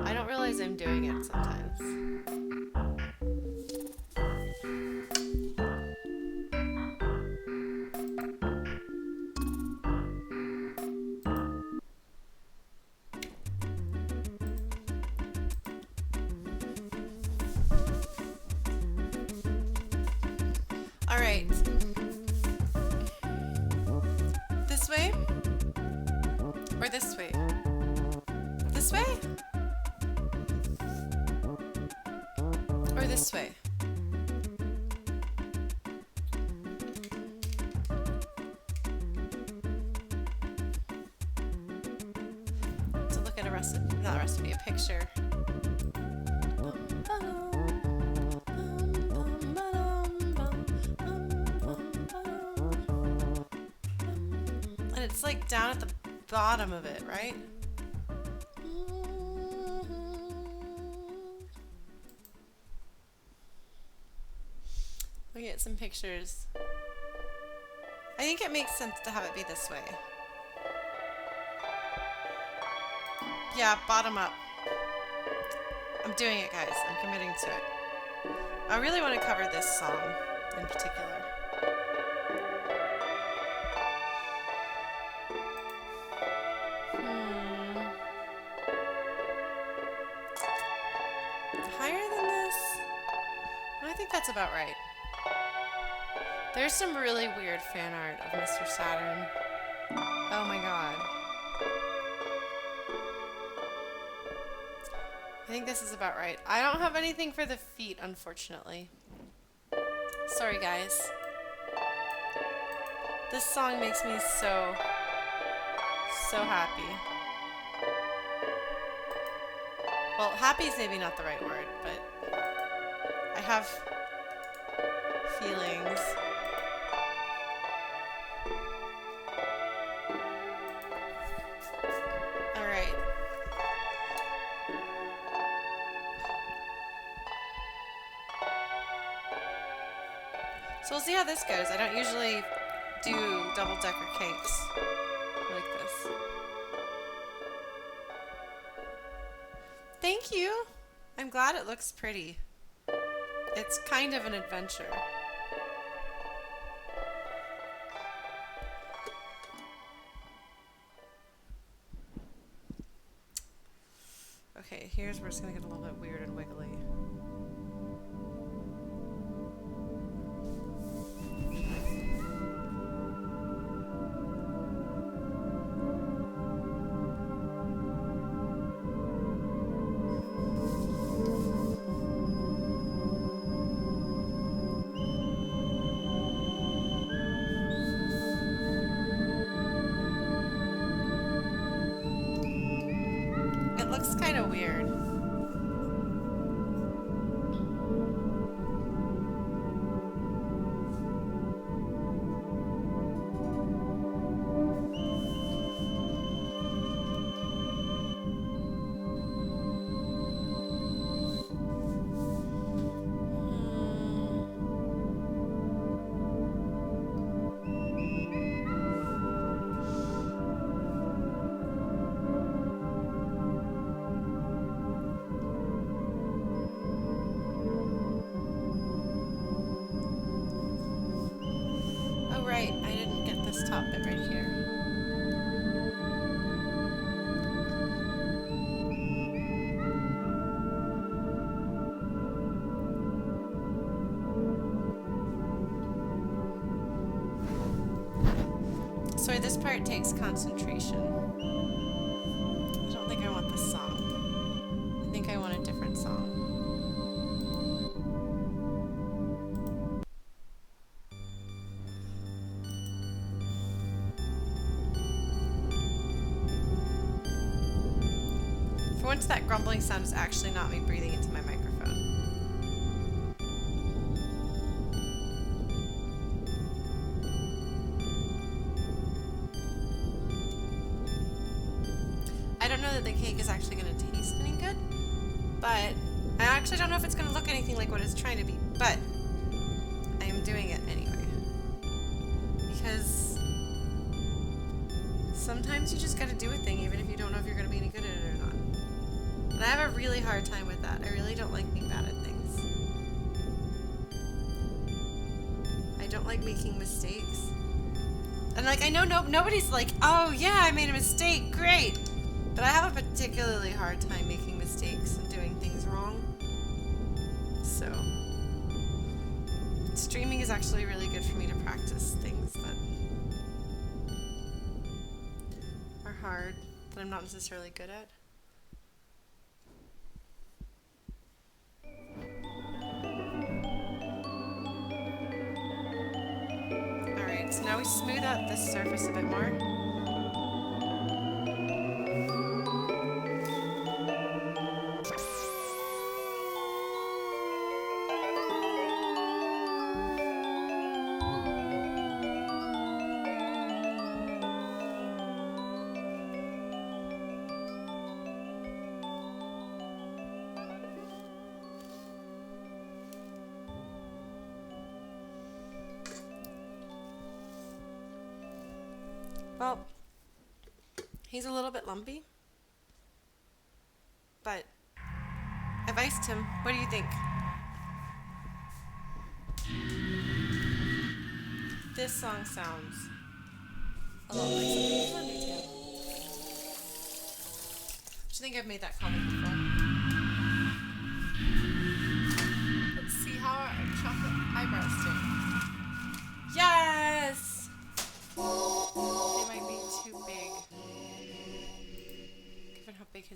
I don't realize I'm doing it sometimes. All right. This way? Or this way? This way? Or this way? To look at a recipe, not a recipe, a picture. And it's like down at the bottom of it, right? Looking at some pictures. I think it makes sense to have it be this way. Yeah, bottom up. I'm doing it, guys. I'm committing to it. I really want to cover this song in particular. higher than this? I think that's about right. There's some really weird fan art of Mr. Saturn. Oh my god. I think this is about right. I don't have anything for the feet, unfortunately. Sorry, guys. This song makes me so happy. Well, happy is maybe not the right word, but I have feelings. Alright. So we'll see how this goes. I don't usually do double-decker cakes like this. Thank you! I'm glad it looks pretty. It's kind of an adventure. Okay, here's where it's gonna get a little bit weird and wiggly. It looks kind of weird. Right, I didn't get this top bit right here. Sorry, this part takes concentration. I don't think I want this song. I think I want a different song. Once that grumbling sound is actually not me breathing into my microphone. I don't know that the cake is actually going to taste any good, but I actually don't know if it's going to look anything like what it's trying to be, but I am doing it anyway. Because sometimes you just got to do a thing even if you don't know if you're going to be any good at it or not. And I have a really hard time with that. I really don't like being bad at things. I don't like making mistakes. And like, I know nobody's like, oh yeah, I made a mistake, great. But I have a particularly hard time making mistakes and doing things wrong. So, streaming is actually really good for me to practice things that are hard, that I'm not necessarily good at. So now we smooth out this surface a bit more. Well, he's a little bit lumpy, but I've iced him. What do you think? This song sounds a lot like something from Undertale. I think I've made that comment before.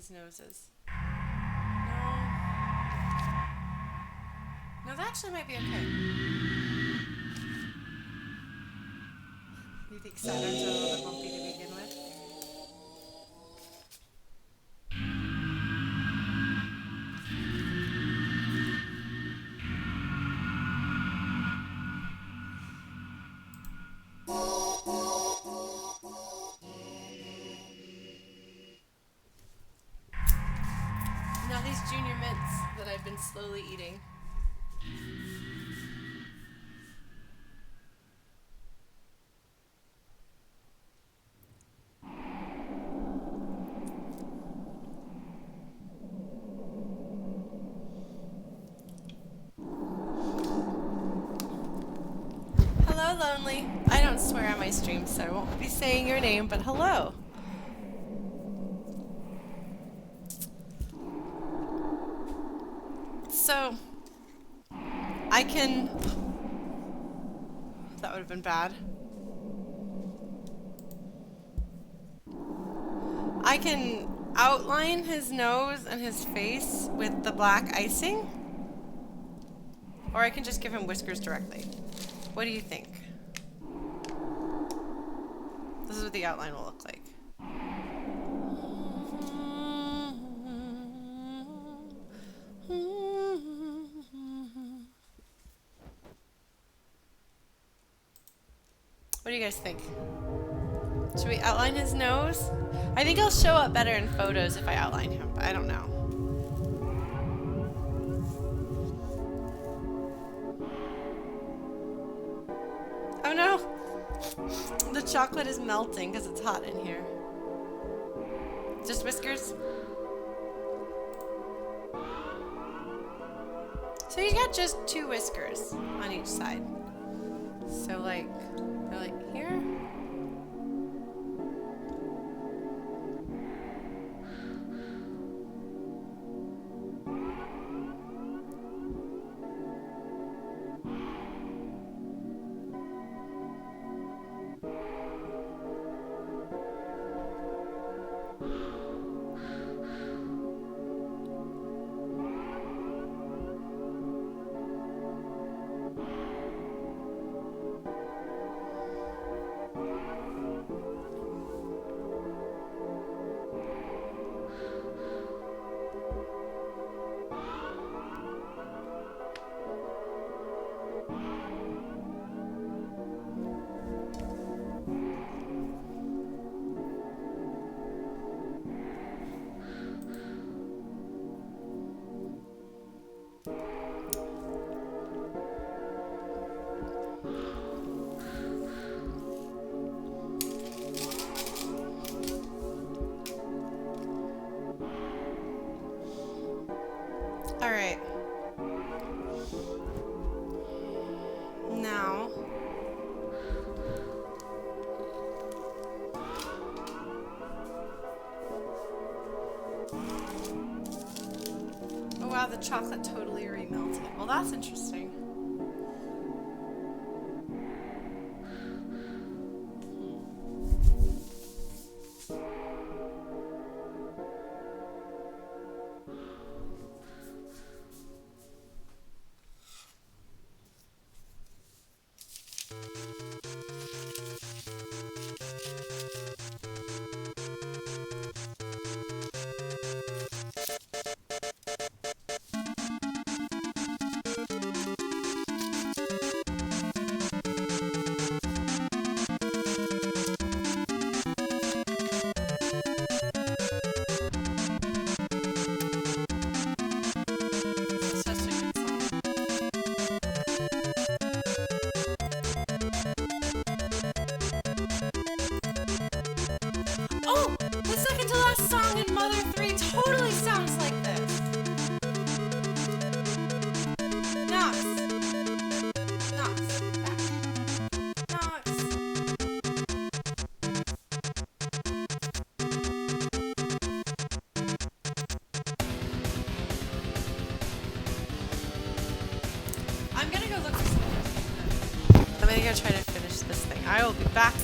his nose is. No, that actually might be okay. You think Saturn's a little bit bumpy to begin with? Now these junior mints that I've been slowly eating. Hello, Lonely. I don't swear on my stream, so I won't be saying your name, but hello. So, I can... That would have been bad. I can outline his nose and his face with the black icing. Or I can just give him whiskers directly. What do you think? This is what the outline will look like. What do you guys think? Should we outline his nose? I think he'll show up better in photos if I outline him, but I don't know. Oh no! The chocolate is melting because it's hot in here. Just whiskers? So you got just 2 whiskers on each side. So like, they're like here. All right. Now, oh wow, the chocolate totally remelted. Well, that's interesting. Oh, the second to last song in Mother 3 totally sounds like this. Knox. Knox. Back. Knox. I'm gonna go look for something. I'm gonna go try to finish this thing. I will be back.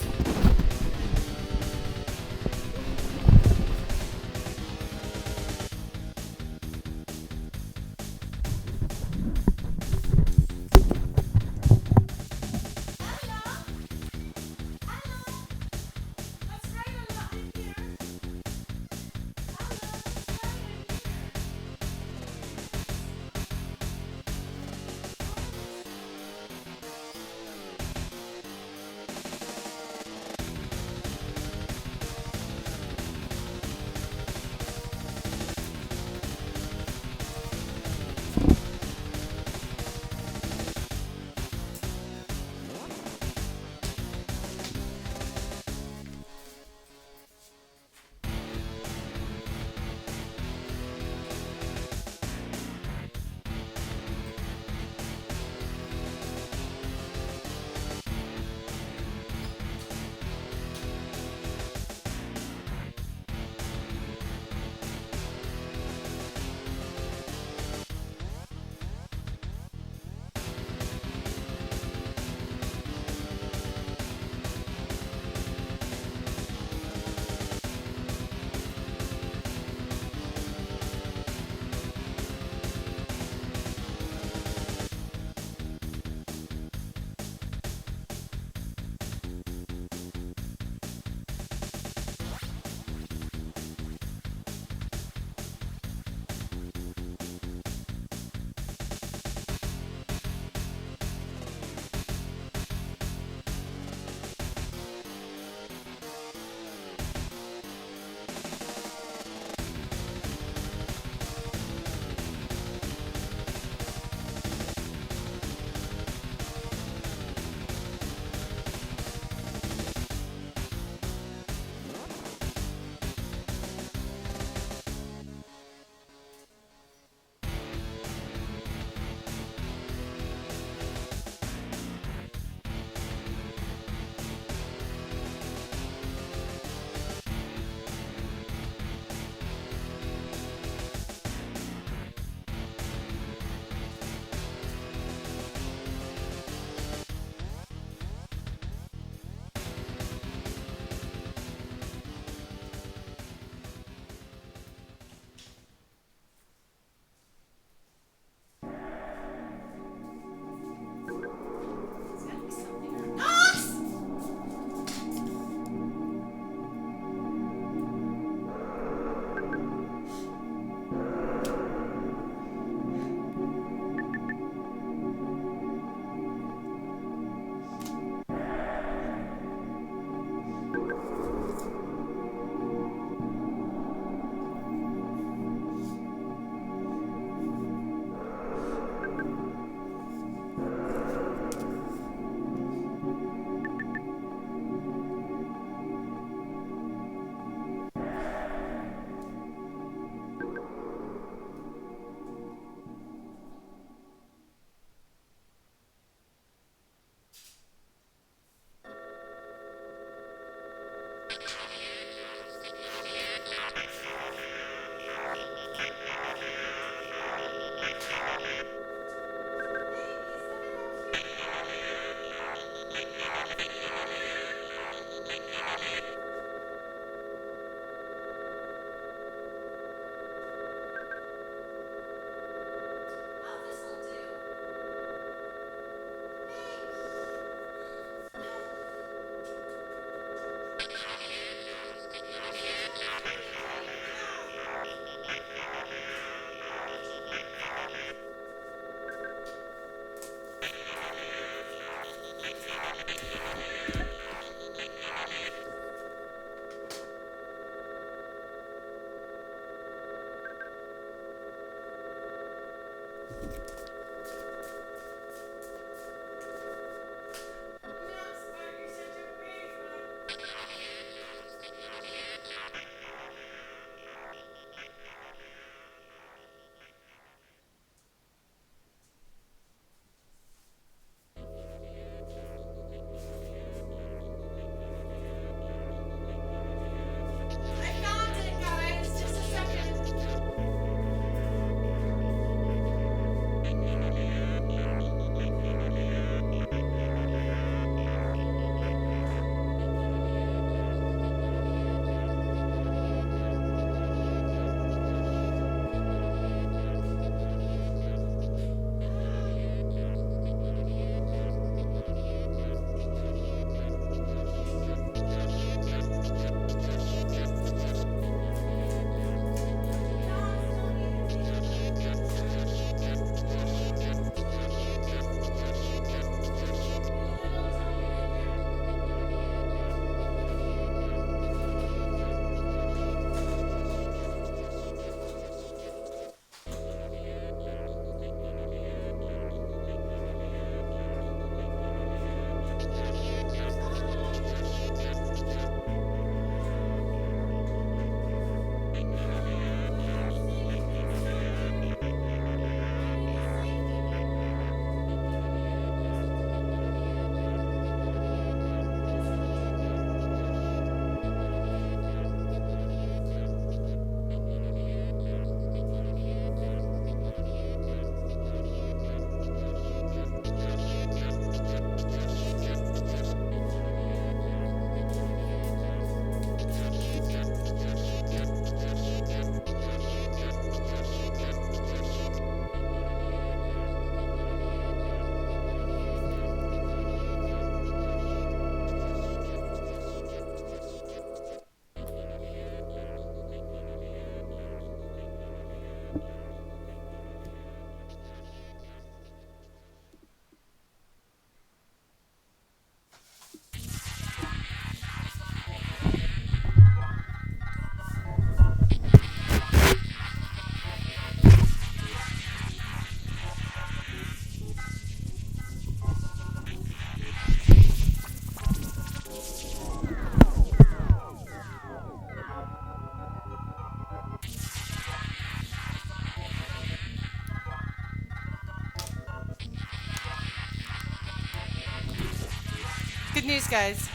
Good news, guys.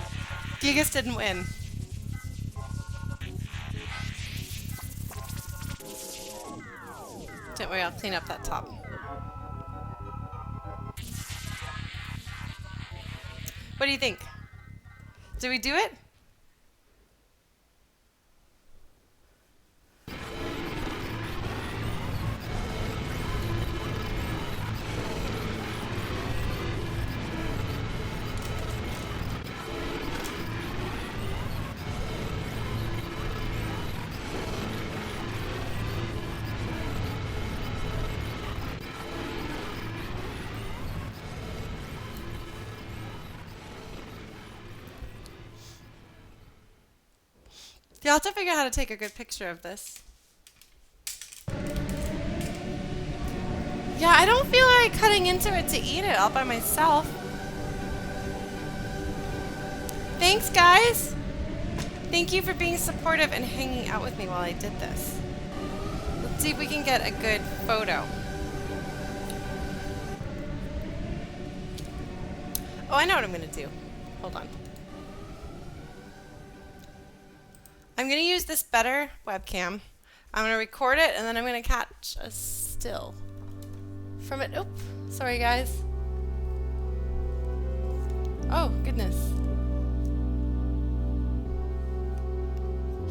Gigas didn't win. Don't worry, I'll clean up that top. What do you think? Did we do it? You'll have to figure out how to take a good picture of this. Yeah, I don't feel like cutting into it to eat it all by myself. Thanks, guys. Thank you for being supportive and hanging out with me while I did this. Let's see if we can get a good photo. Oh, I know what I'm going to do. Hold on. I'm going to use this better webcam. I'm going to record it, and then I'm going to catch a still from it. Oh, sorry, guys. Oh, goodness.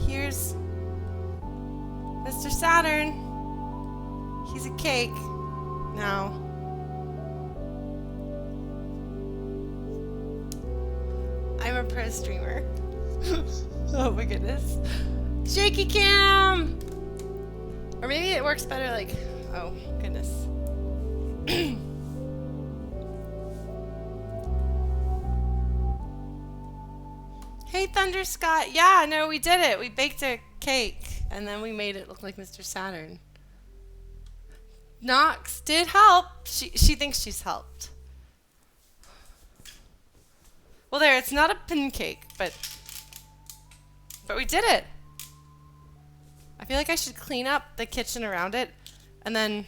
Here's Mr. Saturn. He's a cake now. I'm a pro streamer. Oh my goodness. Shaky cam! Or maybe it works better like... Oh, goodness. Hey, Thunder Scott. Yeah, no, we did it. We baked a cake, and then we made it look like Mr. Saturn. Nox did help. She thinks she's helped. Well, there, it's not a pin cake, but we did it. I feel like I should clean up the kitchen around it and then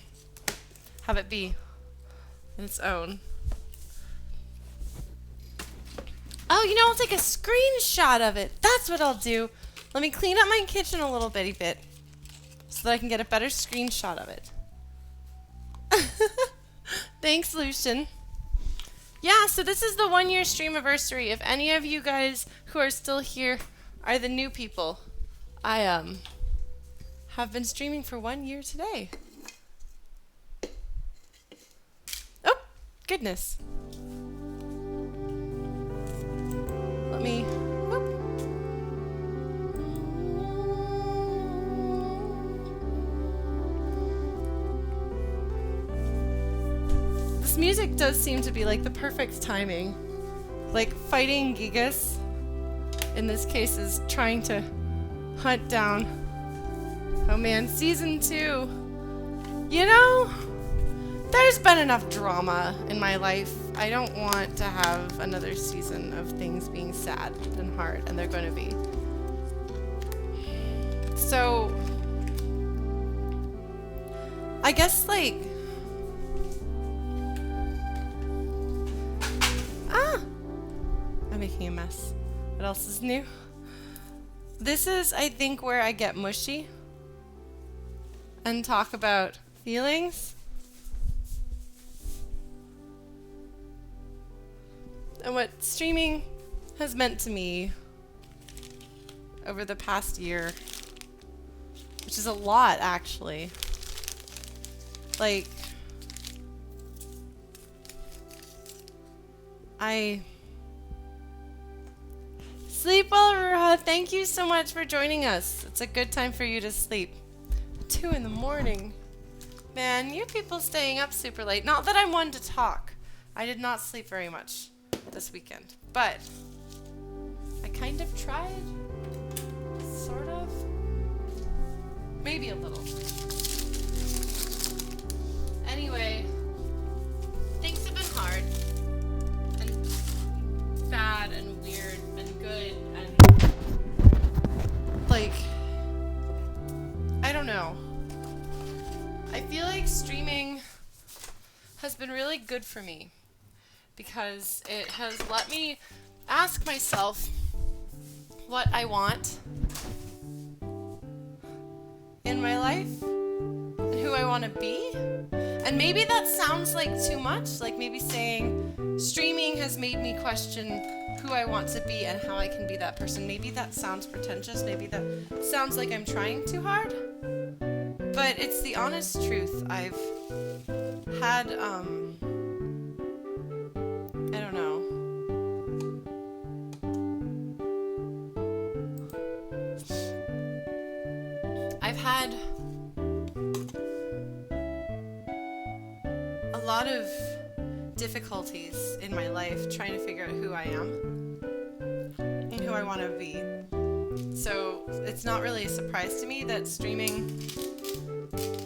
have it be in its own. Oh, you know, I'll take a screenshot of it. That's what I'll do. Let me clean up my kitchen a little bitty bit so that I can get a better screenshot of it. Thanks, Lucian. Yeah, so this is the 1-year Streamiversary. If any of you guys who are still here are the new people, I have been streaming for 1 year today. Oh, goodness. Let me... Whoop. This music does seem to be like the perfect timing. Like fighting Gigas, in this case, is trying to hunt down, oh man, season 2. You know, there's been enough drama in my life. I don't want to have another season of things being sad and hard, and they're going to be. So, I guess, like, I'm making a mess. What else is new? This is, I think, where I get mushy and talk about feelings and what streaming has meant to me over the past year, which is a lot, actually. Like, Sleep well, Ruha. Thank you so much for joining us. It's a good time for you to sleep. 2 in the morning. Man, you people staying up super late. Not that I'm one to talk. I did not sleep very much this weekend. But I kind of tried. Sort of. Maybe a little. Anyway, things have been hard. And bad and weird and good and like, I don't know. I feel like streaming has been really good for me because it has let me ask myself what I want in my life and who I want to be. And maybe that sounds like too much, like maybe saying streaming has made me question who I want to be and how I can be that person. Maybe that sounds pretentious, maybe that sounds like I'm trying too hard, but it's the honest truth. I've had, I don't know. I've had a lot of difficulties in my life trying to figure out who I am and who I want to be. So it's not really a surprise to me that streaming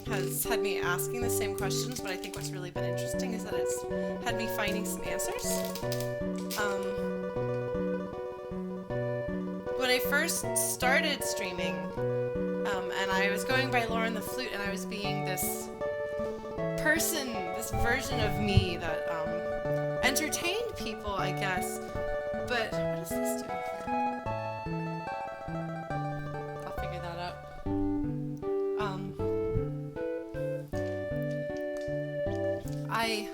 has had me asking the same questions, but I think what's really been interesting is that it's had me finding some answers. When I first started streaming, and I was going by Lauren the Flute, and I was being this person, this version of me that entertained people, I guess. But what is this doing here? I'll figure that out. I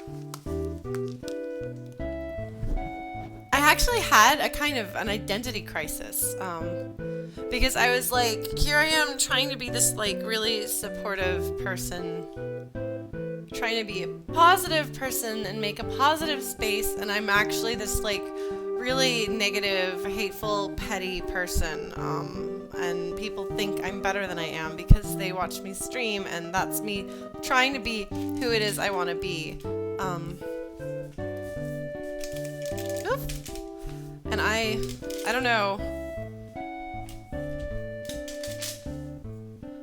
actually had a kind of an identity crisis. Because I was like, here I am trying to be this like really supportive person, trying to be a positive person and make a positive space, and I'm actually this like really negative, hateful, petty person, and people think I'm better than I am because they watch me stream, and that's me trying to be who it is I want to be. And I don't know.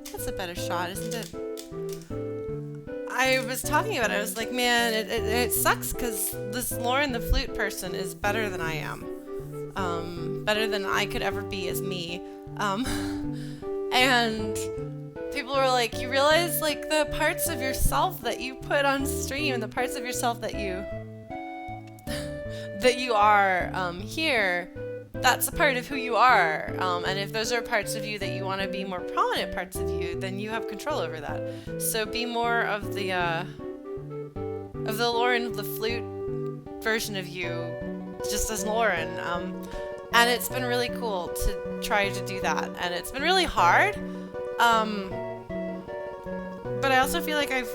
That's a better shot, isn't it? I was talking about it. I was like, man, it sucks because this Lauren the Flute person is better than I am. Better than I could ever be as me. And people were like, you realize like the parts of yourself that you put on stream, the parts of yourself that you are here, that's a part of who you are, and if those are parts of you that you want to be more prominent parts of you, then you have control over that. So be more of the Lauren the Flute version of you, just as Lauren, and it's been really cool to try to do that, and it's been really hard, but I also feel like I've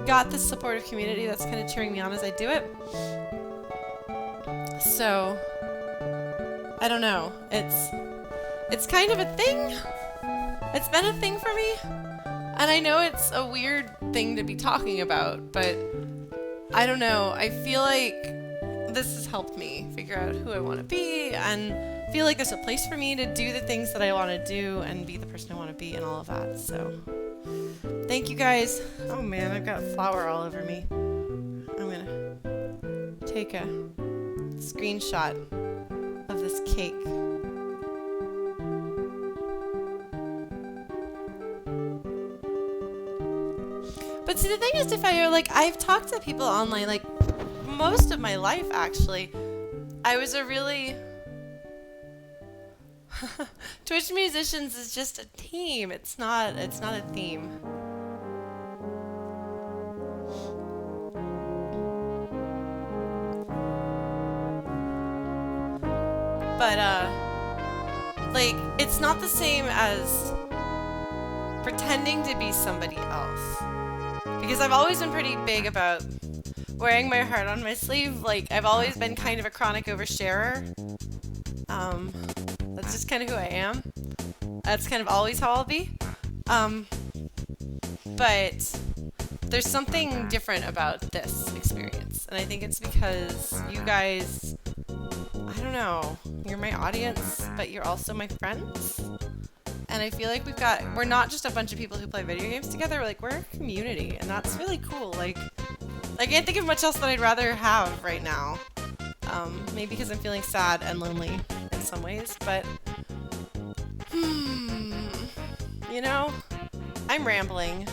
got this supportive community that's kind of cheering me on as I do it. So I don't know. It's kind of a thing. It's been a thing for me. And I know it's a weird thing to be talking about, but I don't know. I feel like this has helped me figure out who I want to be and feel like there's a place for me to do the things that I want to do and be the person I want to be and all of that. So thank you guys. Oh man, I've got flour all over me. I'm going to take a screenshot of this cake. But see, the thing is, if I've talked to people online, like most of my life actually, I was a really Twitch musicians is just a team. It's not a theme. But, like, it's not the same as pretending to be somebody else. Because I've always been pretty big about wearing my heart on my sleeve. Like, I've always been kind of a chronic oversharer. That's just kind of who I am. That's kind of always how I'll be. But there's something different about this experience. And I think it's because you guys, I don't know, you're my audience, but you're also my friends. And I feel like we're not just a bunch of people who play video games together, we're a community, and that's really cool. Like, I can't think of much else that I'd rather have right now. Maybe because I'm feeling sad and lonely in some ways, but, you know, I'm rambling.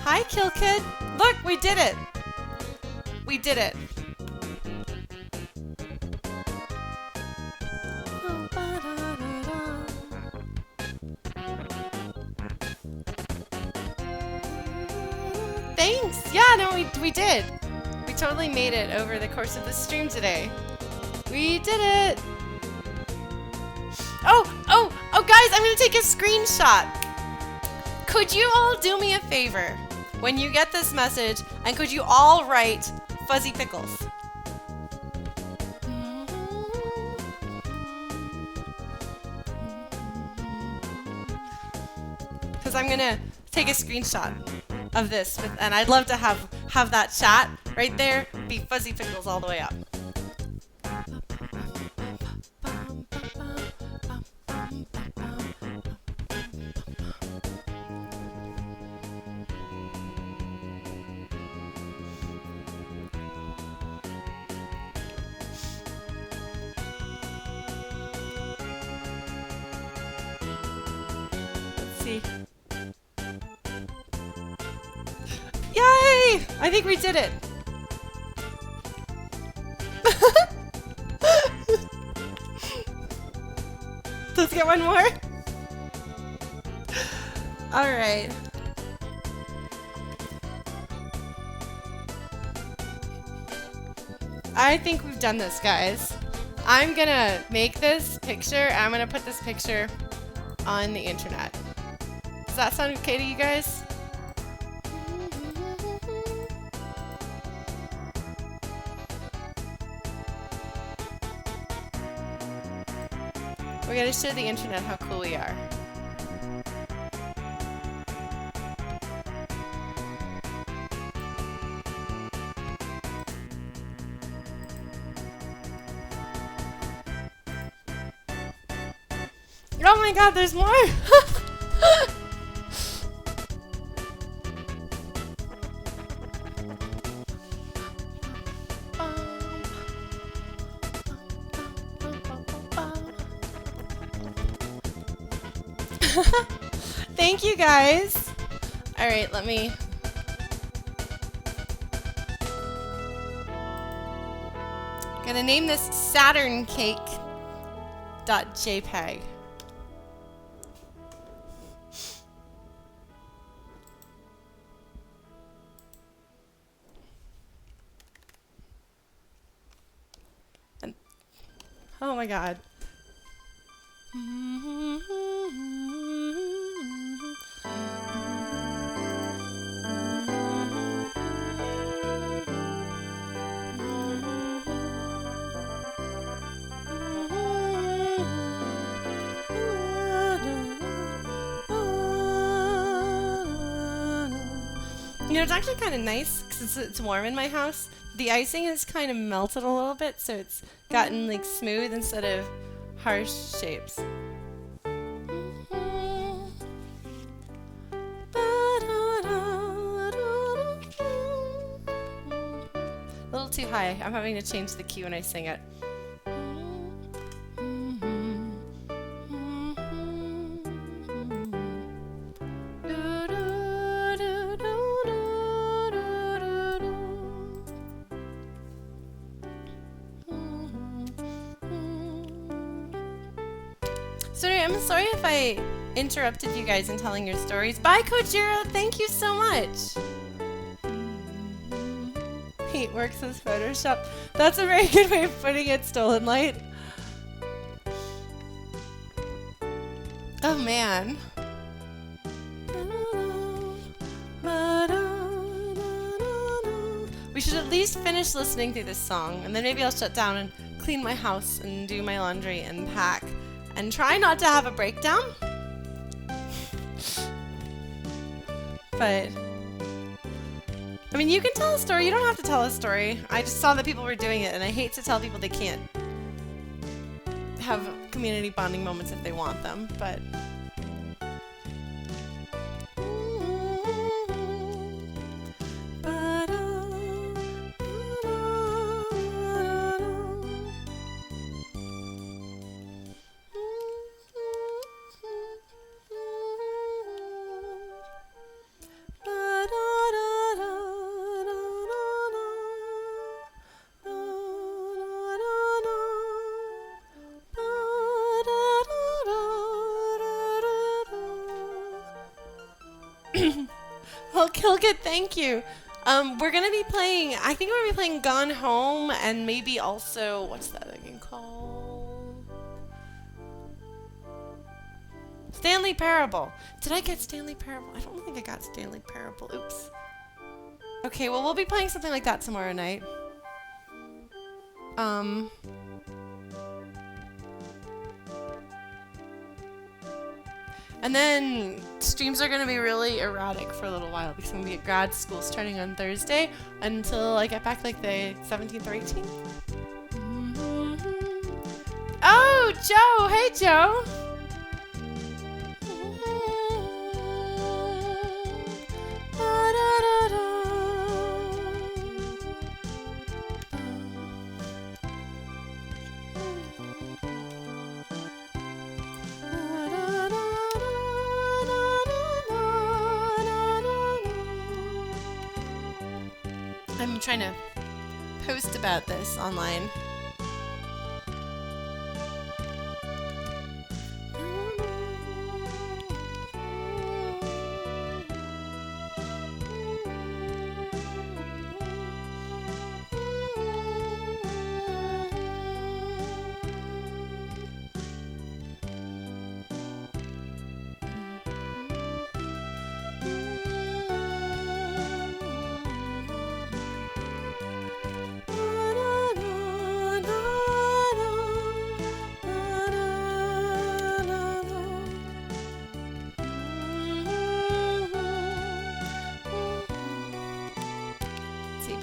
Hi, Kill Kid! Look, we did it! We did it! We did. We totally made it over the course of the stream today. We did it. Oh, guys, I'm gonna take a screenshot. Could you all do me a favor when you get this message, and could you all write Fuzzy Pickles? Because I'm gonna take a screenshot of this, and I'd love to have that chat right there be Fuzzy Pickles all the way up. Let's see. Yay! I think we did it. Let's get one more. All right. I think we've done this, guys. I'm gonna make this picture. I'm gonna put this picture on the internet. Does that sound okay to you guys? We're gonna show the internet how cool we are. Oh my god, there's more! Thank you guys. All right, let me. Gonna name this Saturn cake.jpg. And oh my god. You know, it's actually kind of nice because it's warm in my house. The icing has kind of melted a little bit, so it's gotten like smooth instead of harsh shapes. A little too high. I'm having to change the key when I sing it. Sorry, I'm sorry if I interrupted you guys in telling your stories. Bye, Kojiro. Thank you so much. Paint works as Photoshop. That's a very good way of putting it, Stolen Light. Oh, man. We should at least finish listening through this song, and then maybe I'll shut down and clean my house and do my laundry and pack. And try not to have a breakdown. But I mean, you can tell a story. You don't have to tell a story. I just saw that people were doing it, and I hate to tell people they can't have community bonding moments if they want them, but well, Kilgit, thank you. We're gonna be playing, I think we're gonna be playing Gone Home and maybe also, what's that again called? Stanley Parable. Did I get Stanley Parable? I don't think I got Stanley Parable. Oops. Okay, well, we'll be playing something like that tomorrow night. And then streams are going to be really erratic for a little while because I'm going to be at grad school starting on Thursday until I get back like the 17th or 18th. Oh, Joe! Hey, Joe! I'm trying to post about this online.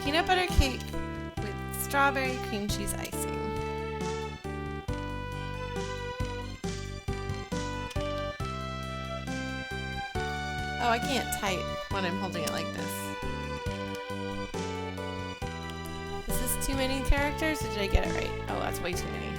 Peanut butter cake with strawberry cream cheese icing. Oh, I can't type when I'm holding it like this. Is this too many characters or did I get it right? Oh, that's way too many.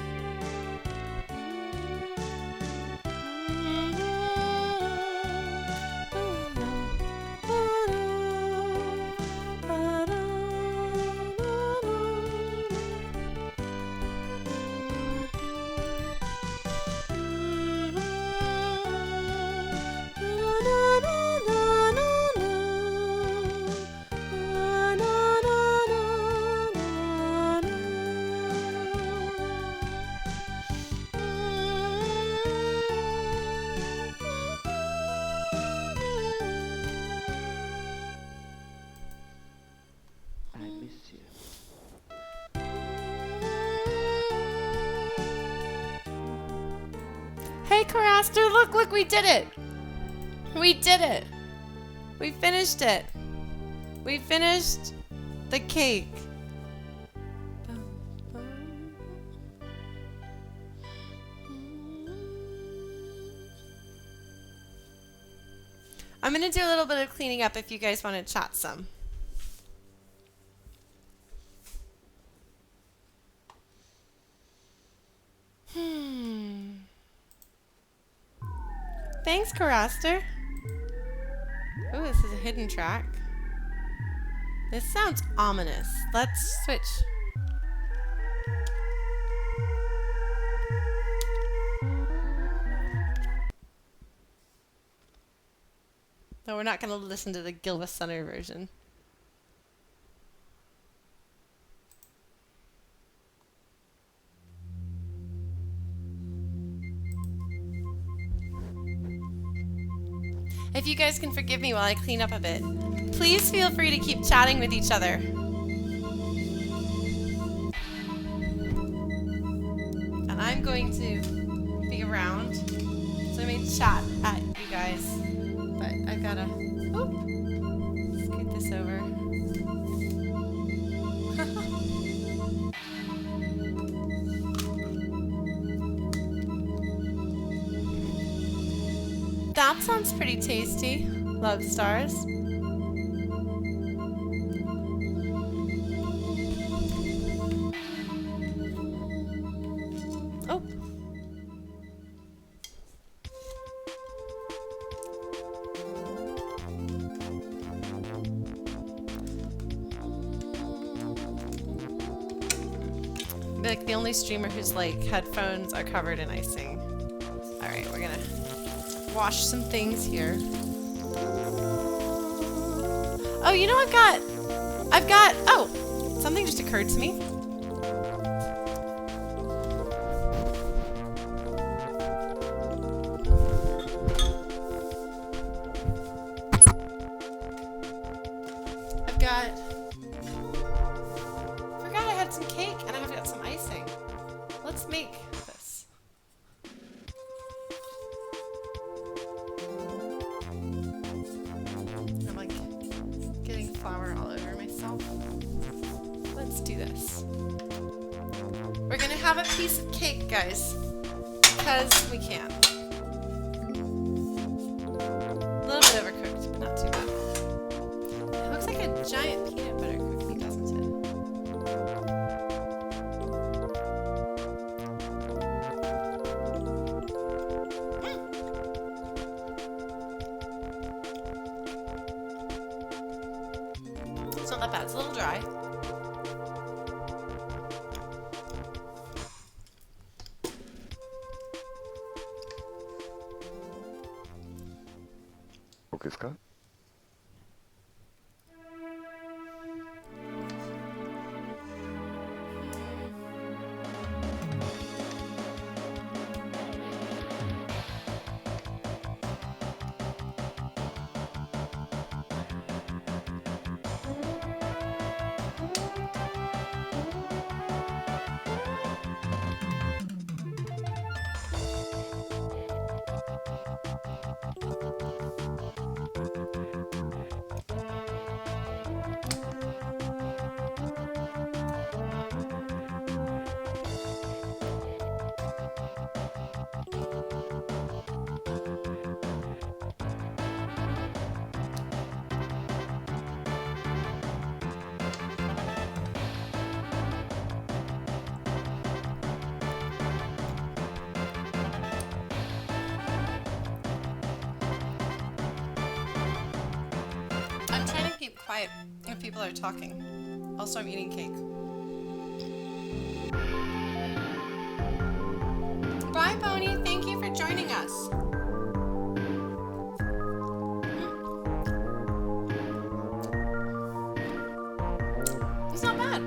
Hey, Caraster, look, we did it! We did it! We finished it! We finished the cake. I'm gonna do a little bit of cleaning up if you guys want to chat some. Thanks, Caraster. Oh, this is a hidden track. This sounds ominous. Let's switch. No, we're not going to listen to the Gilva Sunner version. If you guys can forgive me while I clean up a bit, please feel free to keep chatting with each other. And I'm going to be around, so I may chat at you guys. But I've got to scoot this over. That sounds pretty tasty. Love stars. Oh. I'm like the only streamer whose like headphones are covered in icing. All right, we're gonna wash some things here. Oh, you know, I've got I've got, oh, something just occurred to me. Forgot I had some cake and I've got some icing. Let's make this. I'm like getting flour all over myself. Let's do this. We're gonna have a piece of cake, guys, because we can. A little bit overcooked, but not too bad. It looks like a giant peanut butter cookie, doesn't it? It's not that bad. It's a little dry. Okay, Scott? I'm trying to keep quiet if people are talking. Also, I'm eating cake. Bye, Bonnie. Thank you for joining us. It's not bad.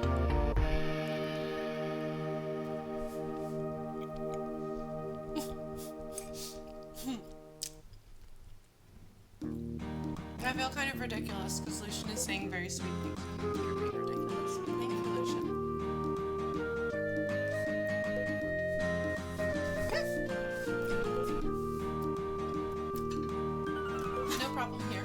I feel kind of ridiculous because Lucian is saying very sweet things. You're being ridiculous. Thank you, Lucian. No problem here.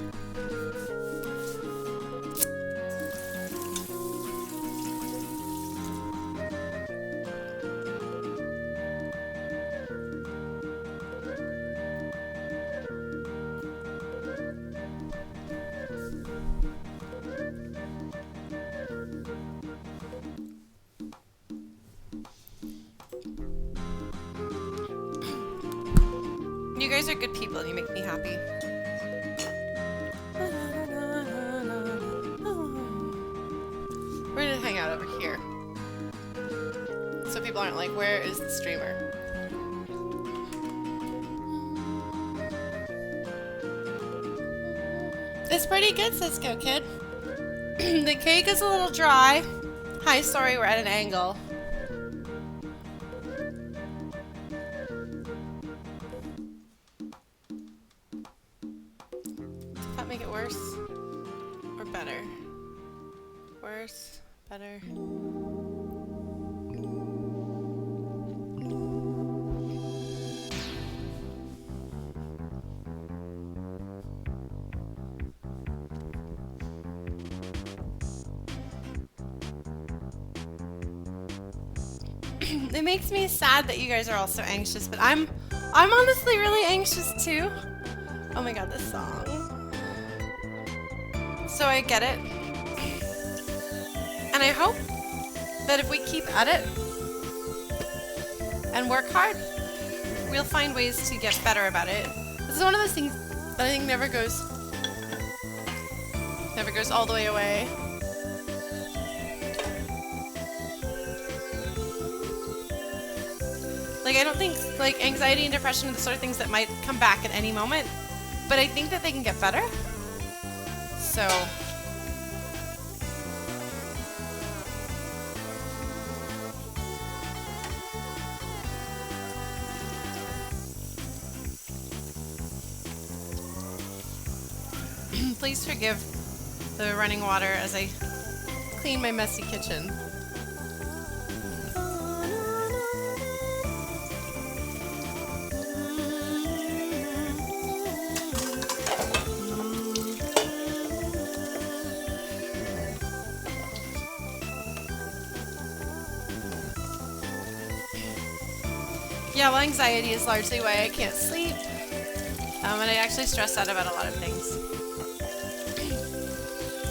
You guys are good people and you make me happy. We're gonna hang out over here. So people aren't like, where is the streamer? It's pretty good, Cisco Kid. The cake is a little dry. Hi, sorry, we're at an angle. Does that make it worse? Or better? Worse? Better? It makes me sad that you guys are all so anxious, but I'm honestly really anxious too. Oh my god, this song. So I get it. And I hope that if we keep at it and work hard, we'll find ways to get better about it. This is one of those things that I think never goes all the way away. Like, I don't think, like, anxiety and depression are the sort of things that might come back at any moment, but I think that they can get better. So, please forgive the running water as I clean my messy kitchen. Yeah, well, anxiety is largely why I can't sleep. And I actually stress out about a lot of things.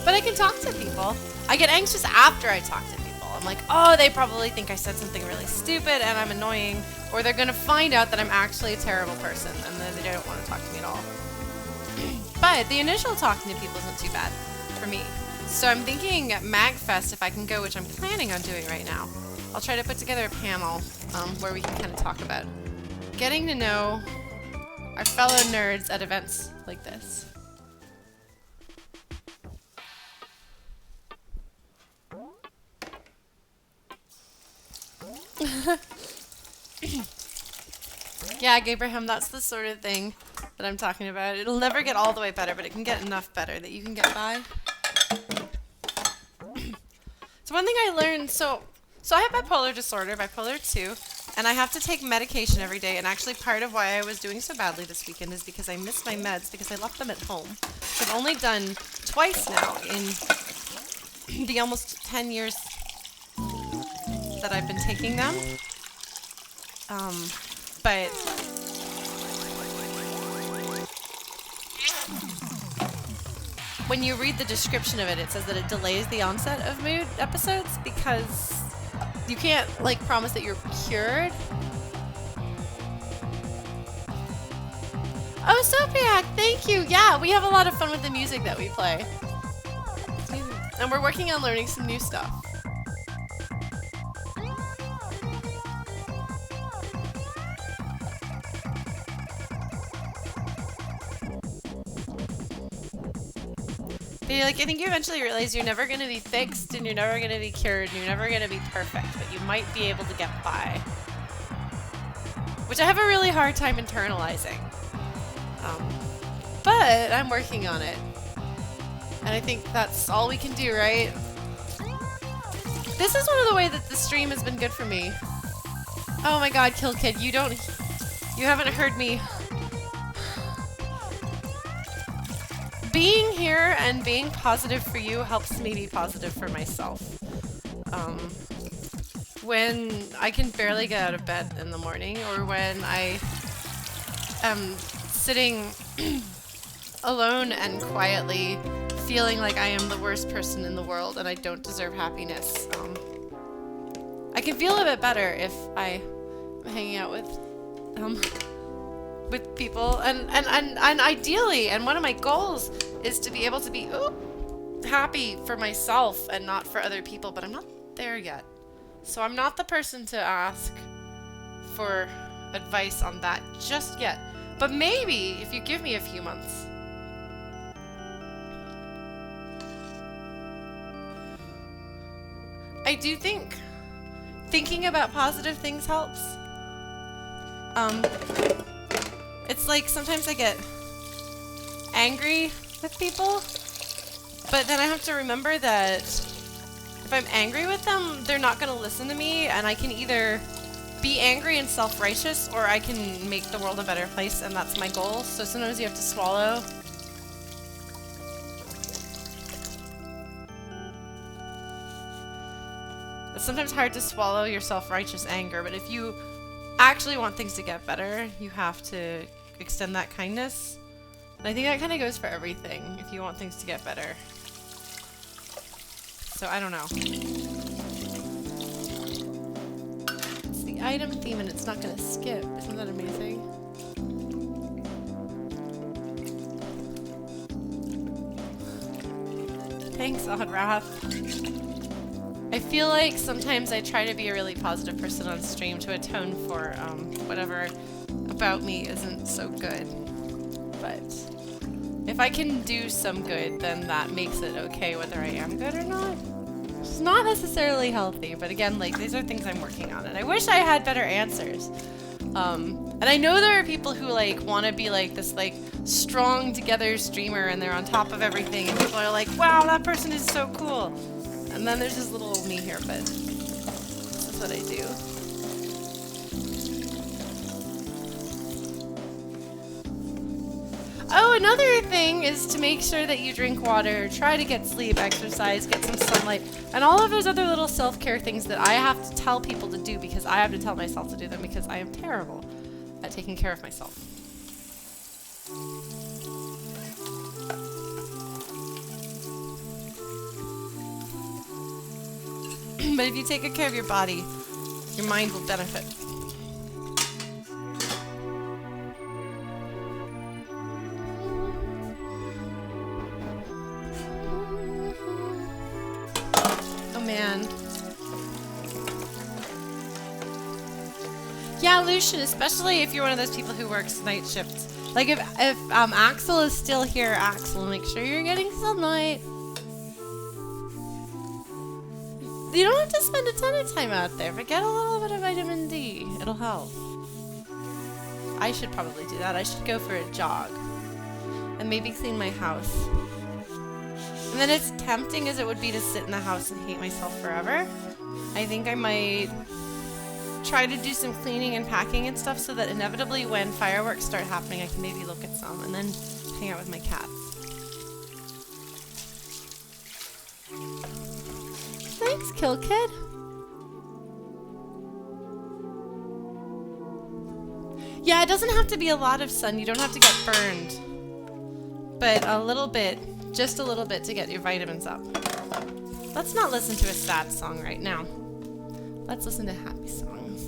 But I can talk to people. I get anxious after I talk to people. I'm like, oh, they probably think I said something really stupid and I'm annoying. Or they're going to find out that I'm actually a terrible person and then they don't want to talk to me at all. But the initial talking to people isn't too bad for me. So I'm thinking at MagFest if I can go, which I'm planning on doing right now. I'll try to put together a panel where we can kind of talk about getting to know our fellow nerds at events like this. Yeah, Abraham, that's the sort of thing that I'm talking about. It'll never get all the way better, but it can get enough better that you can get by. So one thing I learned, so I have bipolar disorder, bipolar 2, and I have to take medication every day. And actually part of why I was doing so badly this weekend is because I missed my meds because I left them at home. So I've only done twice now in the almost 10 years that I've been taking them. But when you read the description of it, it says that it delays the onset of mood episodes because you can't, like, promise that you're cured. Oh, Sopiak, thank you. Yeah, we have a lot of fun with the music that we play. And we're working on learning some new stuff. But like, I think you eventually realize you're never going to be fixed and you're never going to be cured and you're never going to be perfect, but you might be able to get by. Which I have a really hard time internalizing. But I'm working on it. And I think that's all we can do, right? This is one of the ways that the stream has been good for me. Oh my god, Kill Kid, you haven't heard me. Being here and being positive for you helps me be positive for myself. When I can barely get out of bed in the morning, or when I am sitting alone and quietly feeling like I am the worst person in the world and I don't deserve happiness, I can feel a bit better if I'm hanging out with people, and ideally, and one of my goals is to be able to be happy for myself and not for other people, but I'm not there yet. So I'm not the person to ask for advice on that just yet. But maybe if you give me a few months. I do think thinking about positive things helps. It's like sometimes I get angry with people, but then I have to remember that if I'm angry with them, they're not going to listen to me, and I can either be angry and self-righteous, or I can make the world a better place, and that's my goal. So sometimes you have to swallow. It's sometimes hard to swallow your self-righteous anger, but if you actually want things to get better, you have to extend that kindness. And I think that kind of goes for everything, if you want things to get better. So I don't know. It's the item theme and it's not going to skip. Isn't that amazing? Thanks, Oddwrath. I feel like sometimes I try to be a really positive person on stream to atone for whatever about me isn't so good. But if I can do some good, then that makes it okay whether I am good or not. It's not necessarily healthy, but again, like, these are things I'm working on, and I wish I had better answers. And I know there are people who like want to be like this like strong together streamer and they're on top of everything and people are like, wow, that person is so cool. And then there's this little old me here, but this is what I do. Oh, another thing is to make sure that you drink water, try to get sleep, exercise, get some sunlight, and all of those other little self-care things that I have to tell people to do because I have to tell myself to do them because I am terrible at taking care of myself. But if you take good care of your body, your mind will benefit. Man. Yeah, Lucian, especially if you're one of those people who works night shifts. Like if Axel is still here, Axel, make sure you're getting sunlight. You don't have to spend a ton of time out there, but get a little bit of vitamin D. It'll help. I should probably do that. I should go for a jog. And maybe clean my house. And then as tempting as it would be to sit in the house and hate myself forever, I think I might try to do some cleaning and packing and stuff so that inevitably when fireworks start happening, I can maybe look at some and then hang out with my cats. Thanks, Kill Kid. Yeah, it doesn't have to be a lot of sun. You don't have to get burned. But a little bit. Just a little bit to get your vitamins up. Let's not listen to a sad song right now. Let's listen to happy songs.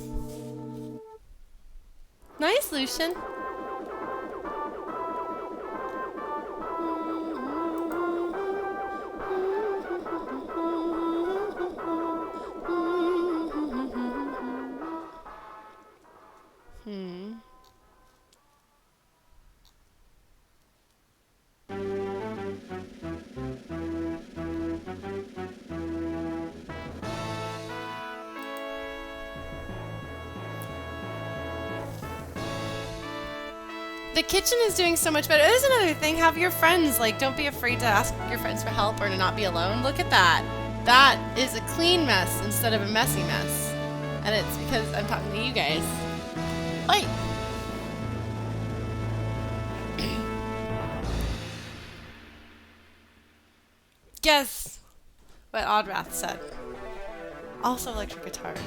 Nice, Lucian. The kitchen is doing so much better. There's another thing. Have your friends, like, don't be afraid to ask your friends for help or to not be alone. Look at that. That is a clean mess instead of a messy mess. And it's because I'm talking to you guys. Oi! Guess what Odrath said. Also electric guitars.